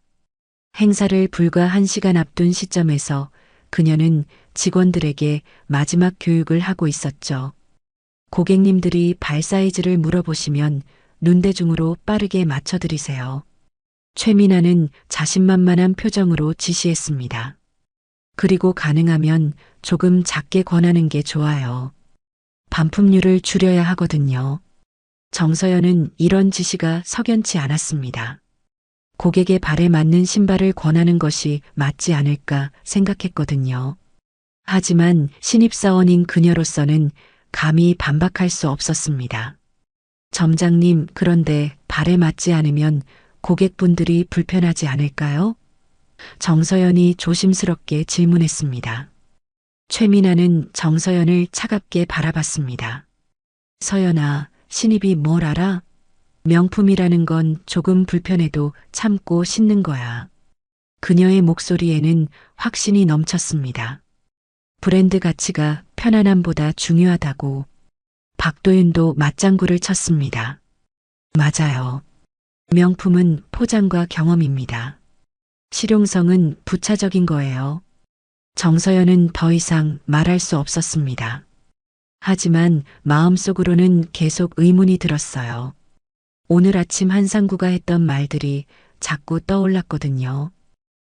행사를 불과 1시간 앞둔 시점에서 그녀는 직원들에게 마지막 교육을 하고 있었죠. 고객님들이 발 사이즈를 물어보시면 눈대중으로 빠르게 맞춰드리세요. 최민아는 자신만만한 표정으로 지시했습니다. 그리고 가능하면 조금 작게 권하는 게 좋아요. 반품률을 줄여야 하거든요. 정서연은 이런 지시가 석연치 않았습니다. 고객의 발에 맞는 신발을 권하는 것이 맞지 않을까 생각했거든요. 하지만 신입사원인 그녀로서는 감히 반박할 수 없었습니다. 점장님, 그런데 발에 맞지 않으면 고객분들이 불편하지 않을까요? 정서연이 조심스럽게 질문했습니다. 최민아는 정서연을 차갑게 바라봤습니다. 서연아, 신입이 뭘 알아? 명품이라는 건 조금 불편해도 참고 신는 거야. 그녀의 목소리에는 확신이 넘쳤습니다. 브랜드 가치가 편안함보다 중요하다고. 박도윤도 맞장구를 쳤습니다. 맞아요. 명품은 포장과 경험입니다. 실용성은 부차적인 거예요. 정서연은 더 이상 말할 수 없었습니다. 하지만 마음속으로는 계속 의문이 들었어요. 오늘 아침 한상구가 했던 말들이 자꾸 떠올랐거든요.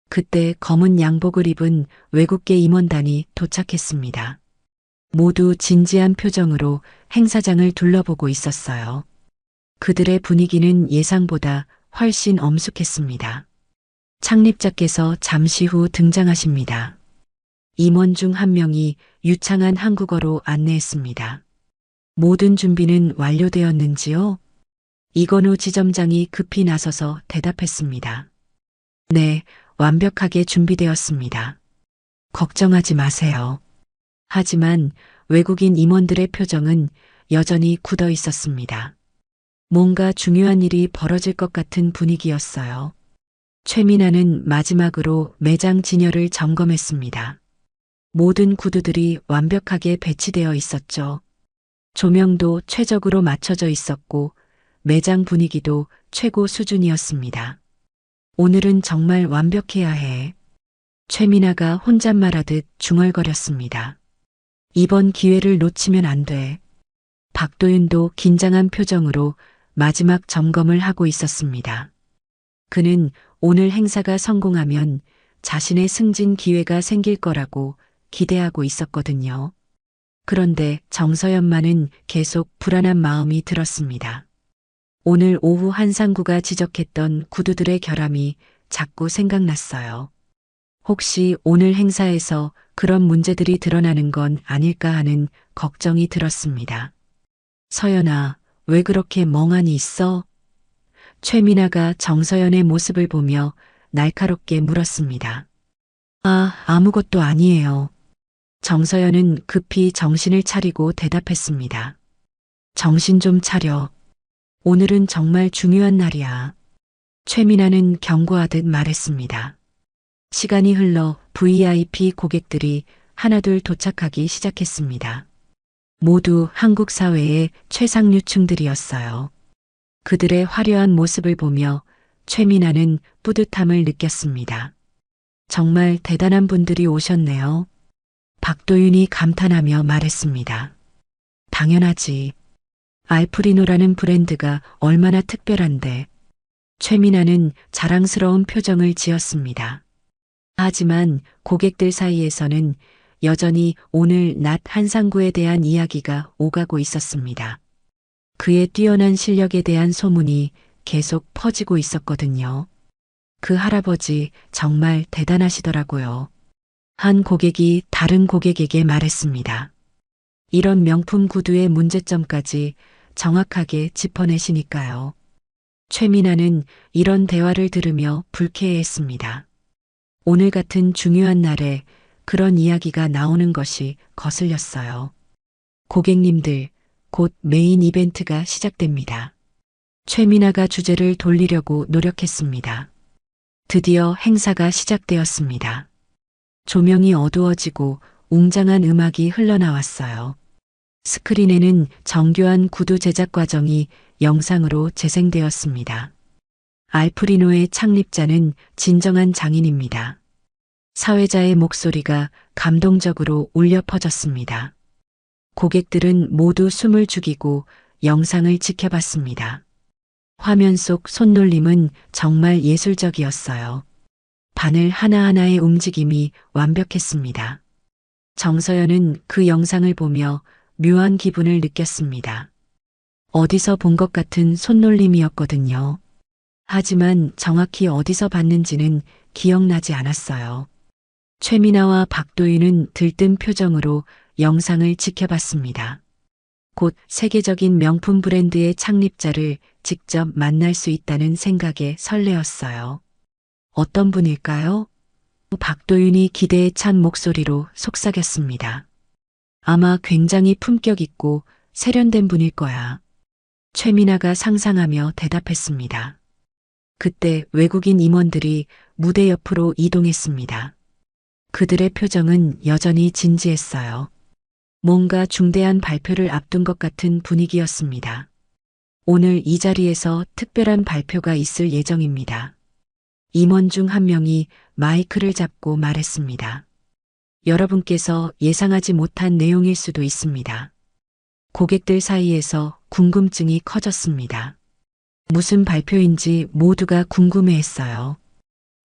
그때 검은 양복을 입은 외국계 임원단이 도착했습니다. 모두 진지한 표정으로 행사장을 둘러보고 있었어요. 그들의 분위기는 예상보다 훨씬 엄숙했습니다. 창립자께서 잠시 후 등장하십니다. 임원 중 한 명이 유창한 한국어로 안내했습니다. 모든 준비는 완료되었는지요? 이건우 지점장이 급히 나서서 대답했습니다. 네, 완벽하게 준비되었습니다. 걱정하지 마세요. 하지만 외국인 임원들의 표정은 여전히 굳어 있었습니다. 뭔가 중요한 일이 벌어질 것 같은 분위기였어요. 최민아는 마지막으로 매장 진열을 점검했습니다. 모든 구두들이 완벽하게 배치되어 있었죠. 조명도 최적으로 맞춰져 있었고 매장 분위기도 최고 수준이었습니다. 오늘은 정말 완벽해야 해. 최민아가 혼잣말하듯 중얼거렸습니다. 이번 기회를 놓치면 안 돼. 박도윤도 긴장한 표정으로 마지막 점검을 하고 있었습니다. 그는 오늘 행사가 성공하면 자신의 승진 기회가 생길 거라고 기대하고 있었거든요. 그런데 정서연만은 계속 불안한 마음이 들었습니다. 오늘 오후 한상구가 지적했던 구두들의 결함이 자꾸 생각났어요. 혹시 오늘 행사에서 그런 문제들이 드러나는 건 아닐까 하는 걱정이 들었습니다. 서연아, 왜 그렇게 멍하니 있어? 최민아가 정서연의 모습을 보며 날카롭게 물었습니다. 아무것도 아니에요. 정서연은 급히 정신을 차리고 대답했습니다. 정신 좀 차려. 오늘은 정말 중요한 날이야. 최민아는 경고하듯 말했습니다. 시간이 흘러 VIP 고객들이 하나둘 도착하기 시작했습니다. 모두 한국 사회의 최상류층들이었어요. 그들의 화려한 모습을 보며 최민아는 뿌듯함을 느꼈습니다. 정말 대단한 분들이 오셨네요. 박도윤이 감탄하며 말했습니다. 당연하지. 알프리노라는 브랜드가 얼마나 특별한데. 최민아는 자랑스러운 표정을 지었습니다. 하지만 고객들 사이에서는 여전히 오늘 낮 한상구에 대한 이야기가 오가고 있었습니다. 그의 뛰어난 실력에 대한 소문이 계속 퍼지고 있었거든요. 그 할아버지 정말 대단하시더라고요. 한 고객이 다른 고객에게 말했습니다. 이런 명품 구두의 문제점까지 정확하게 짚어내시니까요. 최민아는 이런 대화를 들으며 불쾌해했습니다. 오늘 같은 중요한 날에 그런 이야기가 나오는 것이 거슬렸어요. 고객님들, 곧 메인 이벤트가 시작됩니다. 최민아가 주제를 돌리려고 노력했습니다. 드디어 행사가 시작되었습니다. 조명이 어두워지고 웅장한 음악이 흘러나왔어요. 스크린에는 정교한 구두 제작 과정이 영상으로 재생되었습니다. 알프리노의 창립자는 진정한 장인입니다. 사회자의 목소리가 감동적으로 울려 퍼졌습니다. 고객들은 모두 숨을 죽이고 영상을 지켜봤습니다. 화면 속 손놀림은 정말 예술적이었어요. 바늘 하나하나의 움직임이 완벽했습니다. 정서연은 그 영상을 보며 묘한 기분을 느꼈습니다. 어디서 본 것 같은 손놀림이었거든요. 하지만 정확히 어디서 봤는지는 기억나지 않았어요. 최민아와 박도윤은 들뜬 표정으로 영상을 지켜봤습니다. 곧 세계적인 명품 브랜드의 창립자를 직접 만날 수 있다는 생각에 설레었어요. 어떤 분일까요? 박도윤이 기대에 찬 목소리로 속삭였습니다. 아마 굉장히 품격 있고 세련된 분일 거야. 최민아가 상상하며 대답했습니다. 그때 외국인 임원들이 무대 옆으로 이동했습니다. 그들의 표정은 여전히 진지했어요. 뭔가 중대한 발표를 앞둔 것 같은 분위기였습니다. 오늘 이 자리에서 특별한 발표가 있을 예정입니다. 임원 중 한 명이 마이크를 잡고 말했습니다. 여러분께서 예상하지 못한 내용일 수도 있습니다. 고객들 사이에서 궁금증이 커졌습니다. 무슨 발표인지 모두가 궁금해했어요.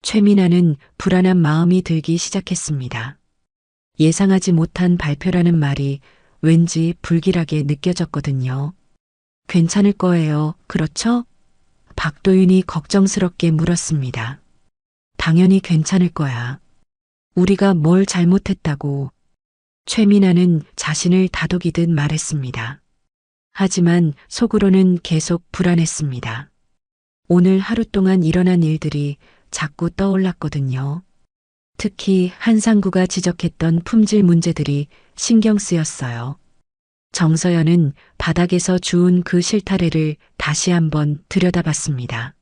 최민아는 불안한 마음이 들기 시작했습니다. 예상하지 못한 발표라는 말이 왠지 불길하게 느껴졌거든요. 괜찮을 거예요, 그렇죠? 박도윤이 걱정스럽게 물었습니다. 당연히 괜찮을 거야. 우리가 뭘 잘못했다고. 최민아는 자신을 다독이듯 말했습니다. 하지만 속으로는 계속 불안했습니다. 오늘 하루 동안 일어난 일들이 자꾸 떠올랐거든요. 특히 한상구가 지적했던 품질 문제들이 신경 쓰였어요. 정서연은 바닥에서 주운 그 실타래를 다시 한번 들여다봤습니다.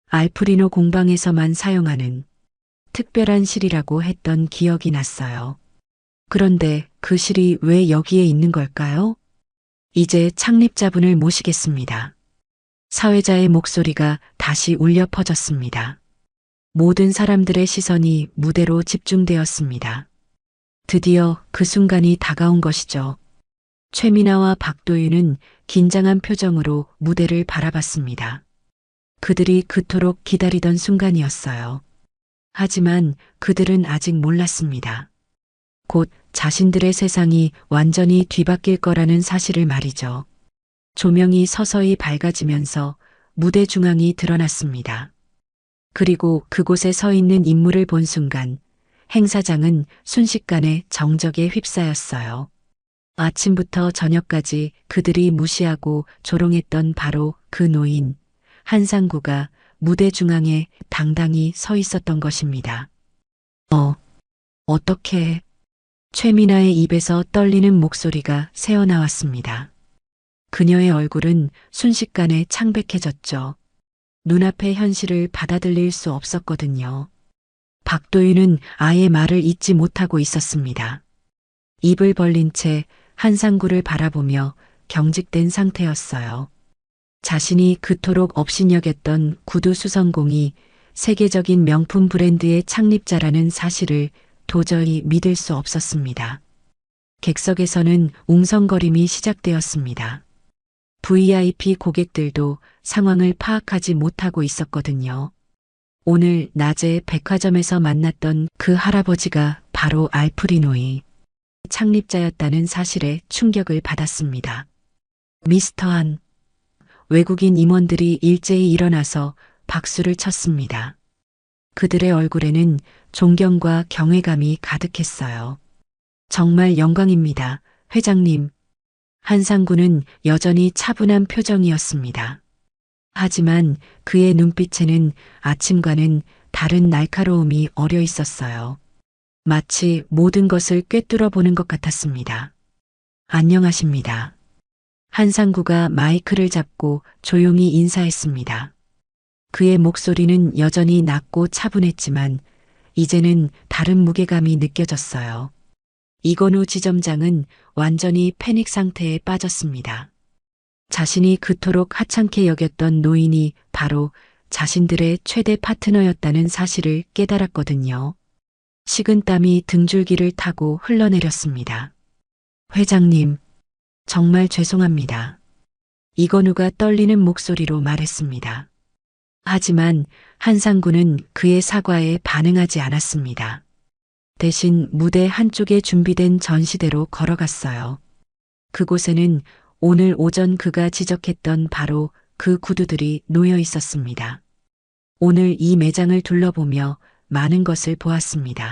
알프리노 공방에서만 사용하는 특별한 실이라고 했던 기억이 났어요. 그런데 그 실이 왜 여기에 있는 걸까요? 이제 창립자분을 모시겠습니다. 사회자의 목소리가 다시 울려 퍼졌습니다. 모든 사람들의 시선이 무대로 집중되었습니다. 드디어 그 순간이 다가온 것이죠. 최민아와 박도윤은 긴장한 표정으로 무대를 바라봤습니다. 그들이 그토록 기다리던 순간이었어요. 하지만 그들은 아직 몰랐습니다. 곧 자신들의 세상이 완전히 뒤바뀔 거라는 사실을 말이죠. 조명이 서서히 밝아지면서 무대 중앙이 드러났습니다. 그리고 그곳에 서 있는 인물을 본 순간 행사장은 순식간에 정적에 휩싸였어요. 아침부터 저녁까지 그들이 무시하고 조롱했던 바로 그 노인, 한상구가 무대 중앙에 당당히 서 있었던 것입니다. 어떻게? 최민아의 입에서 떨리는 목소리가 새어나왔습니다. 그녀의 얼굴은 순식간에 창백해졌죠. 눈앞의 현실을 받아들일 수 없었거든요. 박도윤은 아예 말을 잇지 못하고 있었습니다. 입을 벌린 채 한상구를 바라보며 경직된 상태였어요. 자신이 그토록 업신여겼던 구두 수성공이 세계적인 명품 브랜드의 창립자라는 사실을 도저히 믿을 수 없었습니다. 객석에서는 웅성거림이 시작되었습니다. VIP 고객들도 상황을 파악하지 못하고 있었거든요. 오늘 낮에 백화점에서 만났던 그 할아버지가 바로 알프리노의 창립자였다는 사실에 충격을 받았습니다. 미스터 한. 외국인 임원들이 일제히 일어나서 박수를 쳤습니다. 그들의 얼굴에는 존경과 경외감이 가득했어요. 정말 영광입니다, 회장님. 한상구는 여전히 차분한 표정이었습니다. 하지만 그의 눈빛에는 아침과는 다른 날카로움이 어려 있었어요. 마치 모든 것을 꿰뚫어 보는 것 같았습니다. 안녕하십니다. 한상구가 마이크를 잡고 조용히 인사했습니다. 그의 목소리는 여전히 낮고 차분했지만 이제는 다른 무게감이 느껴졌어요. 이건우 지점장은 완전히 패닉 상태에 빠졌습니다. 자신이 그토록 하찮게 여겼던 노인이 바로 자신들의 최대 파트너였다는 사실을 깨달았거든요. 식은땀이 등줄기를 타고 흘러내렸습니다. 회장님, 정말 죄송합니다. 이건우가 떨리는 목소리로 말했습니다. 하지만 한상구는 그의 사과에 반응하지 않았습니다. 대신 무대 한쪽에 준비된 전시대로 걸어갔어요. 그곳에는 오늘 오전 그가 지적했던 바로 그 구두들이 놓여 있었습니다. 오늘 이 매장을 둘러보며 많은 것을 보았습니다.